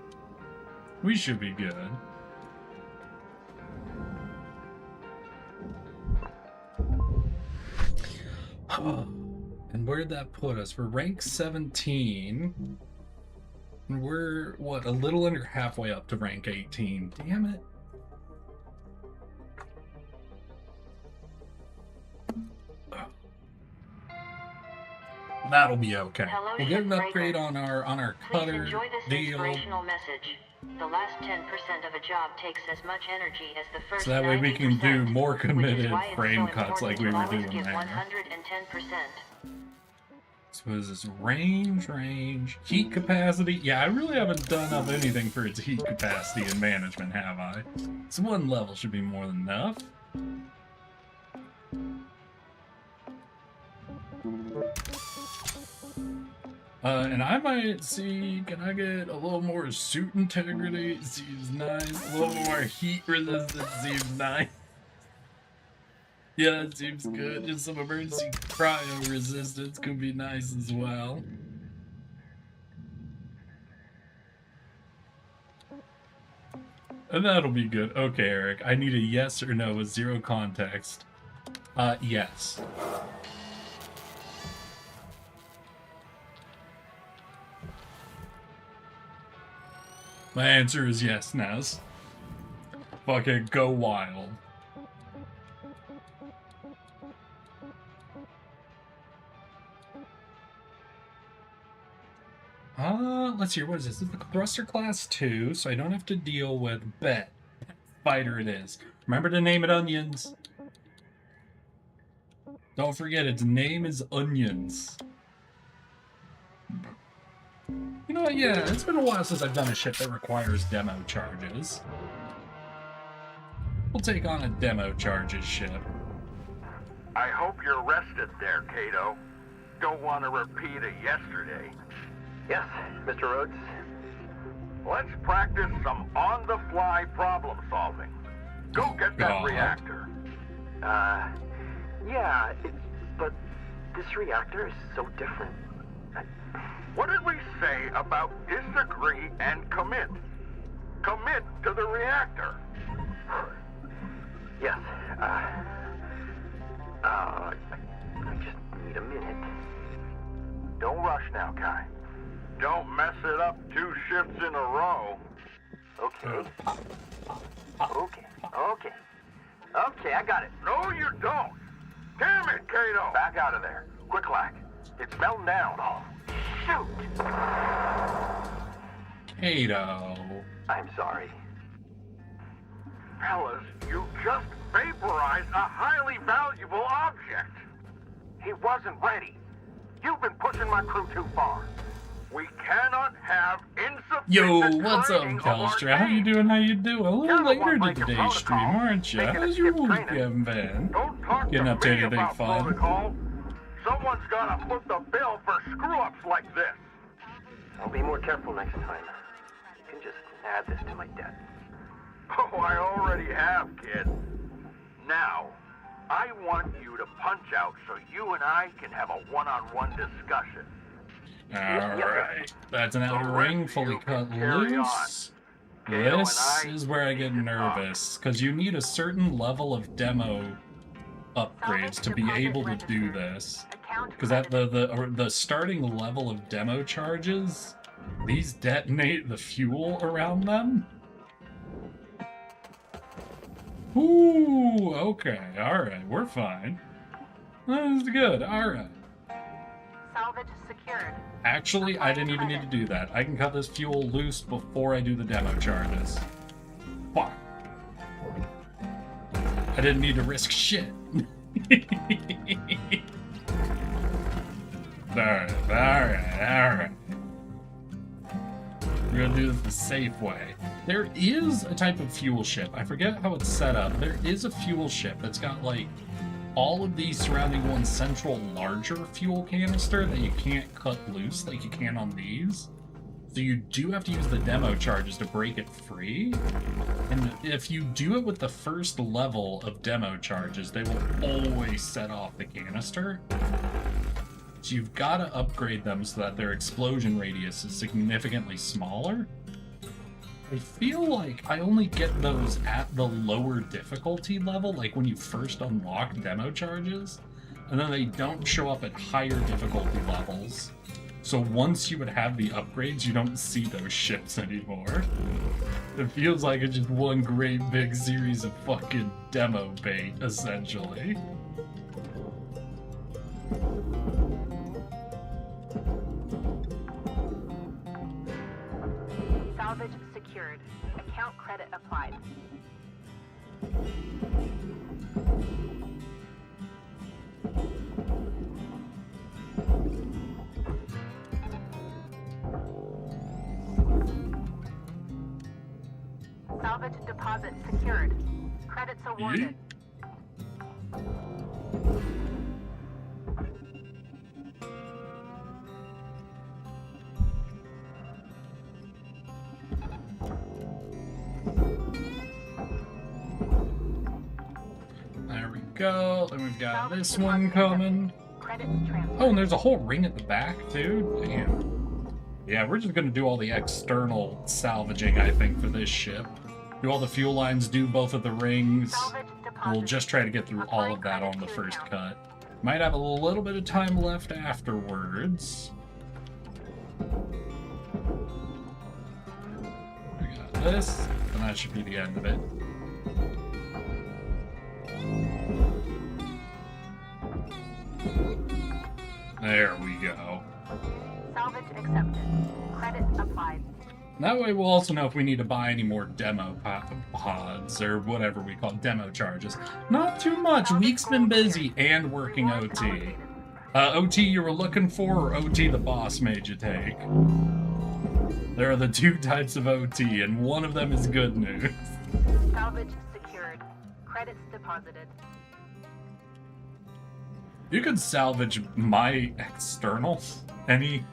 We should be good. And where'd that put us? We're rank 17. And we're, what, a little under halfway up to rank 18. Damn it. That'll be okay. Hello, We'll get an Shipbreaker. upgrade on our Please cutter enjoy this deal. inspirational message. The last 10% of a job takes as much energy as the first So that way we can 90%, do more which is committed why it's frame so cuts like important we to were always doing give there. 110%. So is this range, heat capacity? Yeah, I really haven't done up anything for its heat capacity and management, have I? So one level should be more than enough. And I might see, can I get a little more suit integrity? Seems nice. A little more heat resistance seems nice. Yeah, that seems good. Just some emergency cryo resistance could be nice as well. And that'll be good. Okay, Eric, I need a yes or no with zero context. Yes. My answer is yes, Naz. Fucking go wild. Let's see, what is this? This is the thruster class 2, so I don't have to deal with bet. Fighter it is. Remember to name it Onions. Don't forget, its name is Onions. You know what, yeah, it's been a while since I've done a ship that requires demo charges. We'll take on a demo charges ship. I hope you're rested there, Kato. Don't want to repeat of yesterday. Yes, Mr. Rhodes. Let's practice some on-the-fly problem solving. Go get that reactor. Yeah, but this reactor is so different. What did we say about disagree and commit? Commit to the reactor. Yes, I just need a minute. Don't rush now, Kai. Don't mess it up 2 shifts in a row. Okay. Okay, I got it. No, you don't. Damn it, Kato. Back out of there. quick lack. It's melting down. Oh, shoot! Kato. I'm sorry. Fellas, you just vaporized a highly valuable object. He wasn't ready. You've been pushing my crew too far. We cannot have insufficient Yo, what's up, training of our Telstra? How you team. doing? How you doing? A You're little the later one to breaking today's stream, protocol, aren't you? making us How's your skip week training. been? Don't talk Getting to up to me anything about fun? protocol. Someone's gotta foot the bill for screw-ups like this. I'll be more careful next time. You can just add this to my debt. Oh, I already have, kid. Now, I want you to punch out so you and I can have a one-on-one discussion. Alright, that's an outer ring fully cut loose. This is where I get nervous, because you need a certain level of demo upgrades to be able to do this. Because at the starting level of demo charges, these detonate the fuel around them. Ooh, okay, alright, we're fine. That is good, alright. Salvage secured. Actually, I didn't even need to do that. I can cut this fuel loose before I do the demo charges. Fuck. I didn't need to risk shit. Alright. We're gonna do this the safe way. There is a type of fuel ship. I forget how it's set up. There is a fuel ship that's got, like, all of these surrounding one central larger fuel canister that you can't cut loose like you can on these. So you do have to use the demo charges to break it free. And if you do it with the first level of demo charges, they will always set off the canister. So you've got to upgrade them so that their explosion radius is significantly smaller. I feel like I only get those at the lower difficulty level, like when you first unlock demo charges, and then they don't show up at higher difficulty levels. So once you would have the upgrades, you don't see those ships anymore. It feels like it's just one great big series of fucking demo bait, essentially. Salvage secured. Account credit applied. Salvage deposit secured. Credits awarded. There we go. Then we've got this one coming. Credits transferred. Oh, and there's a whole ring at the back, too. Damn. Yeah, we're just gonna do all the external salvaging, I think, for this ship. Do all the fuel lines, do both of the rings. Salvage deposit. We'll just try to get through all of that on the first cut. Might have a little bit of time left afterwards. We got this, and that should be the end of it. There we go. Salvage accepted. Credit applied. And that way we'll also know if we need to buy any more demo pods, or whatever we call demo charges. Not too much. Week's been busy and working OT. OT you were looking for, or OT the boss made you take? There are the two types of OT, and one of them is good news. Salvage secured. Credits deposited. You could salvage my externals. Any...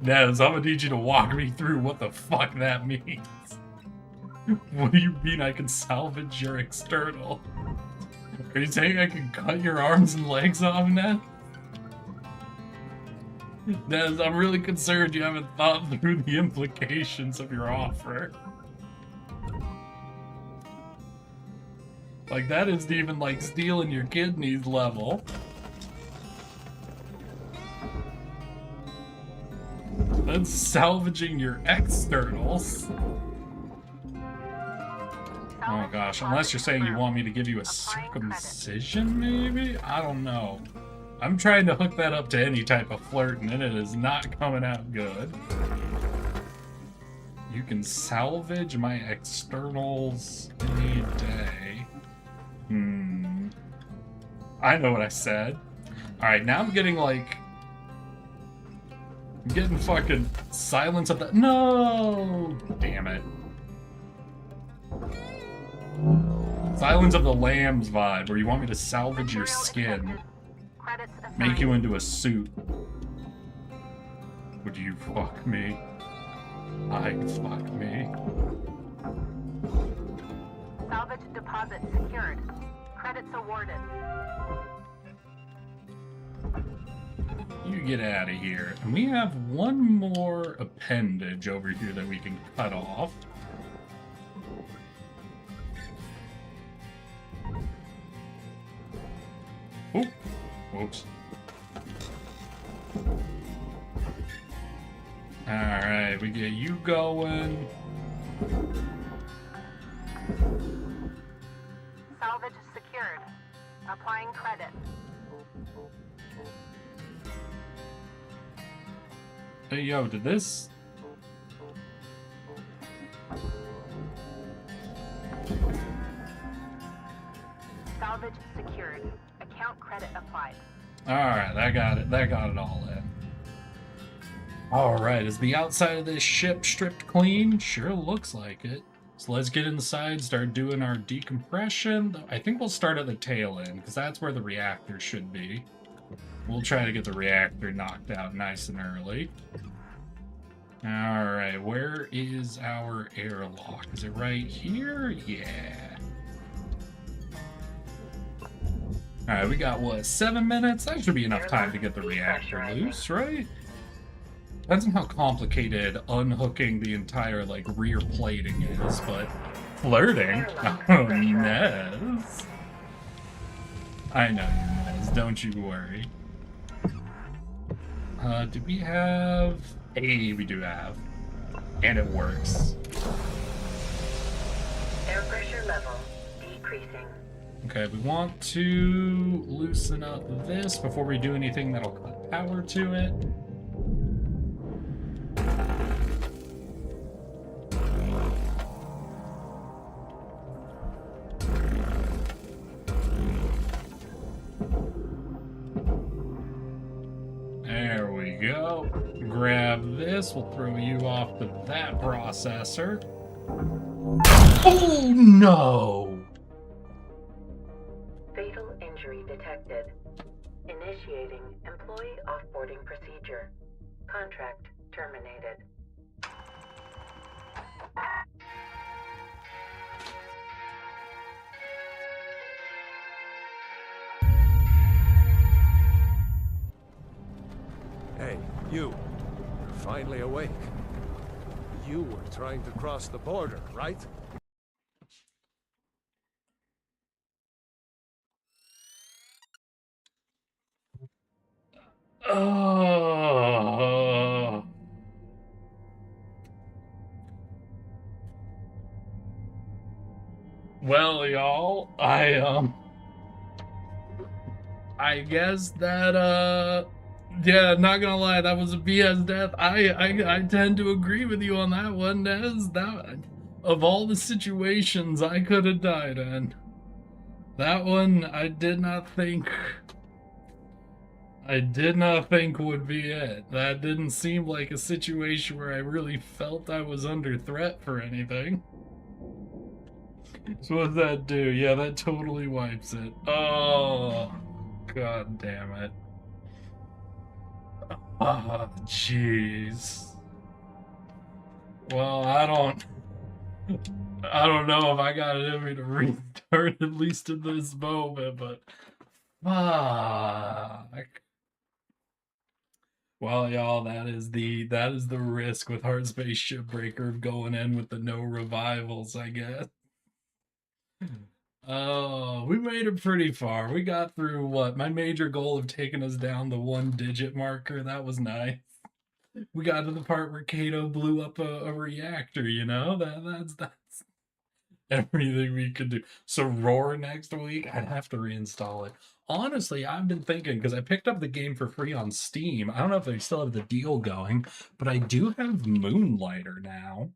Nez, I'm gonna need you to walk me through what the fuck that means. What do you mean I can salvage your external? Are you saying I can cut your arms and legs off, Nez? Nez, I'm really concerned you haven't thought through the implications of your offer. Like, that isn't even like stealing your kidneys level. That's salvaging your externals. Oh gosh, unless you're saying you want me to give you a circumcision, maybe? I don't know. I'm trying to hook that up to any type of flirting, and it is not coming out good. You can salvage my externals any day. I know what I said. Alright, now I'm getting like... I'm getting fucking Silence of the... No! Damn it. Silence of the Lambs vibe, where you want me to salvage your skin. Make you into a suit. Would you fuck me? I'd fuck me. Salvage deposit secured. Credits awarded. You get out of here. And we have one more appendage over here that we can cut off. Oop. Whoops. Alright, we get you going. Salvage secured. Applying credit. Hey, yo, did this... Salvage secured. Account credit applied. Alright, that got it. That got it all in. Alright, is the outside of this ship stripped clean? Sure looks like it. So let's get inside, start doing our decompression. I think we'll start at the tail end, because that's where the reactor should be. We'll try to get the reactor knocked out nice and early. Alright, where is our airlock? Is it right here? Yeah. Alright, we got, what, 7 minutes? That should be enough time to get the reactor loose, right? Depends on how complicated unhooking the entire, like, rear plating is, but flirting? Oh, Nez. I know you, Nez. Don't you worry. Do we have... Hey, we do have. And it works. Air pressure level decreasing. Okay, we want to loosen up this before we do anything that'll cut power to it. There we go. Grab this, we'll throw you off to that processor. Oh no! Fatal injury detected. Initiating employee offboarding procedure. Contract terminated. Hey, you. You're finally awake. You were trying to cross the border, right? Oh. Well, y'all, I guess that, yeah, not gonna lie, that was a BS death. I tend to agree with you on that one, Nez. That, of all the situations I could have died in, that one I did not think would be it. That didn't seem like a situation where I really felt I was under threat for anything. So what's that do? Yeah, that totally wipes it. Oh, god damn it. Oh, jeez. Well, I don't know if I got it in me to restart at least in this moment, but fuck. Well, y'all, that is the risk with Hardspace Shipbreaker of going in with the no revivals, I guess. Oh, we made it pretty far. We got through what? My major goal of taking us down the 1-digit marker. That was nice. We got to the part where Kato blew up a reactor, you know? everything we could do. So Roar next week, I'd have to reinstall it. Honestly, I've been thinking, because I picked up the game for free on Steam. I don't know if they still have the deal going, but I do have Moonlighter now.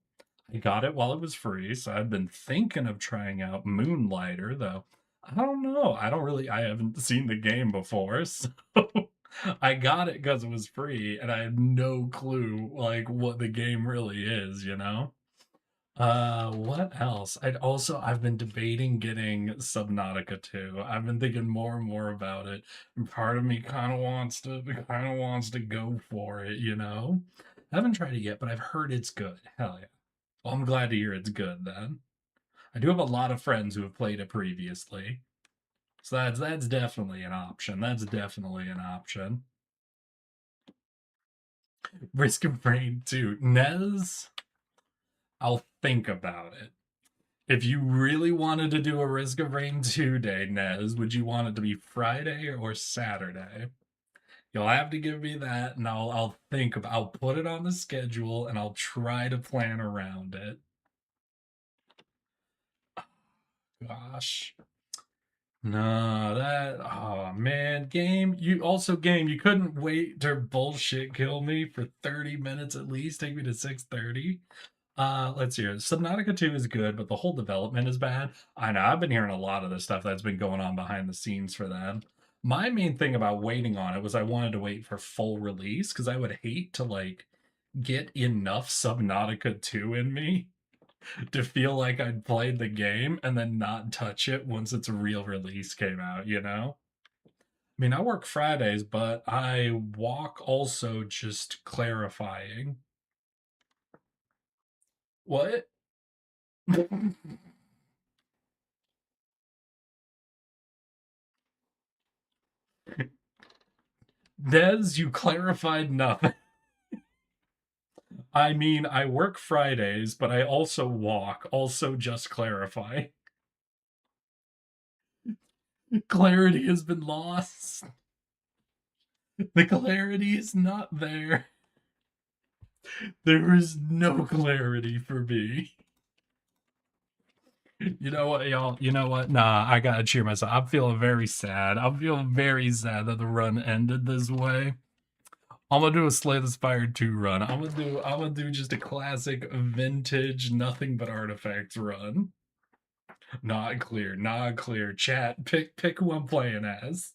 I got it while it was free, so I've been thinking of trying out Moonlighter, though. I don't know. I haven't seen the game before, so I got it because it was free, and I had no clue, like, what the game really is, you know? What else? I've been debating getting Subnautica 2. I've been thinking more and more about it, and part of me kind of wants to go for it, you know? I haven't tried it yet, but I've heard it's good. Hell yeah. Well, I'm glad to hear it's good then. I do have a lot of friends who have played it previously. So that's definitely an option. That's definitely an option. Risk of Rain 2. Nez, I'll think about it. If you really wanted to do a Risk of Rain 2 day, Nez, would you want it to be Friday or Saturday? You'll have to give me that, and I'll I'll put it on the schedule, and I'll try to plan around it. Gosh. No, oh man, game, you couldn't wait to bullshit kill me for 30 minutes at least, take me to 6:30. Let's hear it. Subnautica 2 is good, but the whole development is bad. I know, I've been hearing a lot of the stuff that's been going on behind the scenes for them. My main thing about waiting on it was I wanted to wait for full release, because I would hate to, like, get enough Subnautica 2 in me to feel like I'd played the game and then not touch it once its real release came out, you know? I mean, I work Fridays, but I walk also, just clarifying. What? Des, you clarified nothing. I mean, I work Fridays, but I also walk, also just clarify. Clarity has been lost. The clarity is not there. There is no clarity for me. You know what, y'all? You know what? Nah, I gotta cheer myself. I'm feeling very sad. I'm feeling very sad that the run ended this way. I'm gonna do a Slay the Spire 2 run. I'm gonna do just a classic vintage nothing but artifacts run. Not clear, not clear. Chat, pick who I'm playing as.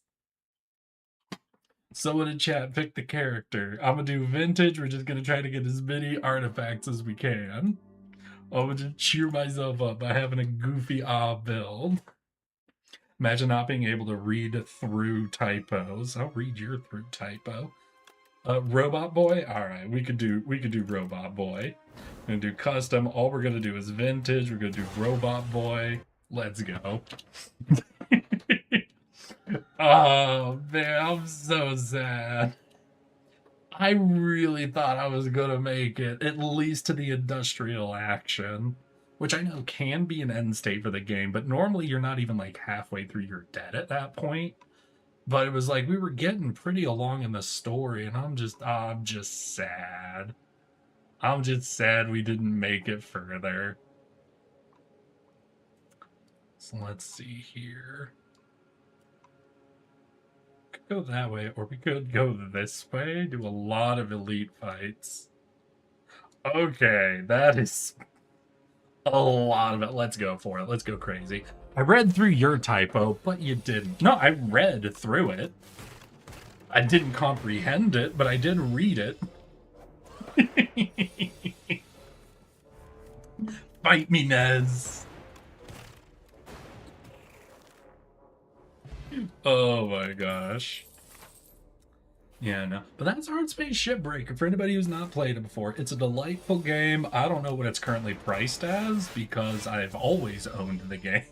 Someone in chat, pick the character. I'm gonna do vintage. We're just gonna try to get as many artifacts as we can. I'm gonna just cheer myself up by having a goofy build. Imagine not being able to read through typos. I'll read your through typo. Robot Boy? Alright, we could do Robot Boy. We're gonna do custom. All we're gonna do is vintage. We're gonna do Robot Boy. Let's go. Oh man, I'm so sad. I really thought I was gonna make it, at least to the industrial action, which I know can be an end state for the game, but normally you're not even like halfway through your dead at that point. But it was like we were getting pretty along in the story, and I'm just sad. I'm just sad we didn't make it further. So let's see here. Could go that way, or we could go this way, do a lot of elite fights. Okay, that is a lot of it. Let's go for it. Let's go crazy. I read through your typo, but you didn't. No, I read through it. I didn't comprehend it, but I did read it. Fight me, Nez. Oh my gosh. Yeah, no. But that's Hardspace Shipbreaker. For anybody who's not played it before, it's a delightful game. I don't know what it's currently priced as, because I've always owned the game.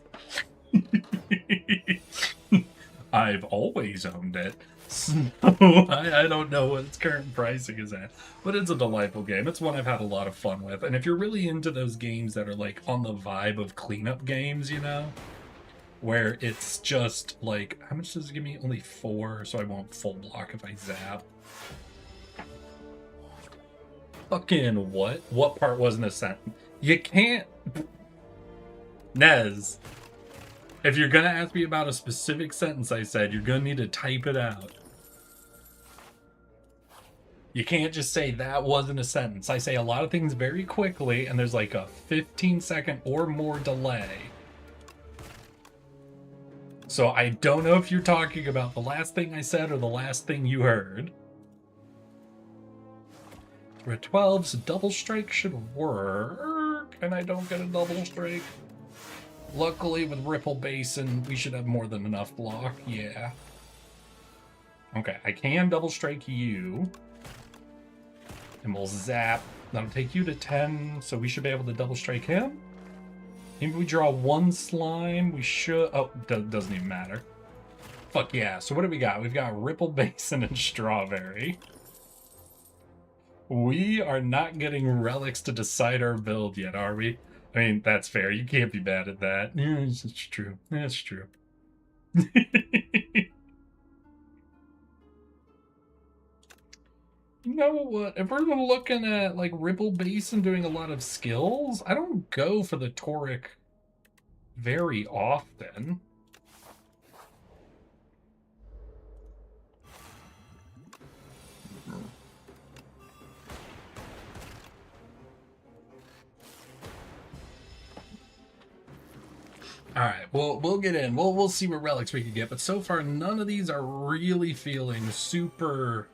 I've always owned it. So I don't know what its current pricing is at. But it's a delightful game. It's one I've had a lot of fun with. And if you're really into those games that are like on the vibe of cleanup games, you know? Where it's just like, how much does it give me? Only 4, so I won't full block if I zap. Fucking what? What part wasn't a sentence? You can't... Nez, if you're gonna ask me about a specific sentence I said, you're gonna need to type it out. You can't just say that wasn't a sentence. I say a lot of things very quickly, and there's like a 15-second or more delay. So I don't know if you're talking about the last thing I said or the last thing you heard. We're at 12, so double strike should work, and I don't get a double strike. Luckily, with Ripple Basin, we should have more than enough block. Yeah. Okay, I can double strike you. And we'll zap. That'll take you to 10, so we should be able to double strike him. Maybe we draw one slime. We should... Oh, doesn't even matter. Fuck yeah. So what do we got? We've got Ripple Basin and Strawberry. We are not getting relics to decide our build yet, are we? I mean, that's fair. You can't be bad at that. Yeah, it's true. That's true. You know what? If we're looking at like Ripple Basin doing a lot of skills, I don't go for the Toric very often. All right, we'll get in. We'll see what relics we can get, but so far none of these are really feeling super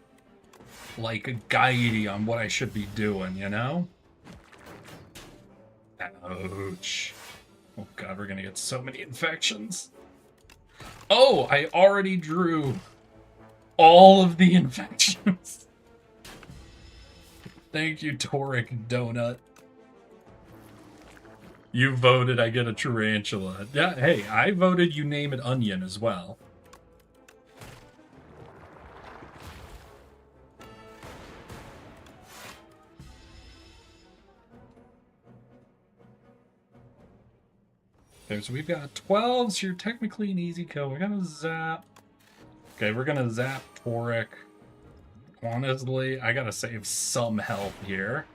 like a guidey on what I should be doing, you know? Ouch. Oh god, we're gonna get so many infections. Oh, I already drew all of the infections. Thank you, Toric Donut. You voted I get a tarantula. Yeah, hey, I voted you name it Onion as well. Okay, so we've got 12, so you're technically an easy kill. We're gonna zap. Okay, we're gonna zap Toric. Honestly, I gotta save some health here.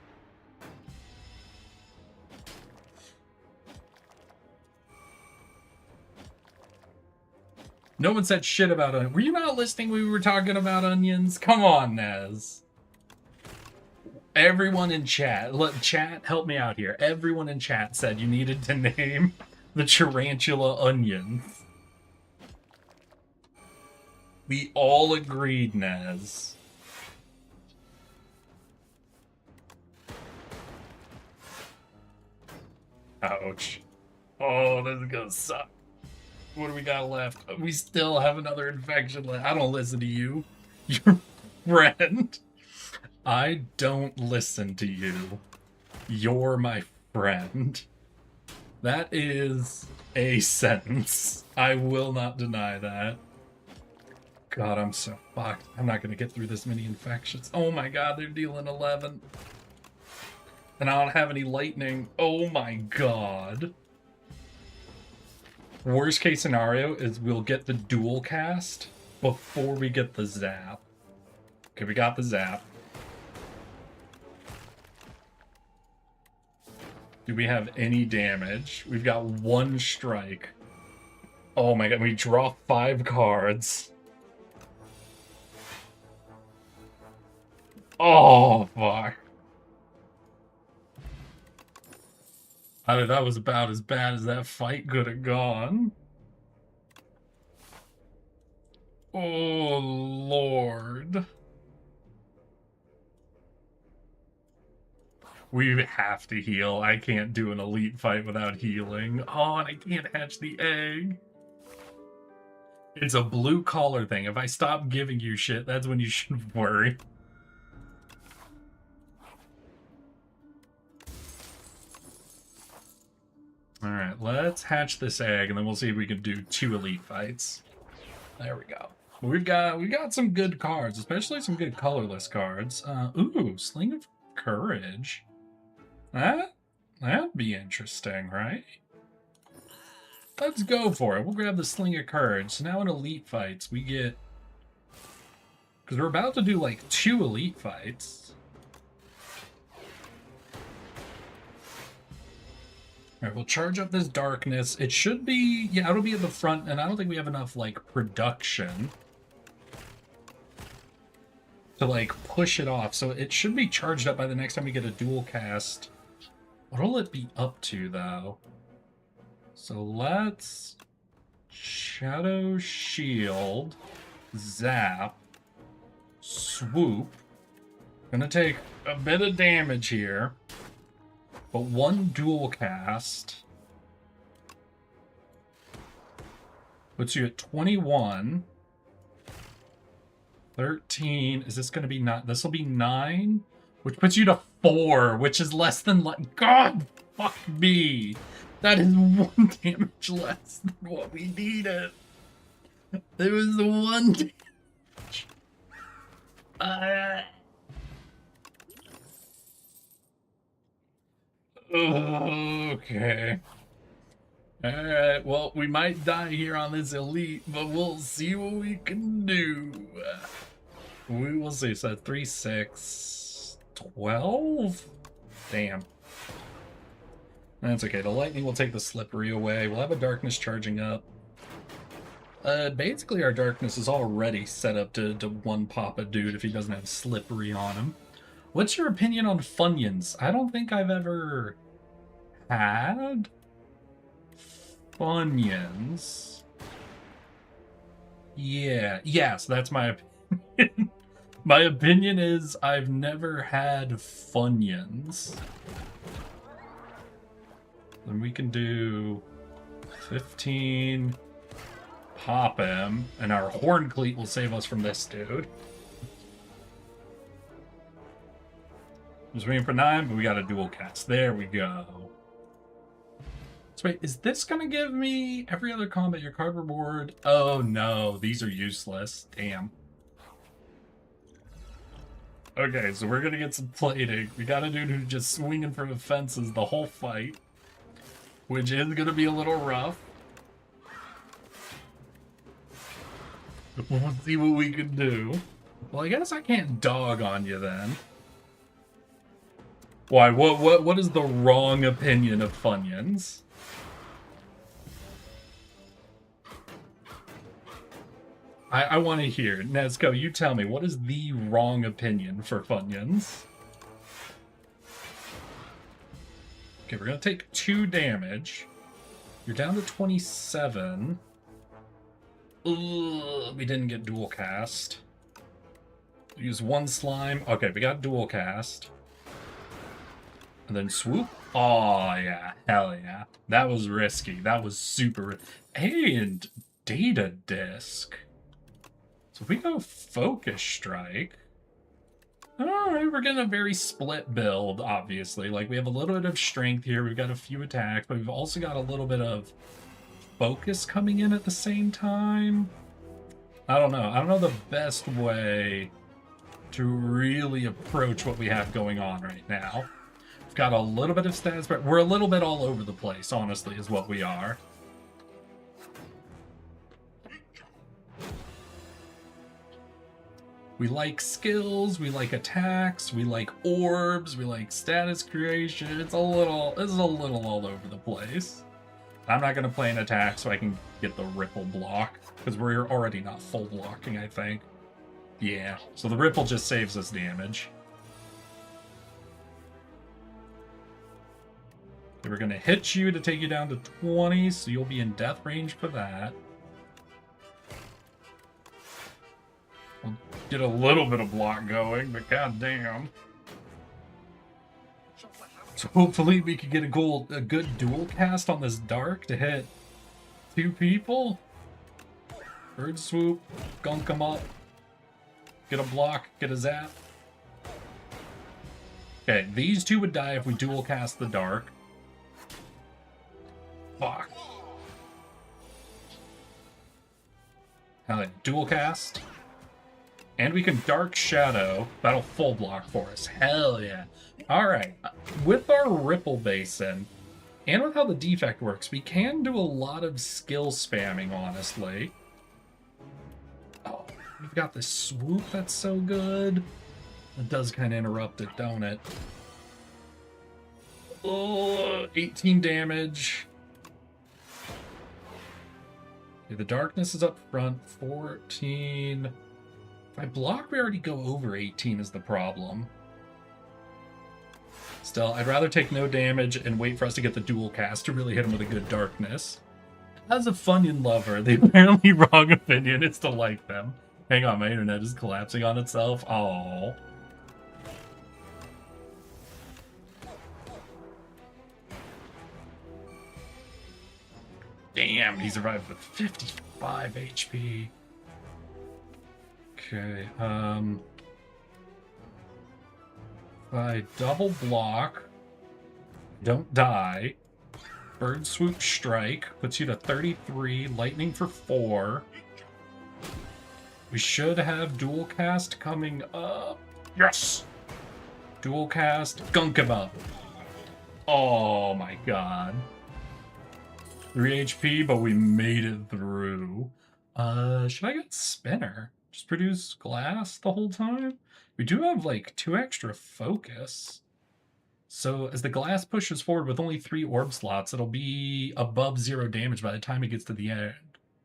No one said shit about onions. Were you not listening when we were talking about onions? Come on, Nez. Everyone in chat, look, chat, help me out here. Everyone in chat said you needed to name the tarantula onions. We all agreed, Nez. Ouch. Oh, this is gonna suck. What do we got left? We still have another infection left. I don't listen to you. Your friend. I don't listen to you. You're my friend. That is a sentence. I will not deny that. God, I'm so fucked. I'm not going to get through this many infections. Oh my god, they're dealing 11. And I don't have any lightning. Oh my god. Worst case scenario is we'll get the dual cast before we get the zap. Okay, we got the zap. Do we have any damage? We've got one strike. Oh my god, we draw 5 cards. Oh, fuck. That was about as bad as that fight could have gone. Oh, Lord. We have to heal. I can't do an elite fight without healing. Oh, and I can't hatch the egg. It's a blue collar thing. If I stop giving you shit, that's when you should worry. Alright, let's hatch this egg, and then we'll see if we can do 2 elite fights. There we go. We got some good cards, especially some good colorless cards. Ooh, Sling of Courage. That'd be interesting, right? Let's go for it. We'll grab the Sling of Courage. So now in elite fights, we get... Because we're about to do, like, 2 elite fights. All right, we'll charge up this darkness. It should be, yeah, it'll be at the front, and I don't think we have enough, like, production to, like, push it off. So it should be charged up by the next time we get a dual cast. What'll it be up to, though? So let's Shadow Shield, Zap, Swoop. Gonna take a bit of damage here. But one dual cast puts you at 21. 13. Is this going to be 9? This will be 9, which puts you to 4, which is less than... God, fuck me. That is 1 damage less than what we needed. There was 1 damage. Okay. Alright, well, we might die here on this elite, but we'll see what we can do. We will see. So 3, 6, 12? Damn. That's okay. The lightning will take the slippery away. We'll have a darkness charging up. Basically, our darkness is already set up to one pop a dude if he doesn't have slippery on him. What's your opinion on Funyuns? I don't think I've ever had Funyuns. Yeah, yes, that's my opinion. My opinion is I've never had Funyuns. Then we can do 15, pop him, and our Horn Cleat will save us from this dude. Just waiting for 9, but we got a dual cast. There we go. So wait, is this gonna give me every other combat your card reward? Oh no, these are useless. Damn. Okay, so we're gonna get some plating. We got a dude who's just swinging for the fences the whole fight, which is gonna be a little rough. We'll see what we can do. Well, I guess I can't dog on you then. Why? What is the wrong opinion of Funyuns? I want to hear. Nezco, you tell me, what is the wrong opinion for Funyuns? Okay, we're going to take 2 damage. You're down to 27. Ugh, we didn't get dual cast. Use 1 slime. Okay, we got dual cast. And then swoop. Oh, yeah. Hell yeah. That was risky. That was super... And data disc. So if we go focus strike... Alright, we're getting a very split build, obviously. Like, we have a little bit of strength here. We've got a few attacks, but we've also got a little bit of focus coming in at the same time. I don't know. I don't know the best way to really approach what we have going on right now. We've got a little bit of stats, but we're a little bit all over the place, honestly, is what we are. We like skills, we like attacks, we like orbs, we like status creation. It's a little all over the place. I'm not gonna play an attack so I can get the ripple block, because we're already not full blocking, I think. Yeah, so the ripple just saves us damage. Okay, we're gonna hit you to take you down to 20, so you'll be in death range for that. We'll get a little bit of block going, but goddamn. So hopefully we can get a good dual cast on this dark to hit 2 people. Bird swoop, gunk them up. Get a block, get a zap. Okay, these 2 would die if we dual cast the dark. Fuck. Hell yeah, dual cast. And we can Dark Shadow. That'll full block for us. Hell yeah. Alright. With our Ripple Basin, and with how the defect works, we can do a lot of skill spamming, honestly. Oh, we've got this swoop that's so good. It does kind of interrupt it, don't it? 18 damage. Okay, the darkness is up front. 14. If I block, we already go over 18 is the problem. Still, I'd rather take no damage and wait for us to get the dual cast to really hit him with a good darkness. As a Funyun lover, the apparently wrong opinion is to like them. Hang on, my internet is collapsing on itself. Oh. Damn, he survived with 55 HP. Okay, if I double block, don't die. Bird Swoop Strike puts you to 33, Lightning for 4. We should have Dual Cast coming up. Yes! Dual Cast, gunk him up. Oh my god. 3 HP, but we made it through. Should I get Spinner? Just produce glass the whole time? We do have like 2 extra focus. So as the glass pushes forward with only 3 orb slots, it'll be above 0 damage by the time it gets to the end.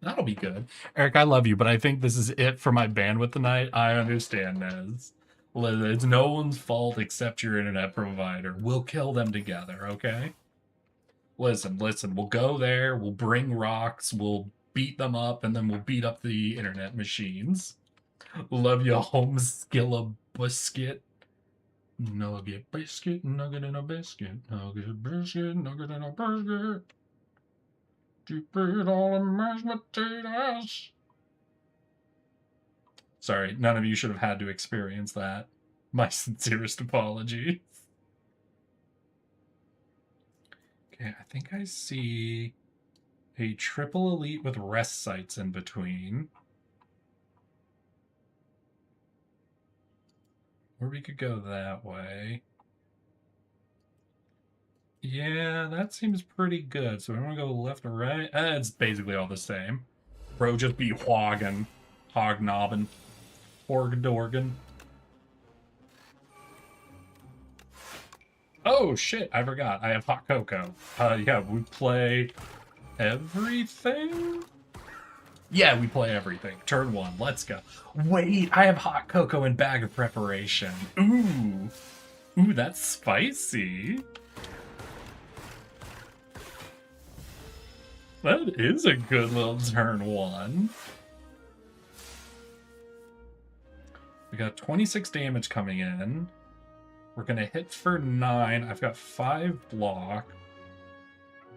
That'll be good. Eric, I love you, but I think this is it for my bandwidth tonight. I understand this. It's no one's fault except your internet provider. We'll kill them together, okay? Listen, we'll go there, we'll bring rocks, we'll beat them up, and then we'll beat up the internet machines. Love you, home skilla biscuit. Nugget biscuit, nugget in a biscuit, nugget biscuit, nugget in a biscuit. Keep it all in mashed potatoes. Sorry, none of you should have had to experience that. My sincerest apologies. Okay, I think I see a triple elite with rest sites in between. Or we could go that way. Yeah, that seems pretty good. So we want to go left or right? It's basically all the same. Bro, just be hogging. Hognobbing. Orgadorgan. Oh, shit, I forgot. I have hot cocoa. Yeah, we play everything? Yeah, we play everything. Turn 1, let's go. Wait, I have hot cocoa and bag of preparation. Ooh. Ooh, that's spicy. That is a good little turn 1. We got 26 damage coming in. We're gonna hit for 9. I've got 5 block,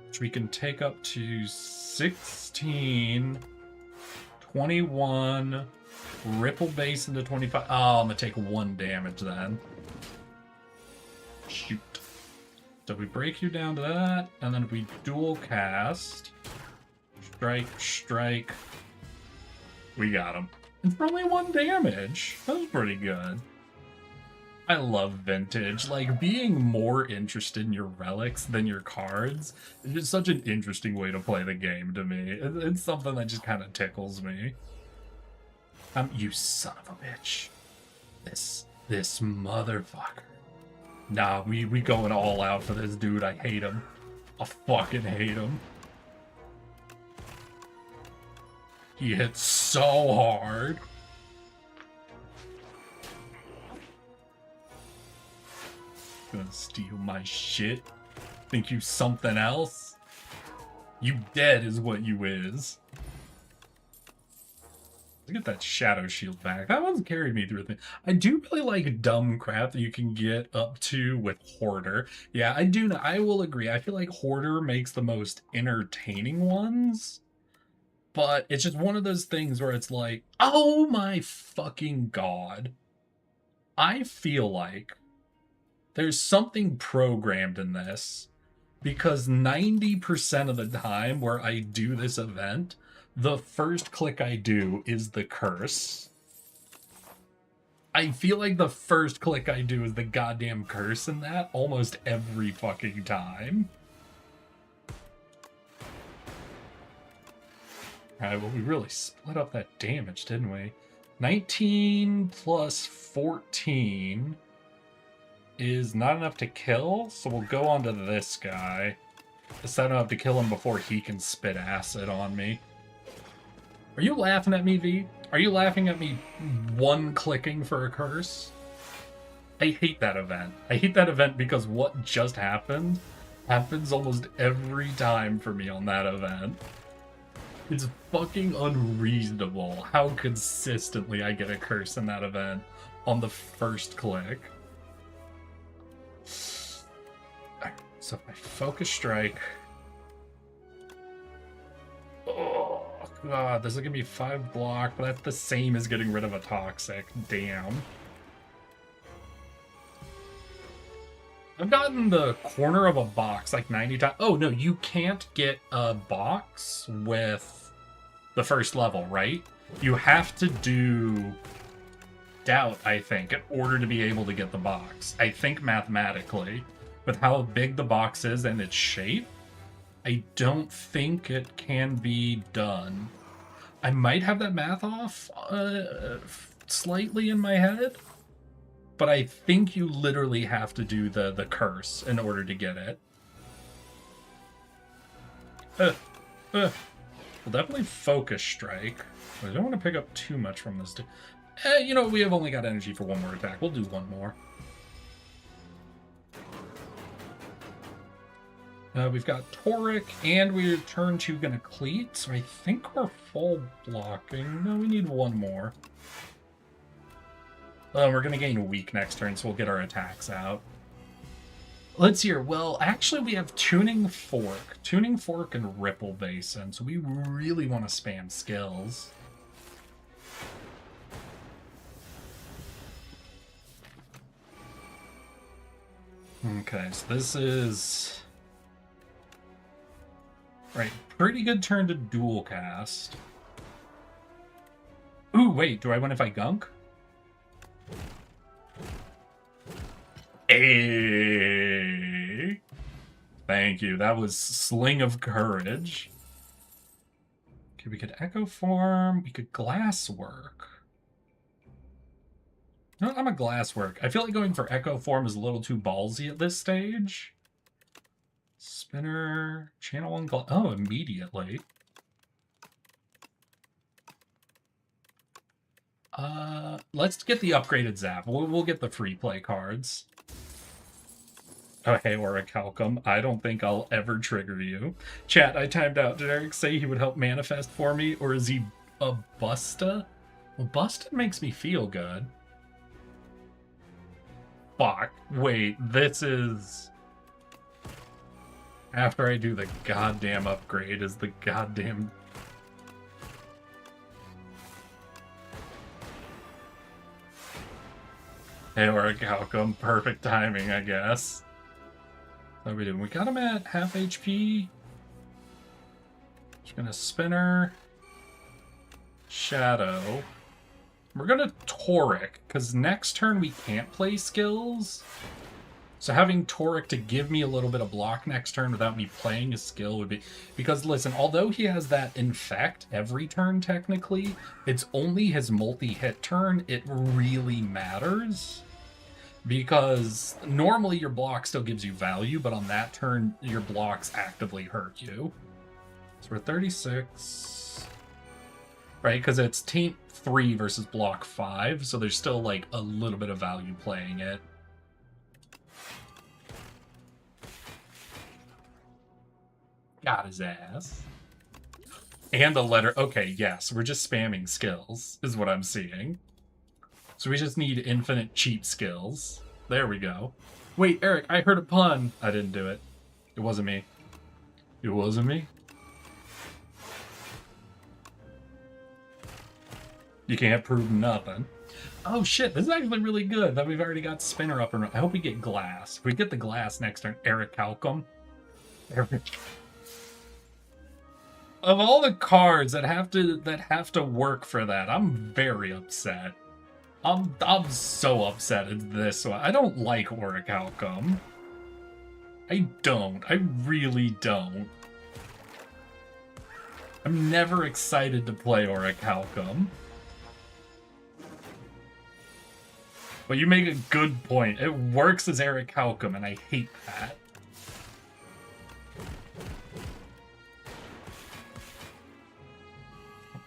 which we can take up to 16, 21, ripple base into 25. Oh, I'm gonna take 1 damage then. Shoot. So we break you down to that, and then we dual cast. Strike, strike. We got him. And for only 1 damage. That was pretty good. I love vintage. Like, being more interested in your relics than your cards is just such an interesting way to play the game to me. It's something that just kind of tickles me. You son of a bitch. This motherfucker. Nah, we going all out for this dude. I hate him. I fucking hate him. He hits so hard. Gonna steal my shit. Think you something else? You dead is what you is. Look at that shadow shield back. That one's carried me through a thing. I do really like dumb crap that you can get up to with Hoarder. Yeah, I do. I will agree. I feel like Hoarder makes the most entertaining ones. But it's just one of those things where it's like, oh my fucking god. I feel like there's something programmed in this, because 90% of the time where I do this event, the first click I do is the curse. I feel like the first click I do is the goddamn curse in that almost every fucking time. Alright, well, we really split up that damage, didn't we? 19 plus 14. is not enough to kill, so we'll go on to this guy. Just I don't have to kill him before he can spit acid on me. Are you laughing at me, V? Are you laughing at me one-clicking for a curse? I hate that event. I hate that event because what just happened happens almost every time for me on that event. It's fucking unreasonable how consistently I get a curse in that event on the first click. Alright, so if I focus strike... Oh, God, this is gonna be 5 block, but that's the same as getting rid of a toxic. Damn. I've gotten the corner of a box like 90 times. Oh, no, you can't get a box with the first level, right? You have to do doubt, I think, in order to be able to get the box. I think mathematically, with how big the box is and its shape, I don't think it can be done. I might have that math off slightly in my head. But I think you literally have to do the curse in order to get it. We'll definitely focus strike. I don't want to pick up too much from this. You know, we have only got energy for one more attack. We'll do one more. We've got Toric, and we're turn 2 gonna cleat, so I think we're full blocking. No, we need one more. We're going to gain a weak next turn, so we'll get our attacks out. Let's hear. Well, actually, we have Tuning Fork. Tuning Fork and Ripple Basin, so we really want to spam skills. Okay, so this is... Right, pretty good turn to dual cast. Ooh, wait, do I win if I gunk? Hey. Thank you. That was Sling of Courage. Okay, we could Echo Form. We could Glasswork. No, I'm a Glasswork. I feel like going for Echo Form is a little too ballsy at this stage. Spinner. Channel 1 Glass. Oh, immediately. Let's get the upgraded Zap. We'll get the free play cards. Oh, hey, Orichalcum. I don't think I'll ever trigger you. Chat, I timed out. Did Eric say he would help manifest for me, or is he a Busta? Well, Busta makes me feel good. Fuck. Wait, this is... After I do the goddamn upgrade, is the goddamn... Hey, Orichalcum. Perfect timing, I guess. What are we doing? We got him at half HP. Just gonna Spinner. Shadow. We're gonna Toric, because next turn we can't play skills. So having Toric to give me a little bit of block next turn without me playing a skill would be... Because listen, although he has that Infect every turn technically, it's only his multi-hit turn it really matters. Because normally your block still gives you value, but on that turn, your blocks actively hurt you. So we're 36. Right, because it's team 3 versus block 5, so there's still like a little bit of value playing it. Got his ass. And a letter. Okay, yes, we're just spamming skills, is what I'm seeing. So we just need infinite cheap skills. There we go. Wait, Eric, I heard a pun. I didn't do it. It wasn't me. It wasn't me. You can't prove nothing. Oh shit, this is actually really good that we've already got Spinner up and running. I hope we get Glass. If we get the Glass next turn, Orichalcum. Of all the cards that have to work for that, I'm very upset. I'm so upset at this one. I don't like Orichalcum. I don't. I really don't. I'm never excited to play Orichalcum. But you make a good point. It works as Eric Halcom, and I hate that.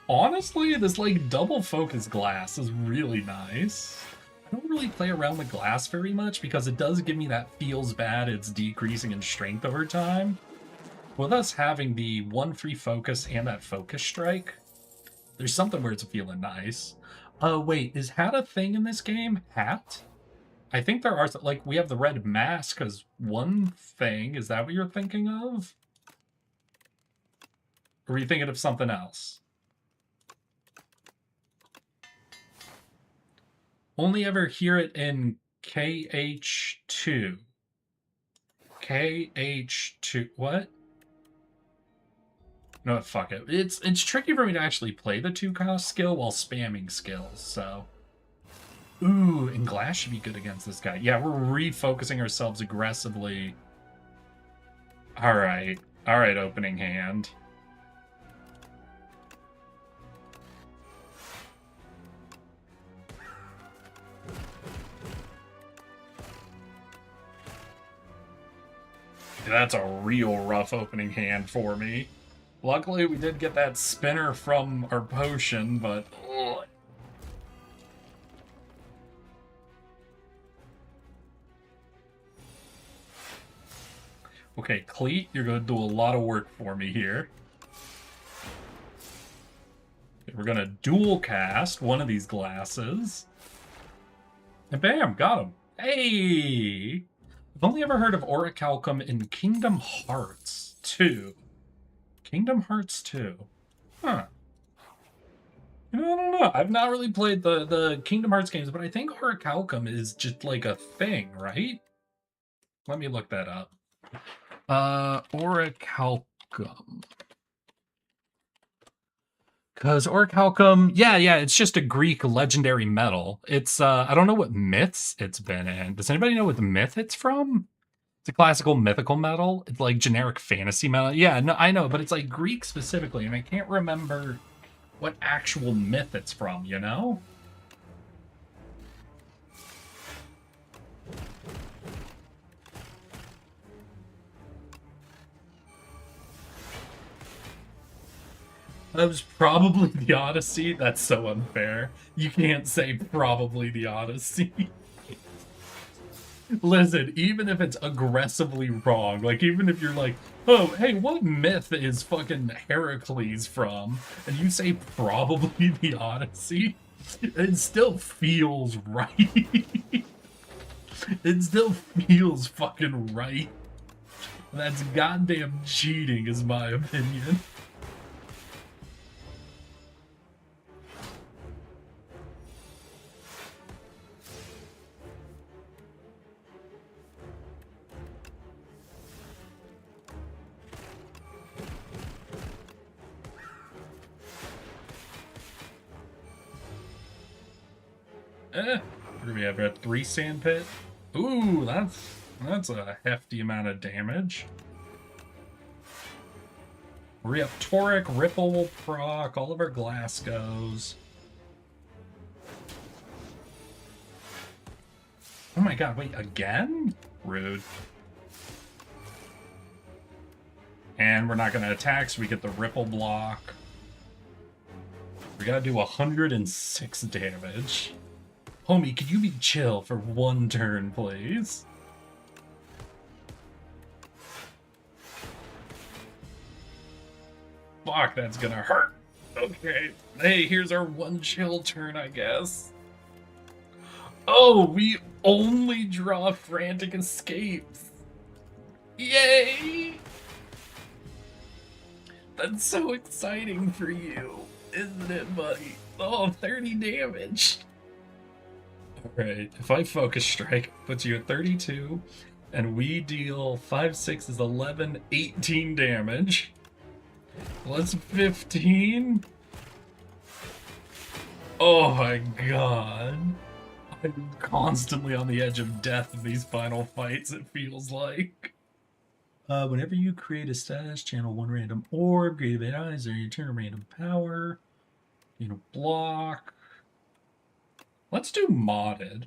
Honestly, this like double focus glass is really nice. I don't really play around with glass very much because it does give me that feels bad it's decreasing in strength over time. With us having the 1 free focus and that focus strike, there's something where it's feeling nice. Wait, is hat a thing in this game? Hat? I think there are, like, we have the red mask as one thing. Is that what you're thinking of? Or are you thinking of something else? Only ever hear it in KH2. KH2. What? No, fuck it. It's tricky for me to actually play the 2-cost skill while spamming skills, so. Ooh, and glass should be good against this guy. Yeah, we're refocusing ourselves aggressively. Alright. Alright, opening hand. That's a real rough opening hand for me. Luckily, we did get that spinner from our potion, but... Ugh. Okay, Cleat, you're going to do a lot of work for me here. Okay, we're going to dual cast one of these glasses. And bam, got him. Hey! I've only ever heard of Orichalcum in Kingdom Hearts 2. Kingdom Hearts 2. Huh. You know, I don't know. I've not really played the Kingdom Hearts games, but I think Orichalcum is just like a thing, right? Let me look that up. Orichalcum. Because Orichalcum, yeah, it's just a Greek legendary metal. It's, I don't know what myths it's been in. Does anybody know what the myth it's from? It's a classical mythical metal. It's like generic fantasy metal. Yeah, no, I know, but it's like Greek specifically, and I can't remember what actual myth it's from, you know? That was probably the Odyssey. That's so unfair. You can't say probably the Odyssey. Listen, even if it's aggressively wrong, like even if you're like, oh, hey, what myth is fucking Heracles from? And you say probably the Odyssey, it still feels right. It still feels fucking right. That's goddamn cheating, is my opinion. What do we have? A 3 sand pit? Ooh, that's a hefty amount of damage. We have Toric, Ripple will proc, all of our glass goes. Oh my god, wait, again? Rude. And we're not going to attack, so we get the Ripple block. We gotta do 106 damage. Homie, could you be chill for 1 turn, please? Fuck, that's gonna hurt. Okay. Hey, here's our 1 chill turn, I guess. Oh, we only draw frantic escapes. Yay! That's so exciting for you, isn't it, buddy? Oh, 30 damage. Alright, if I focus strike, puts you at 32, and we deal 5, 6 is 11, 18 damage. Plus 15. Oh my god. I'm constantly on the edge of death in these final fights, it feels like. Whenever you create a status, channel 1 random orb, create eyes, or you turn a random power. Block. Let's do modded.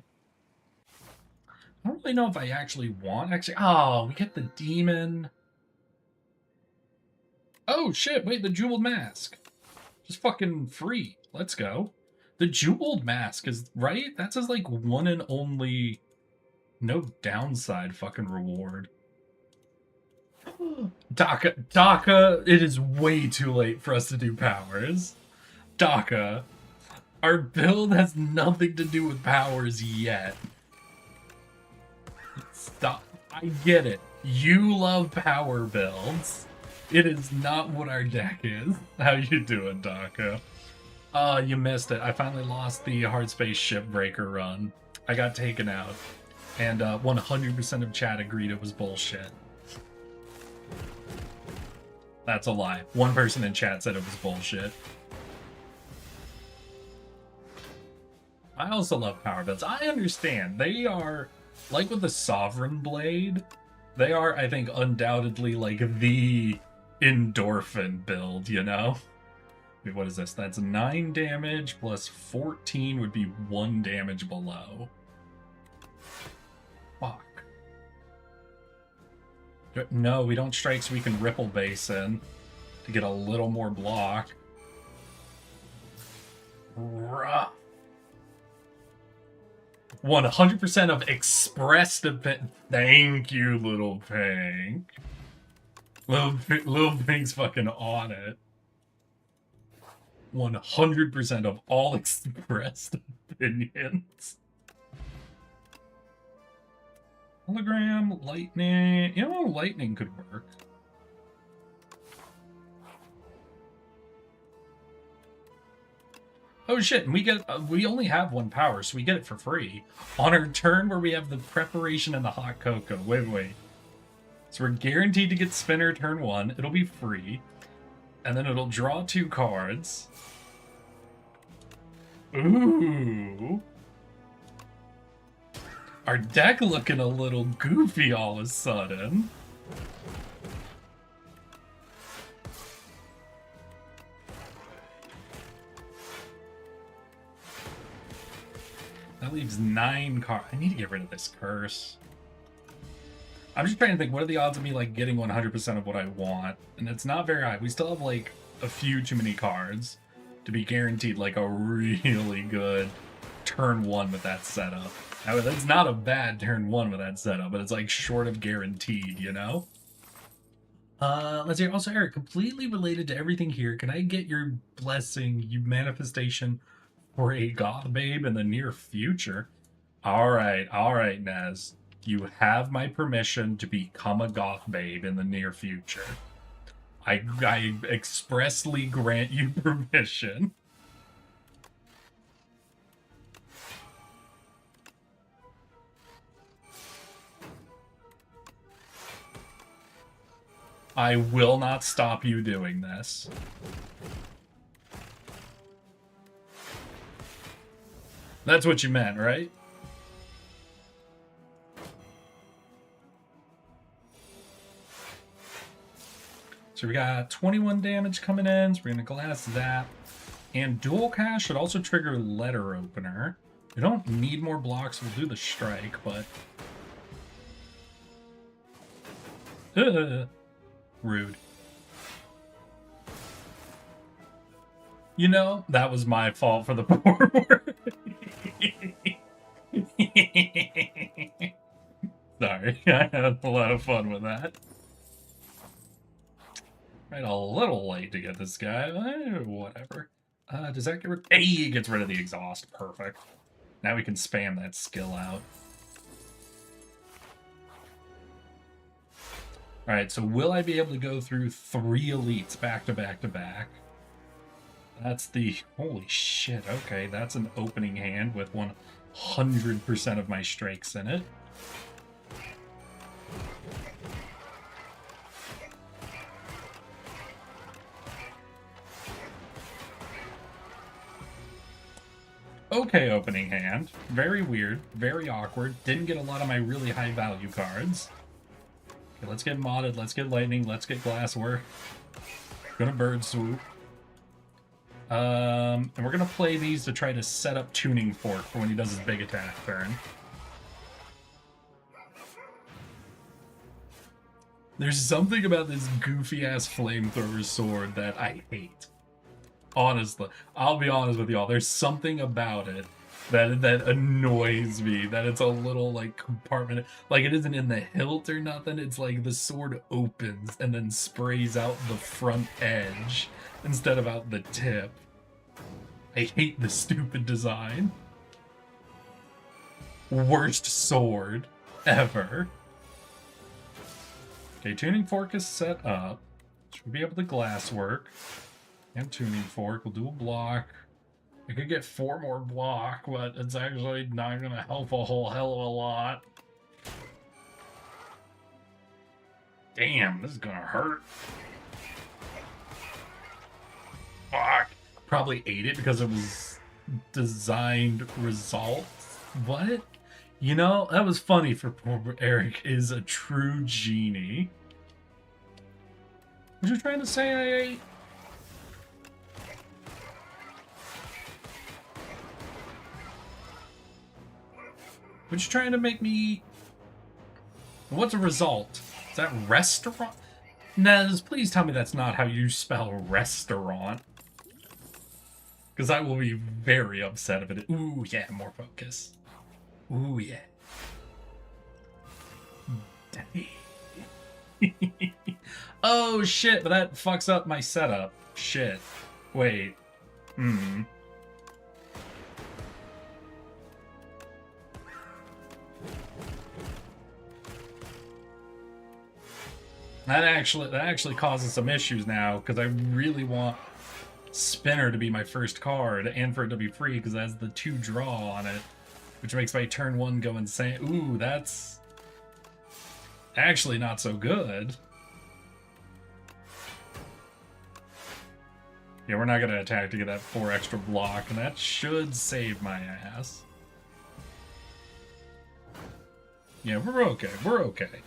I don't really know if I actually want... Actually, oh, we get the demon. Oh, shit. Wait, the jeweled mask. Just fucking free. Let's go. The jeweled mask is... Right? That's his, like, one and only... No downside fucking reward. Daka, it is way too late for us to do powers. Daka, our build has nothing to do with powers yet. Stop. I get it. You love power builds. It is not what our deck is. How you doing, Daka? You missed it. I finally lost the Hardspace Shipbreaker run. I got taken out. And 100% of chat agreed it was bullshit. That's a lie. One person in chat said it was bullshit. I also love power builds. I understand. They are, like with the Sovereign Blade, they are, I think, undoubtedly like the endorphin build, you know? Wait, what is this? That's 9 damage plus 14 would be 1 damage below. Fuck. No, we don't strike so we can Ripple Base in to get a little more block. Rough. 100% of express defense. Thank you, Little Pink. Little Pink's fucking on it. 100% of all expressed opinions. Hologram, lightning. You know, lightning could work. Oh shit, and we get we only have 1 power, so we get it for free. On our turn where we have the preparation and the hot cocoa. Wait. So we're guaranteed to get spinner turn 1. It'll be free. And then it'll draw 2 cards. Ooh. Our deck looking a little goofy all of a sudden. That leaves 9 cards. I need to get rid of this curse. I'm just trying to think, what are the odds of me like getting 100% of what I want? And it's not very high. We still have like a few too many cards to be guaranteed like a really good turn 1 with that setup. Now, that's not a bad turn 1 with that setup, but it's like short of guaranteed, you know? Let's see. Also, Eric, completely related to everything here, can I get your blessing, you manifestation for a goth babe in the near future? All right, Nez. You have my permission to become a goth babe in the near future. I expressly grant you permission. I will not stop you doing this. That's what you meant, right? So we got 21 damage coming in, so we're gonna glass that. And dual cast should also trigger letter opener. We don't need more blocks, we'll do the strike, but... rude. You know, that was my fault for the poor word. Sorry, I had a lot of fun with that. Right, a little late to get this guy, whatever. Does that get rid? Hey, he gets rid of the exhaust. Perfect. Now we can spam that skill out. Alright, so will I be able to go through 3 elites back to back to back? That's the... Holy shit, okay, that's an opening hand with 100% of my strikes in it. Okay, opening hand. Very weird, very awkward. Didn't get a lot of my really high value cards. Okay, let's get modded, let's get lightning, let's get glassware. Gonna bird swoop. And we're gonna play these to try to set up tuning fork for when he does his big attack turn. There's something about this goofy ass flamethrower sword that I hate. Honestly, I'll be honest with y'all. There's something about it that annoys me. That it's a little like compartment, like it isn't in the hilt or nothing. It's like the sword opens and then sprays out the front edge instead of out the tip. I hate the stupid design. Worst sword ever. Okay, tuning fork is set up. Should be able to glass work. And tuning fork. We'll do a block. I could get 4 more block, but it's actually not going to help a whole hell of a lot. Damn, this is going to hurt. Fuck. Probably ate it because it was designed results. What? You know, that was funny for poor Eric is a true genie. What you trying to say I ate? What you trying to make me eat? What's a result? Is that restaurant? Nez, please tell me that's not how you spell restaurant. Because I will be very upset if it. Ooh, yeah, more focus. Ooh, yeah. Oh, shit, but that fucks up my setup. Shit. Wait. That actually causes some issues now, because I really want Spinner to be my first card, and for it to be free, because it has the 2 draw on it, which makes my turn 1 go insane. Ooh, that's actually not so good. Yeah, we're not going to attack to get that 4 extra block, and that should save my ass. Yeah, we're okay. We're okay.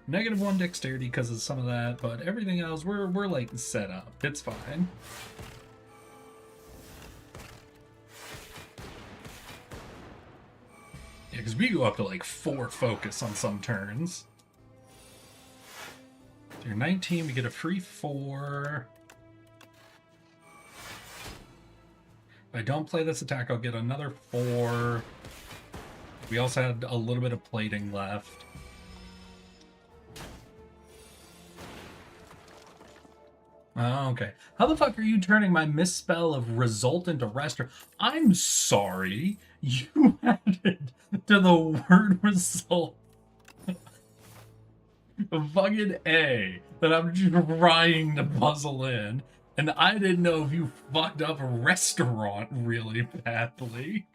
-1 dexterity because of some of that, but everything else, we're like set up. It's fine. Yeah, because we go up to like 4 focus on some turns. So you're 19, we get a free 4. If I don't play this attack, I'll get another 4. We also had a little bit of plating left. Oh, okay. How the fuck are you turning my misspell of result into restaurant? I'm sorry. You added to the word result a fucking A that I'm trying to puzzle in. And I didn't know if you fucked up a restaurant really badly.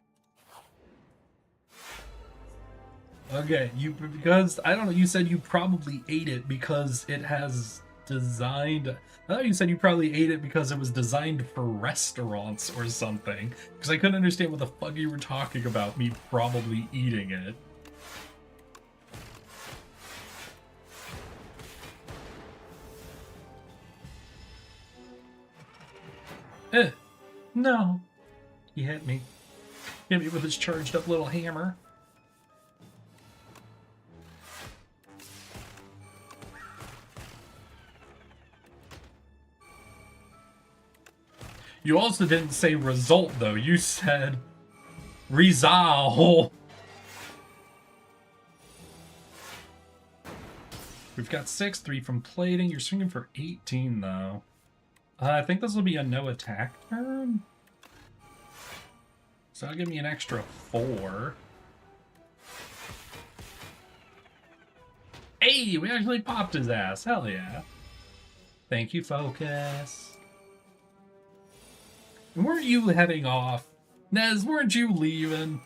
Okay, because, I don't know, you said you probably ate it because it has designed... I thought you said you probably ate it because it was designed for restaurants or something. Because I couldn't understand what the fuck you were talking about, me probably eating it. No. He hit me. Hit me with his charged up little hammer. You also didn't say result, though. You said resolve. We've got 6, 3 from plating. You're swinging for 18, though. I think this will be a no attack turn. So that'll give me an extra 4. Hey, we actually popped his ass. Hell yeah. Thank you, Focus. Weren't you heading off? Nez, weren't you leaving?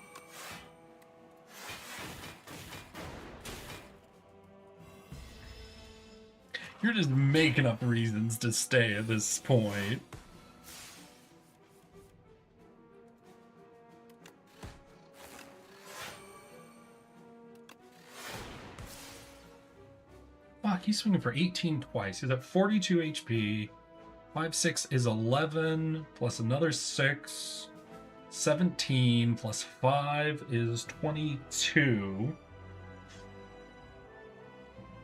You're just making up reasons to stay at this point. Fuck, he's swinging for 18 twice. He's at 42 HP. 5, 6 is 11, plus another 6. 17 plus 5 is 22.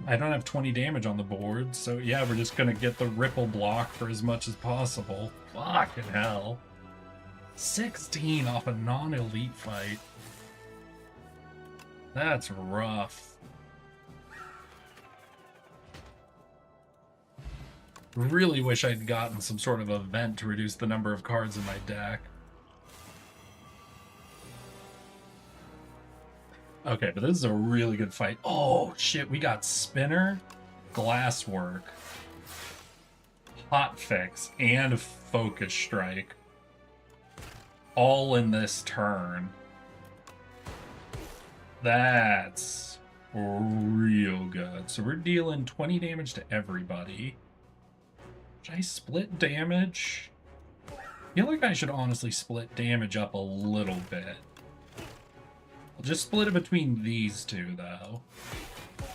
I don't have 20 damage on the board, so yeah, we're just gonna get the ripple block for as much as possible. Fucking hell. 16 off a non-elite fight. That's rough. Really wish I'd gotten some sort of event to reduce the number of cards in my deck. Okay, but this is a really good fight. Oh, shit, we got Spinner, Glasswork, Hotfix, and Focus Strike. All in this turn. That's real good. So we're dealing 20 damage to everybody. Should I split damage? I feel like I should honestly split damage up a little bit. I'll just split it between these two, though.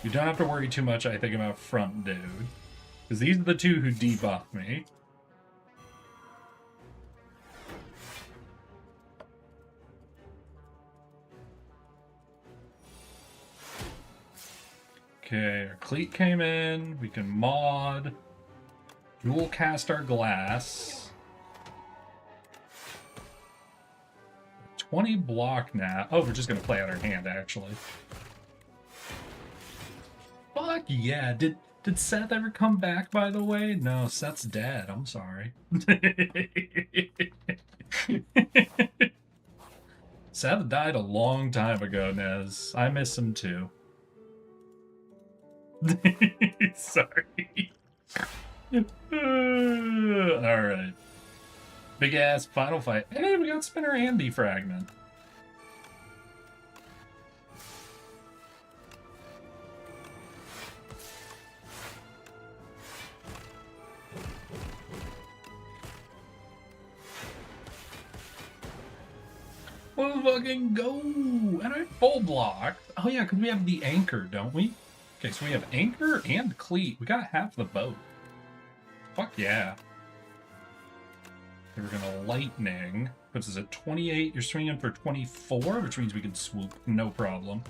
You don't have to worry too much, I think, about front dude. Because these are the two who debuff me. Okay, our cleat came in. We can mod. Dual cast our glass. 20 block now. Oh, we're just gonna play out our hand, actually. Fuck yeah. Did Seth ever come back, by the way? No, Seth's dead. I'm sorry. Seth died a long time ago, Nez. I miss him too. Sorry. Alright. Big ass final fight. Hey, we got Spinner and Defragment. Let's fucking go! And I full blocked. Oh yeah, because we have the anchor, don't we? Okay, so we have anchor and cleat. We got half the boat. Fuck yeah. We're gonna lightning. Puts us at 28. You're swinging for 24, which means we can swoop. No problem.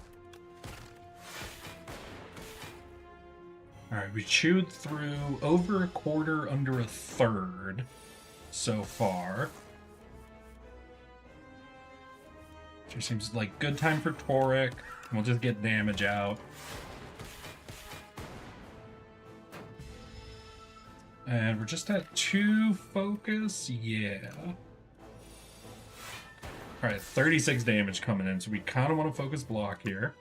Alright, we chewed through over a quarter, under a third so far. Which seems like good time for Toric. We'll just get damage out. And we're just at 2 focus, yeah. Alright, 36 damage coming in, so we kind of want to focus block here.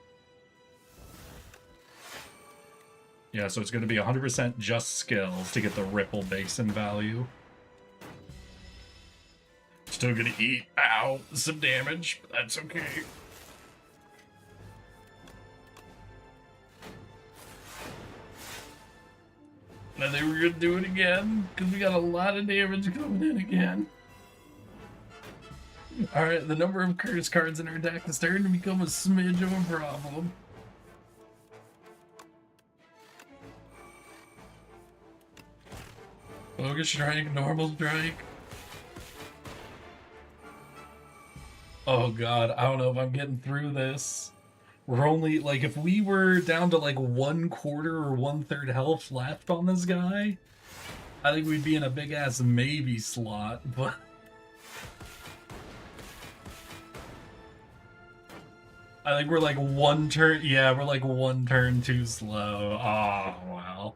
Yeah, so it's going to be 100% just skills to get the Ripple Basin value. Still going to eat, ow, some damage, but that's okay. I think we're gonna do it again, because we got a lot of damage coming in again. Alright, the number of curse cards in our deck is starting to become a smidge of a problem. Focus strike, normal strike. Oh god, I don't know if I'm getting through this. We're only, like, if we were down to, like, 1/4 or 1/3 health left on this guy, I think we'd be in a big-ass maybe slot, but... I think we're, like, one turn... Yeah, we're, like, one turn too slow. Oh, wow.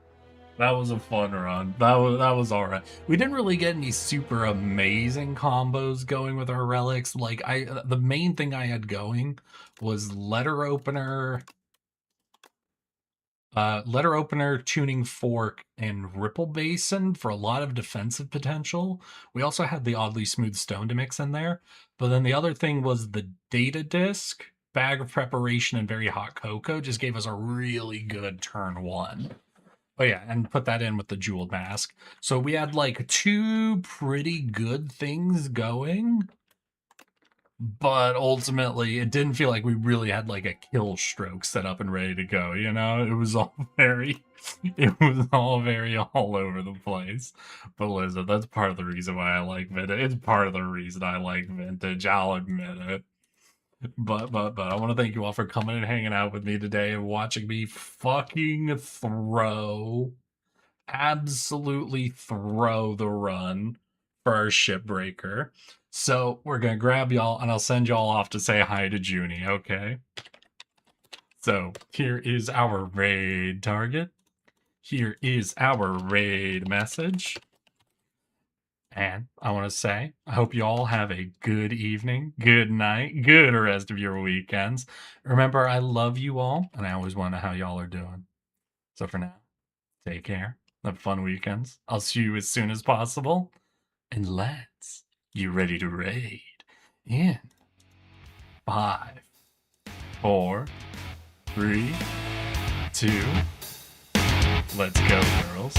That was a fun run. That was alright. We didn't really get any super amazing combos going with our relics. Like, the main thing I had going was letter opener, tuning fork, and ripple basin for a lot of defensive potential. We also had the oddly smooth stone to mix in there. But then the other thing was the data disc, bag of preparation, and very hot cocoa just gave us a really good turn 1. Oh yeah, and put that in with the jeweled mask. So we had like 2 pretty good things going, but ultimately it didn't feel like we really had like a kill stroke set up and ready to go, you know? It was all very all over the place. But listen, that's part of the reason why I like Vintage. It's part of the reason I like Vintage, I'll admit it. But I want to thank you all for coming and hanging out with me today and watching me fucking absolutely throw the run for our Shipbreaker. So we're gonna grab y'all and I'll send y'all off to say hi to Junie, okay? So here is our raid target. Here is our raid message. And I want to say, I hope you all have a good evening, good night, good rest of your weekends. Remember, I love you all, and I always wonder how y'all are doing. So for now, take care. Have fun weekends. I'll see you as soon as possible. And let's get ready to raid in 5, 4, 3, 2. Let's go, girls.